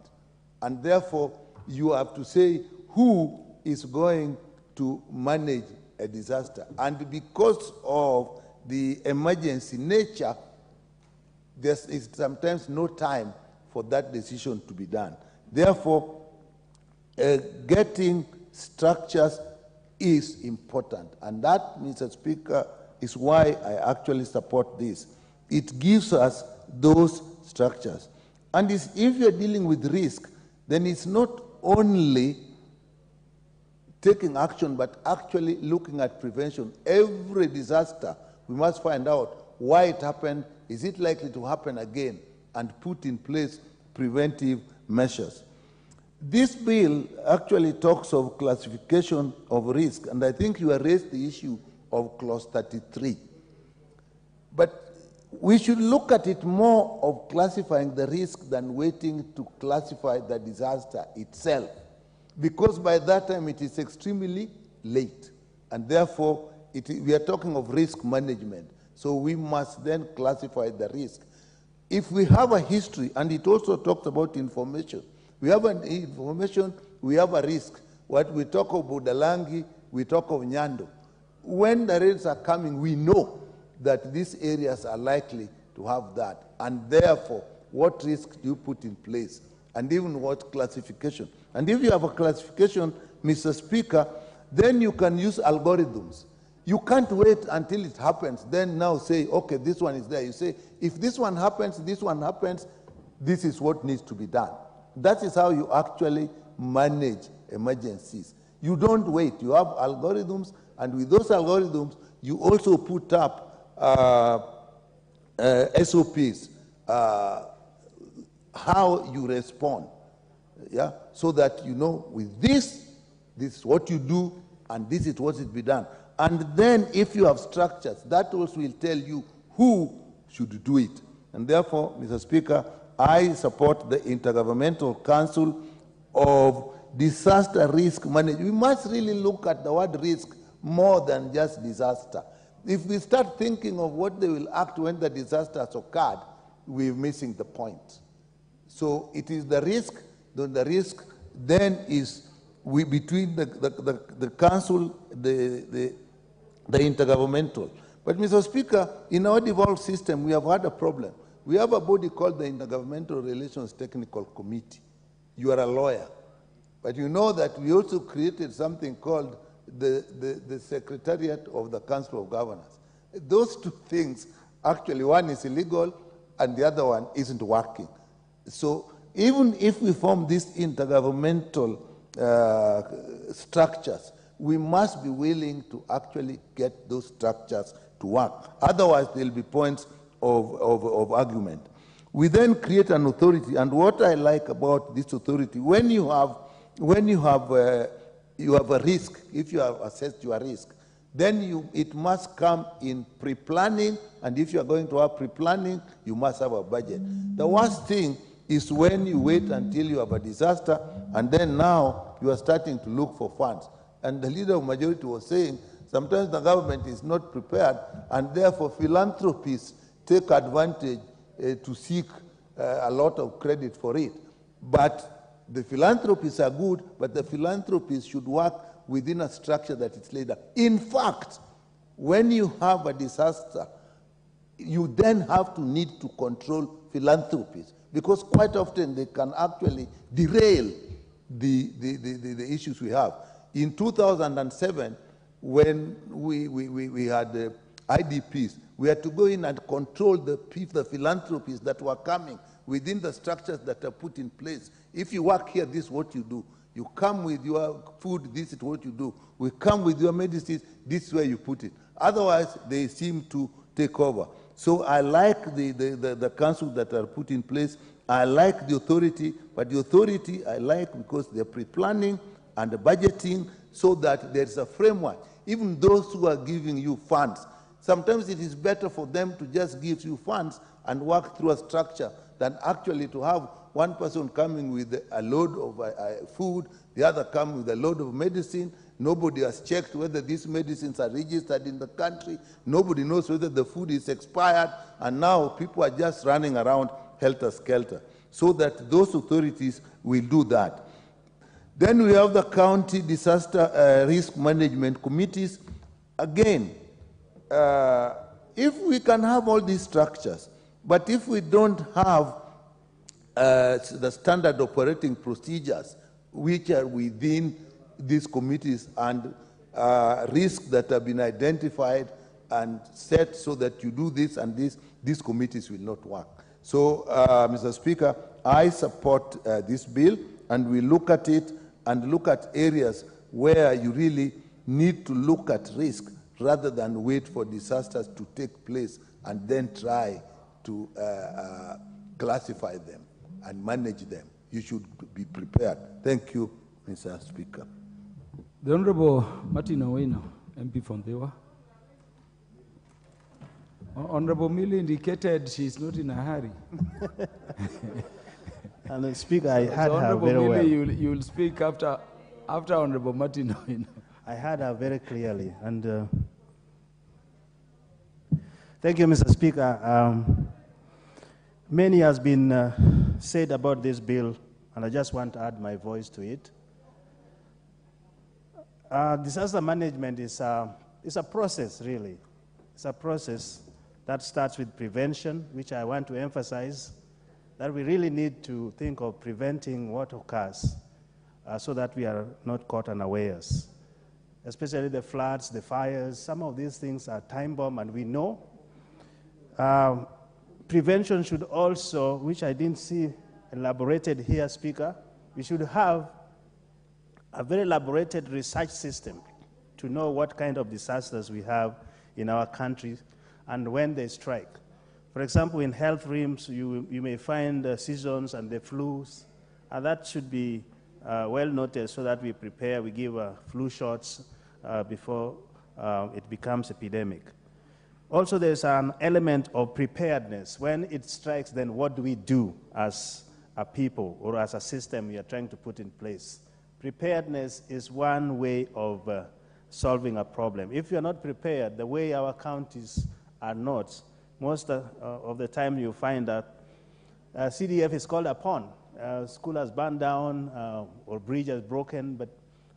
and therefore you have to say who is going to manage a disaster. And because of the emergency nature, there is sometimes no time for that decision to be done. Therefore, getting structures is important, and that, Mr. Speaker, is why I actually support this. It gives us those structures. And if you're dealing with risk, then it's not only taking action, but actually looking at prevention. Every disaster, we must find out why it happened, is it likely to happen again, and put in place preventive measures. This bill actually talks of classification of risk, and I think you have raised the issue of clause 33. But we should look at it more of classifying the risk than waiting to classify the disaster itself, because by that time it is extremely late, and therefore we are talking of risk management. So we must then classify the risk. If we have a history, and it also talks about information, we have an information, we have a risk. What we talk of Budalangi, we talk of Nyando. When the rains are coming, we know that these areas are likely to have that. And therefore, what risk do you put in place? And even what classification? And if you have a classification, Mr. Speaker, then you can use algorithms. You can't wait until it happens, then now say, okay, this one is there. You say, if this one happens, this is what needs to be done. That is how you actually manage emergencies. You don't wait. You have algorithms, and with those algorithms, you also put up SOPs, how you respond, yeah, so that you know with this is what you do, and this is what is be done. And then if you have structures, that also will tell you who should do it. And therefore, Mr. Speaker, I support the Intergovernmental Council of Disaster Risk Management. We must really look at the word risk more than just disaster. If we start thinking of what they will act when the disaster has occurred, we're missing the point. So it is the risk, the risk then is between the council, the intergovernmental. But Mr. Speaker, in our devolved system, we have had a problem. We have a body called the Intergovernmental Relations Technical Committee. You are a lawyer. But you know that we also created something called the Secretariat of the Council of Governors. Those two things, actually, one is illegal and the other one isn't working. So even if we form these intergovernmental structures, we must be willing to actually get those structures to work. Otherwise, there will be points of argument. We then create an authority, and what I like about this authority, when you have a risk, if you have assessed your risk, then it must come in pre-planning, and if you are going to have pre-planning, you must have a budget. The worst thing is when you wait until you have a disaster, and then now you are starting to look for funds. And the leader of majority was saying, sometimes the government is not prepared, and therefore philanthropists take advantage to seek a lot of credit for it. But the philanthropists are good, but the philanthropists should work within a structure that is laid out. In fact, when you have a disaster, you then have to need to control philanthropists, because quite often they can actually derail the issues we have. In 2007, when we had IDPs, we had to go in and control the philanthropies that were coming within the structures that are put in place. If you work here, this is what you do. You come with your food, this is what you do. We come with your medicines, this is where you put it. Otherwise, they seem to take over. So I like the council that are put in place. I like the authority, but the authority I like because they're pre-planning and the budgeting so that there's a framework. Even those who are giving you funds, sometimes it is better for them to just give you funds and work through a structure than actually to have one person coming with a load of food, the other coming with a load of medicine. Nobody has checked whether these medicines are registered in the country. Nobody knows whether the food is expired. And now people are just running around helter-skelter. So that those authorities will do that. Then we have the county disaster risk management committees. Again, if we can have all these structures, but if we don't have the standard operating procedures which are within these committees and risks that have been identified and set so that you do this and this, these committees will not work. So, Mr. Speaker, I support this bill, and we look at it and look at areas where you really need to look at risk rather than wait for disasters to take place and then try to classify them and manage them. You should be prepared. Thank you, Mr. Speaker. The Honorable Martin Owino, MP from Dewa. Honorable Millie indicated she's not in a hurry. And the Speaker, I heard her Honorable very well. Millie, you'll speak after Honorable Martin. I heard her very clearly. And thank you, Mr. Speaker. Many has been said about this bill, and I just want to add my voice to it. Disaster management is a process, really. It's a process that starts with prevention, which I want to emphasize, that we really need to think of preventing what occurs so that we are not caught unawares. Especially the floods, the fires, some of these things are time bomb, and we know. Prevention should also, which I didn't see elaborated here, Speaker, we should have a very elaborated research system to know what kind of disasters we have in our country and when they strike. For example, in health realms, you may find seasons and the flus, and that should be well noted so that we prepare, we give flu shots before it becomes epidemic. Also, there's an element of preparedness. When it strikes, then what do we do as a people or as a system we are trying to put in place? Preparedness is one way of solving a problem. If you're not prepared, the way our counties are not, most of the time you find that CDF is called upon. School has burned down or bridge has broken, but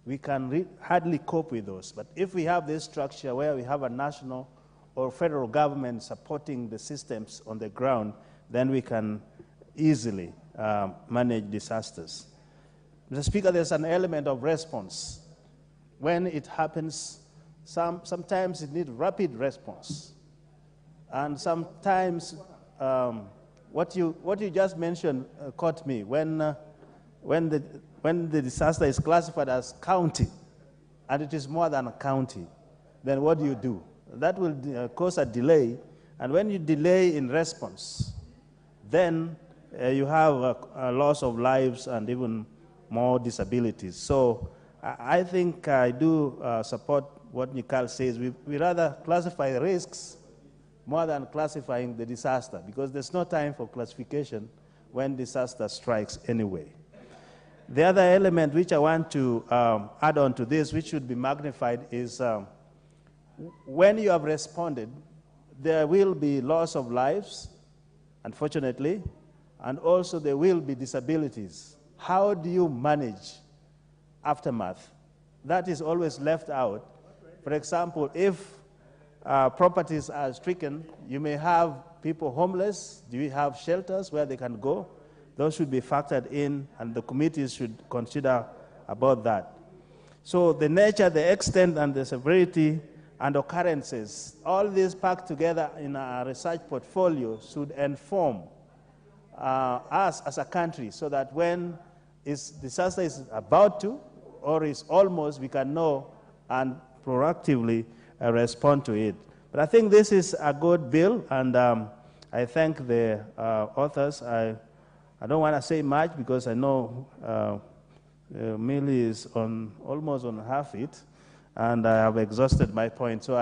we can hardly cope with those. But if we have this structure where we have a national or federal government supporting the systems on the ground, then we can easily manage disasters. Mr. Speaker, there's an element of response. When it happens, sometimes it needs rapid response. And sometimes what you just mentioned caught me. When the disaster is classified as county, and it is more than a county, then what do? That will cause a delay. And when you delay in response, then you have a loss of lives and even more disabilities. So I think I do support what Nikal says. We rather classify the risks more than classifying the disaster, because there's no time for classification when disaster strikes anyway. The other element which I want to add on to this, which should be magnified, is when you have responded, there will be loss of lives, unfortunately, and also there will be disabilities. How do you manage aftermath? That is always left out. For example, if properties are stricken, you may have people homeless. Do you have shelters where they can go? Those should be factored in, and the committees should consider about that. So the nature, the extent, and the severity and occurrences, all these packed together in a research portfolio should inform us as a country, so that when disaster is about to or is almost, we can know and proactively respond to it. But I think this is a good bill, and I thank the authors. I don't want to say much because I know Millie is almost on half it, and I have exhausted my point. So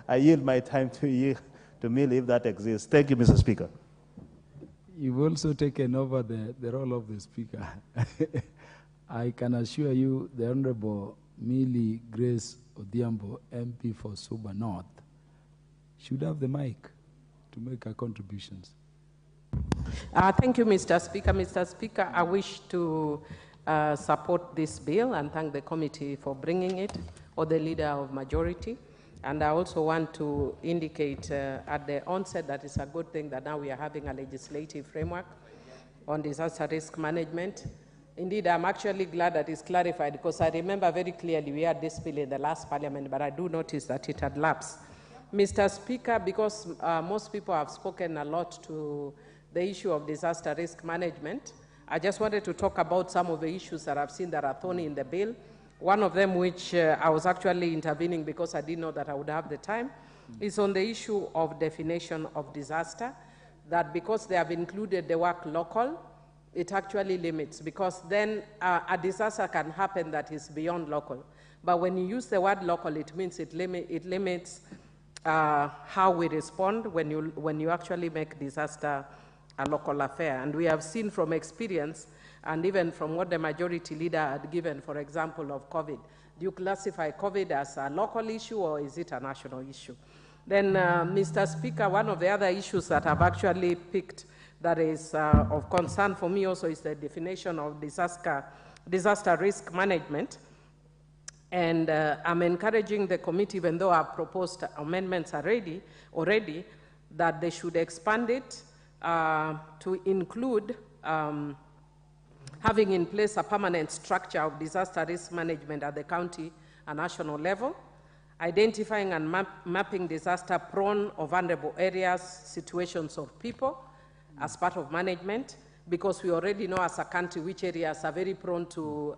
I yield my time to Millie if that exists. Thank you, Mr. Speaker. You've also taken over the role of the Speaker. I can assure you the Honorable Millie Grace Odhiambo, MP for Suba North, should have the mic to make her contributions. Thank you, Mr. Speaker. Mr. Speaker, I wish to support this bill and thank the committee for bringing it, or the leader of majority. And I also want to indicate at the onset that it's a good thing that now we are having a legislative framework on disaster risk management. Indeed, I'm actually glad that it's clarified, because I remember very clearly we had this bill in the last parliament, but I do notice that it had lapsed. Mr. Speaker, because most people have spoken a lot to the issue of disaster risk management, I just wanted to talk about some of the issues that I've seen that are thorny in the bill. One of them, which I was actually intervening because I didn't know that I would have the time, is on the issue of definition of disaster, that because they have included the word local, it actually limits, because then a disaster can happen that is beyond local. But when you use the word local, it means it limits how we respond when you actually make disaster a local affair. And we have seen from experience, and even from what the majority leader had given, for example, of COVID. Do you classify COVID as a local issue or is it a national issue? Then, Mr. Speaker, one of the other issues that I've actually picked that is of concern for me also is the definition of disaster risk management. And I'm encouraging the committee, even though I've proposed amendments already, that they should expand it to include having in place a permanent structure of disaster risk management at the county and national level, identifying and mapping disaster-prone or vulnerable areas, situations of people as part of management, because we already know as a country which areas are very prone to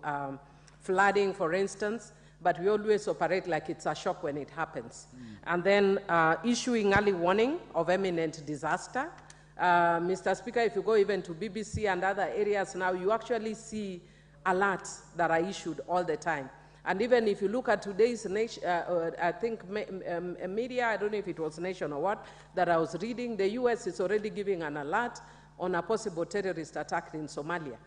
flooding, for instance, but we always operate like it's a shock when it happens. And then issuing early warning of imminent disaster. Mr. Speaker, if you go even to BBC and other areas now, you actually see alerts that are issued all the time. And even if you look at today's I think media, I don't know if it was Nation or what, that I was reading, the US is already giving an alert on a possible terrorist attack in Somalia.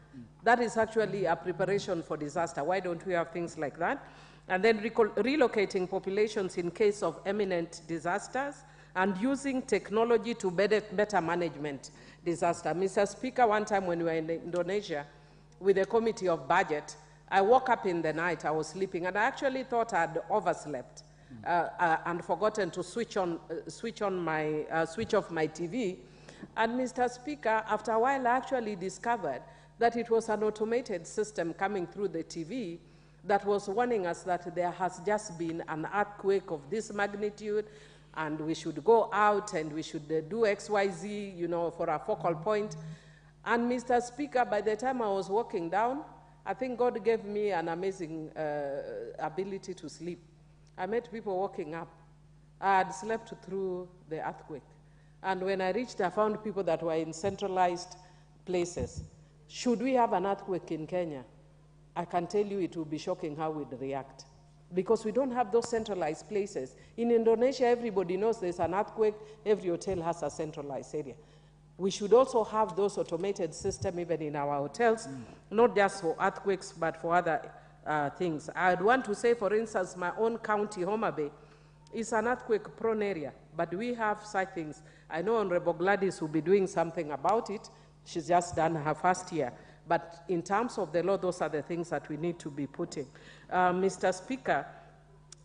That is actually a preparation for disaster. Why don't we have things like that? And then relocating populations in case of imminent disasters, and using technology to better management disaster. Mr. Speaker, one time when we were in Indonesia with the Committee of Budget, I woke up in the night, I was sleeping, and I actually thought I'd overslept and forgotten to switch off my TV. And Mr. Speaker, after a while, I actually discovered that it was an automated system coming through the TV that was warning us that there has just been an earthquake of this magnitude, and we should go out and we should do XYZ, you know, for a focal point. And Mr. Speaker, by the time I was walking down, I think God gave me an amazing ability to sleep. I met people walking up. I had slept through the earthquake. And when I reached, I found people that were in centralized places. Should we have an earthquake in Kenya, I can tell you it will be shocking how we'd react, because we don't have those centralized places. In Indonesia, everybody knows there's an earthquake, every hotel has a centralized area. We should also have those automated systems even in our hotels, not just for earthquakes, but for other things. I'd want to say, for instance, my own county, Homa Bay, is an earthquake-prone area, but we have such things. I know Honorable Gladys will be doing something about it. She's just done her first year. But in terms of the law, those are the things that we need to be putting. Mr. Speaker,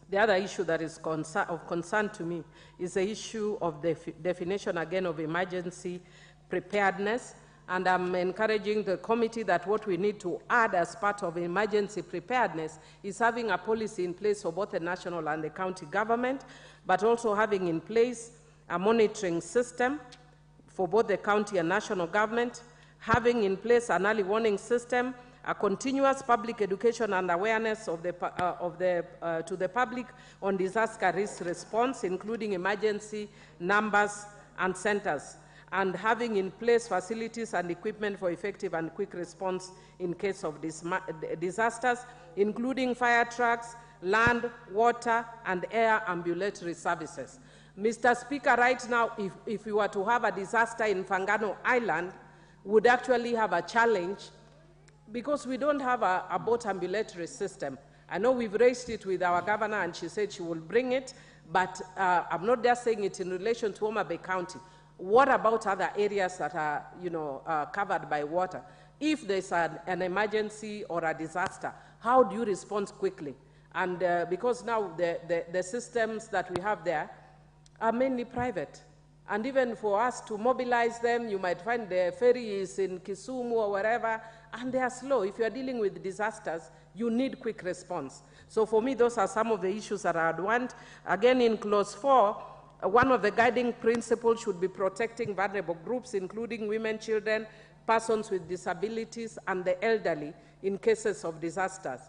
the other issue that is of concern to me is the issue of the definition again of emergency preparedness. And I'm encouraging the committee that what we need to add as part of emergency preparedness is having a policy in place for both the national and the county government, but also having in place a monitoring system for both the county and national government, having in place an early warning system, a continuous public education and awareness to the public on disaster risk response, including emergency numbers and centers, and having in place facilities and equipment for effective and quick response in case of disasters, including fire trucks, land, water, and air ambulatory services. Mr. Speaker, right now, if we were to have a disaster in Fangano Island, would actually have a challenge because we don't have a boat ambulatory system. I know we've raised it with our governor and she said she will bring it, but I'm not just saying it in relation to Homa Bay County. What about other areas that are, covered by water? If there's an emergency or a disaster, how do you respond quickly? And because now the systems that we have there are mainly private. And even for us to mobilize them, you might find the ferry is in Kisumu or wherever, and they are slow. If you are dealing with disasters, you need quick response. So for me, those are some of the issues that I'd want. Again, in clause 4, one of the guiding principles should be protecting vulnerable groups, including women, children, persons with disabilities, and the elderly in cases of disasters.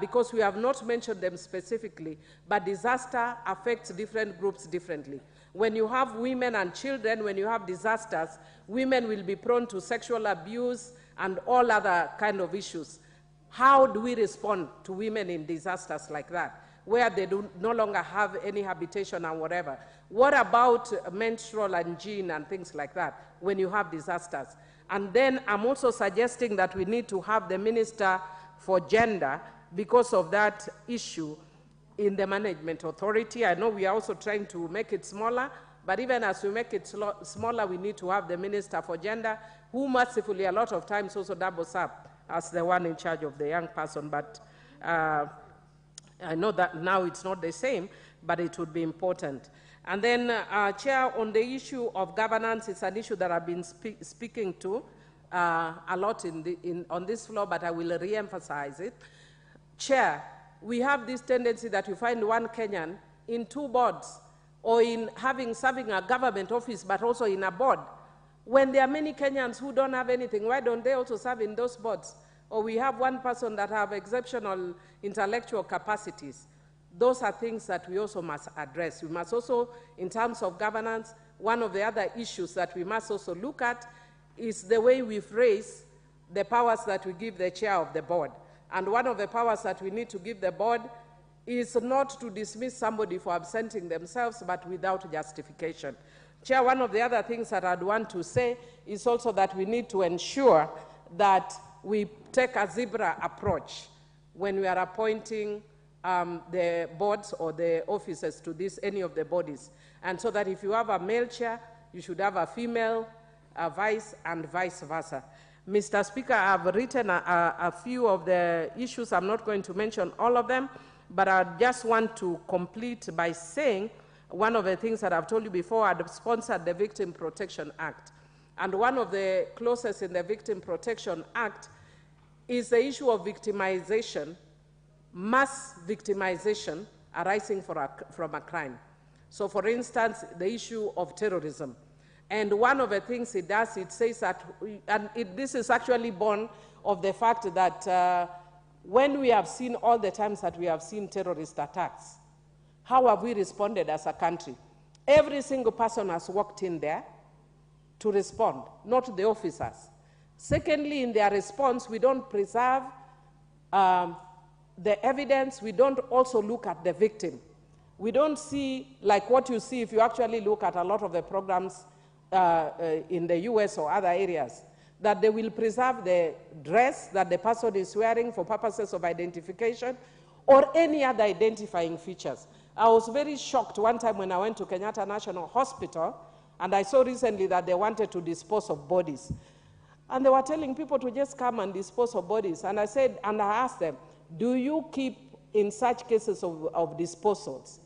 Because we have not mentioned them specifically, but disaster affects different groups differently. When you have women and children, when you have disasters, women will be prone to sexual abuse and all other kind of issues. How do we respond to women in disasters like that? where they do no longer have any habitation and whatever? What about menstrual hygiene and things like that when you have disasters? And then I'm also suggesting that we need to have the Minister for Gender because of that issue in the Management Authority. I know we are also trying to make it smaller, but even as we make it smaller, we need to have the Minister for Gender, who mercifully a lot of times also doubles up as the one in charge of the young person. But I know that now it's not the same, but it would be important. And then, Chair, on the issue of governance, it's an issue that I've been speaking to a lot on this floor, but I will re-emphasize it. Chair, we have this tendency that you find one Kenyan in 2 boards, or in serving a government office, but also in a board. When there are many Kenyans who don't have anything, why don't they also serve in those boards? Or we have one person that have exceptional intellectual capacities. Those are things that we also must address. We must also, in terms of governance, one of the other issues that we must also look at is the way we phrase the powers that we give the chair of the board. And one of the powers that we need to give the board is not to dismiss somebody for absenting themselves, but without justification. Chair, one of the other things that I'd want to say is also that we need to ensure that we take a zebra approach when we are appointing the boards or the officers to any of the bodies. And so that if you have a male chair, you should have a female vice and vice versa. Mr. Speaker, I've written a few of the issues. I'm not going to mention all of them, but I just want to complete by saying one of the things that I've told you before, I've sponsored the Victim Protection Act. And one of the clauses in the Victim Protection Act is the issue of victimization, mass victimization arising from a crime. So for instance, the issue of terrorism. And one of the things it does, it says that, this is actually born of the fact that when we have seen all the times that we have seen terrorist attacks, how have we responded as a country? Every single person has walked in there to respond, not the officers. Secondly, in their response, we don't preserve the evidence. We don't also look at the victim. We don't see, like what you see if you actually look at a lot of the programs in the US or other areas, that they will preserve the dress that the person is wearing for purposes of identification or any other identifying features. I was very shocked one time when I went to Kenyatta National Hospital, and I saw recently that they wanted to dispose of bodies. And they were telling people to just come and dispose of bodies. And I asked them, do you keep, in such cases of disposals,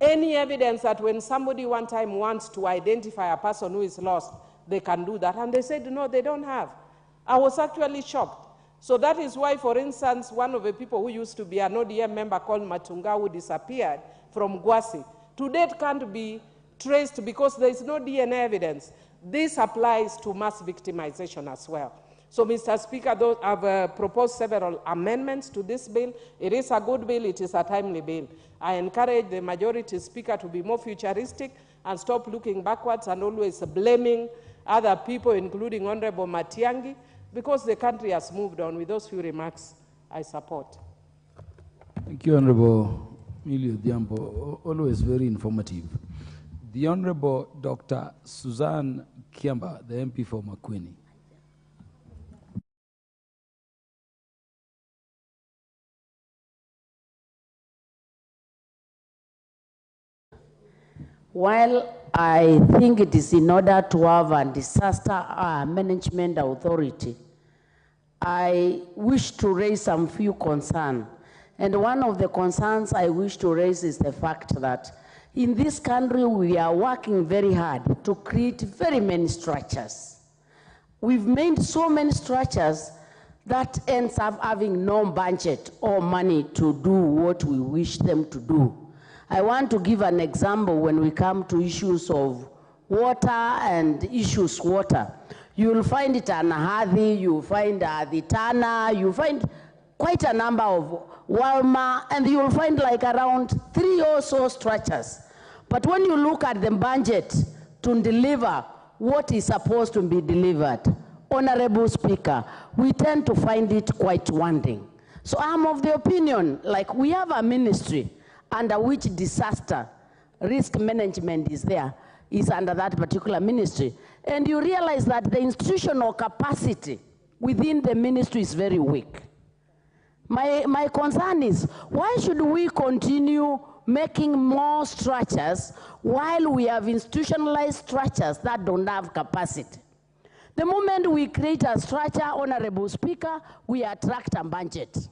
any evidence that when somebody one time wants to identify a person who is lost, they can do that? And they said, no, they don't have. I was actually shocked. So that is why, for instance, one of the people who used to be an ODM member called Matunga, who disappeared from Gwasi, to date can't be traced because there is no DNA evidence. This applies to mass victimization as well. So, Mr. Speaker, I've proposed several amendments to this bill. It is a good bill. It is a timely bill. I encourage the majority speaker to be more futuristic and stop looking backwards and always blaming other people, including Honorable Matiang'i, because the country has moved on. With those few remarks, I support. Thank you, Honorable Emilio Diambo. Always very informative. The Honorable Dr. Suzanne Kiamba, the MP for Makueni. While I think it is in order to have a disaster management authority, I wish to raise some few concerns. And one of the concerns I wish to raise is the fact that in this country we are working very hard to create very many structures. We've made so many structures that ends up having no budget or money to do what we wish them to do. I want to give an example when we come to issues of water and issues water. You'll find it at Nahadi, you'll find the Tana, you'll find quite a number of Walma, and you'll find like around 3 or so structures. But when you look at the budget to deliver what is supposed to be delivered, Honorable Speaker, we tend to find it quite wanting. So I'm of the opinion, like we have a ministry, under which disaster risk management is there, is under that particular ministry. And you realize that the institutional capacity within the ministry is very weak. My concern is, why should we continue making more structures while we have institutionalized structures that don't have capacity? The moment we create a structure, Honorable Speaker, we attract a budget.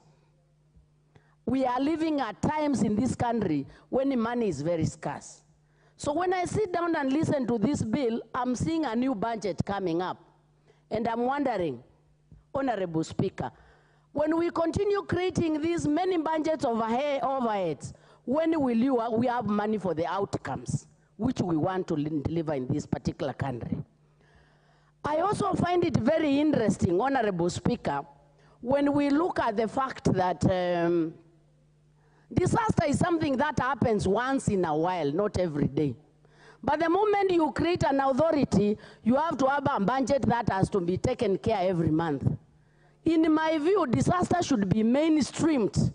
We are living at times in this country when money is very scarce. So when I sit down and listen to this bill, I'm seeing a new budget coming up. And I'm wondering, Honorable Speaker, when we continue creating these many budgets of overheads, when will we have money for the outcomes which we want to deliver in this particular country? I also find it very interesting, Honorable Speaker, when we look at the fact that disaster is something that happens once in a while, not every day. But the moment you create an authority, you have to have a budget that has to be taken care every month. In my view, disaster should be mainstreamed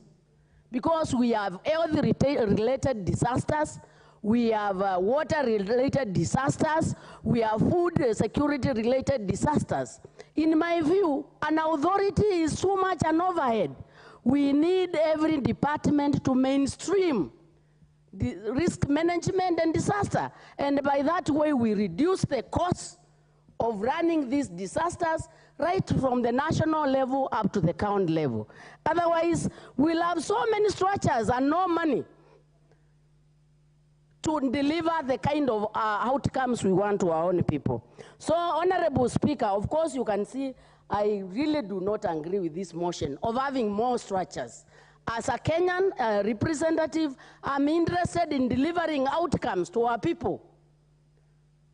because we have health-related disasters, we have water-related disasters, we have food security-related disasters. In my view, an authority is too much an overhead. We need every department to mainstream the risk management and disaster. And by that way, we reduce the cost of running these disasters right from the national level up to the county level. Otherwise, we'll have so many structures and no money to deliver the kind of outcomes we want to our own people. So, Honorable Speaker, of course you can see I really do not agree with this motion of having more structures. As a Kenyan representative, I'm interested in delivering outcomes to our people.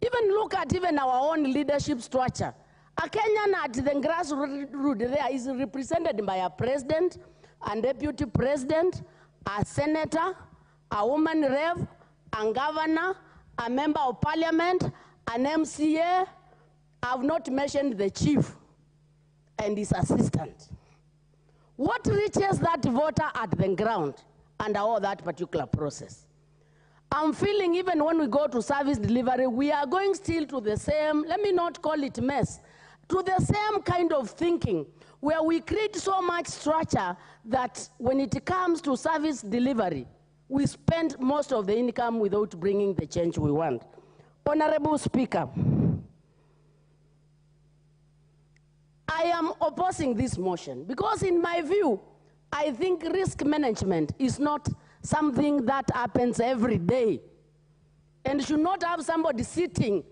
Even look at even our own leadership structure. A Kenyan at the grassroots there is represented by a president, a deputy president, a senator, a woman rep, a governor, a member of parliament, an MCA. I've not mentioned the chief and his assistant. What reaches that voter at the ground under all that particular process? I'm feeling even when we go to service delivery, we are going still to the same, let me not call it mess, to the same kind of thinking where we create so much structure that when it comes to service delivery, we spend most of the income without bringing the change we want. Honorable Speaker, I am opposing this motion because in my view, I think risk management is not something that happens every day and should not have somebody sitting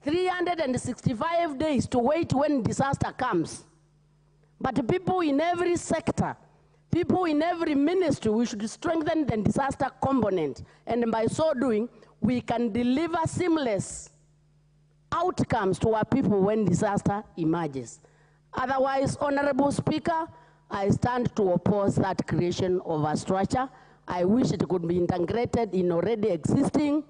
365 days to wait when disaster comes. But people in every sector, people in every ministry, we should strengthen the disaster component, and by so doing, we can deliver seamless outcomes to our people when disaster emerges. Otherwise, Honorable Speaker, I stand to oppose that creation of a structure. I wish it could be integrated in already existing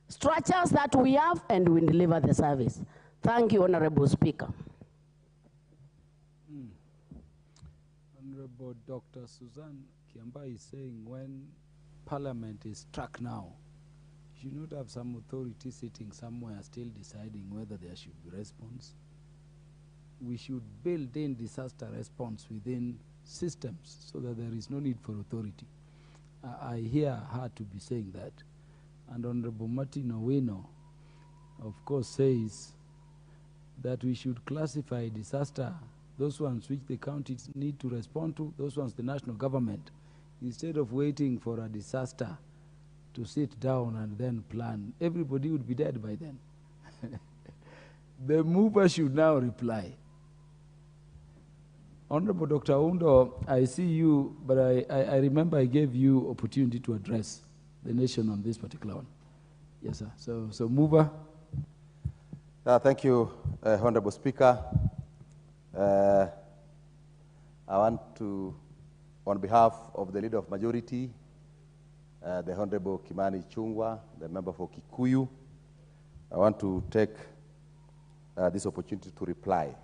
structures that we have and we deliver the service. Thank you, Honorable Speaker. Honorable Dr. Suzanne Kiamba is saying when Parliament is struck now, you should not have some authority sitting somewhere still deciding whether there should be response. We should build in disaster response within systems so that there is no need for authority. I hear her to be saying that. And Honorable Martin Owino, of course, says that we should classify disaster, those ones which the counties need to respond to, those ones the national government, instead of waiting for a disaster to sit down and then plan. Everybody would be dead by then. The mover should now reply. Honorable Dr. Undo, I see you, but I remember I gave you opportunity to address the nation on this particular one. Yes, sir. So mover. Thank you, Honorable Speaker. I want to, on behalf of the Leader of Majority, the Honorable Kimani Chungwa, the member for Kikuyu, I want to take this opportunity to reply.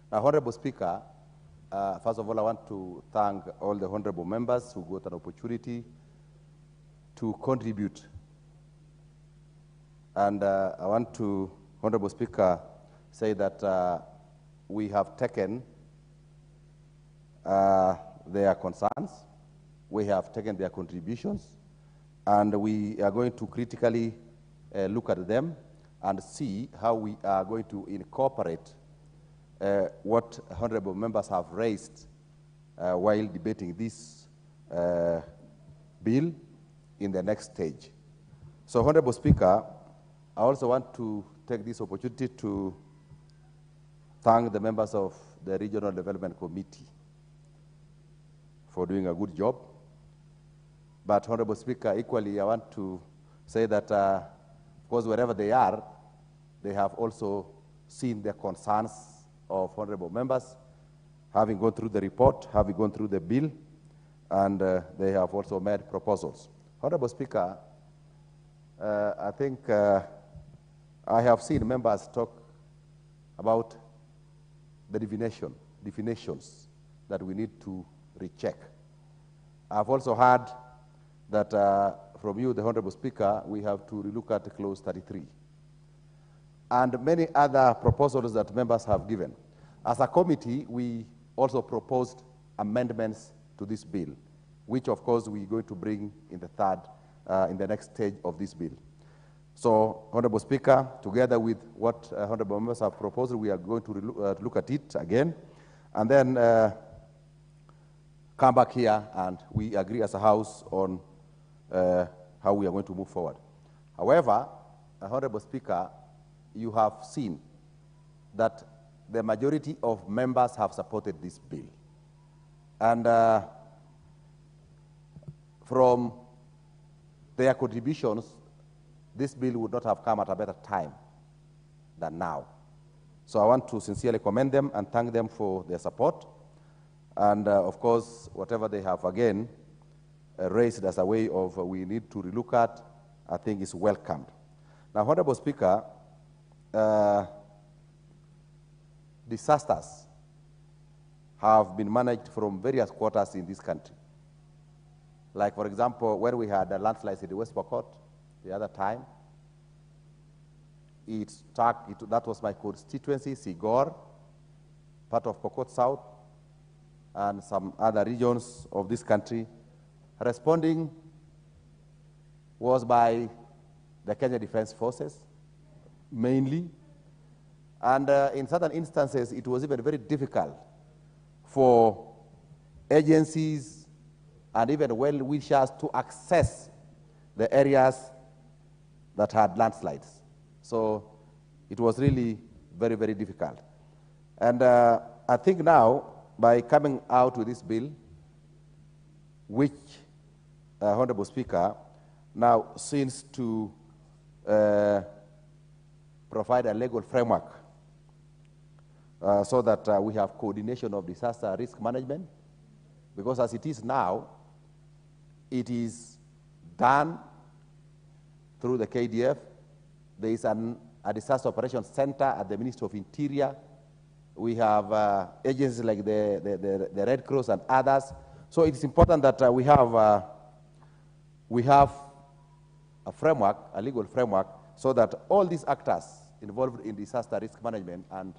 Now, Honorable Speaker, first of all, I want to thank all the honorable members who got an opportunity to contribute. And I want to, Honorable Speaker, say that we have taken their concerns, we have taken their contributions, and we are going to critically look at them and see how we are going to incorporate what honorable members have raised while debating this bill in the next stage. So, Honorable Speaker, I also want to take this opportunity to thank the members of the Regional Development Committee for doing a good job. But, Honorable Speaker, equally I want to say that, of course, wherever they are, they have also seen the concerns of honorable members, having gone through the report, having gone through the bill, and they have also made proposals. Honorable Speaker, I think I have seen members talk about the definitions that we need to recheck. I've also heard that from you, the Honorable Speaker, we have to relook at Clause 33 and many other proposals that members have given. As a committee, we also proposed amendments to this bill, which of course we're going to bring in the next stage of this bill. So, Honorable Speaker, together with what honorable members have proposed, we are going to look at it again, and then come back here and we agree as a House on how we are going to move forward. However, Honorable Speaker, you have seen that the majority of members have supported this bill. And from their contributions, this bill would not have come at a better time than now. So I want to sincerely commend them and thank them for their support. And of course, whatever they have again raised as a way of we need to relook at, I think is welcomed. Now, Honorable Speaker, disasters have been managed from various quarters in this country. Like, for example, when we had a landslide in the West Pokot the other time, that was my constituency, Sigor, part of Pokot South, and some other regions of this country. Responding was by the Kenya Defense Forces, mainly. And in certain instances, it was even very difficult for agencies and even well-wishers to access the areas that had landslides. So it was really very, very difficult. And I think now, by coming out with this bill, which, Honorable Speaker, now seems to provide a legal framework so that we have coordination of disaster risk management, because as it is now, it is done through the KDF. There is a disaster operations center at the Ministry of Interior. We have agencies like the Red Cross and others. So it's important that we have a framework, a legal framework, so that all these actors involved in disaster risk management and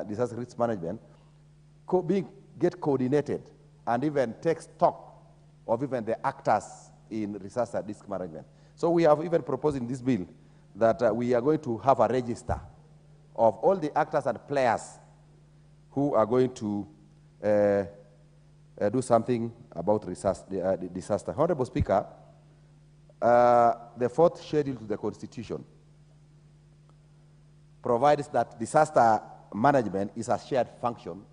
disaster risk management get coordinated and even take stock of even the actors in disaster risk management. So we have even proposed in this bill that we are going to have a register of all the actors and players who are going to do something about disaster. Honorable Speaker, the fourth schedule to the Constitution provides that disaster management is a shared function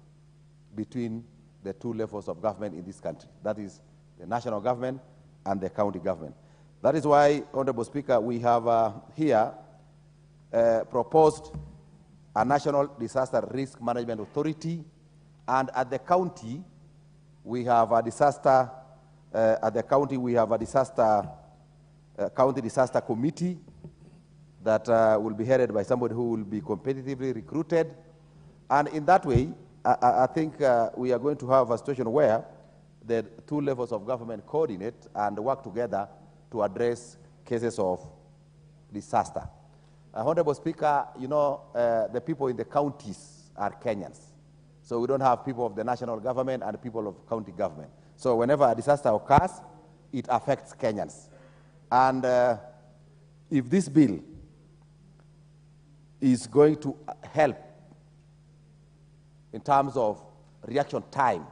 between the two levels of government in this country. That is the national government and the county government. That is why, Honorable Speaker, we have here proposed a National Disaster Risk Management Authority, and at the county, we have a disaster, county disaster committee that will be headed by somebody who will be competitively recruited. And in that way, I think we are going to have a situation where the two levels of government coordinate and work together to address cases of disaster. Honorable Speaker, you know, the people in the counties are Kenyans. So we don't have people of the national government and people of county government. So whenever a disaster occurs, it affects Kenyans. And if this bill is going to help in terms of reaction time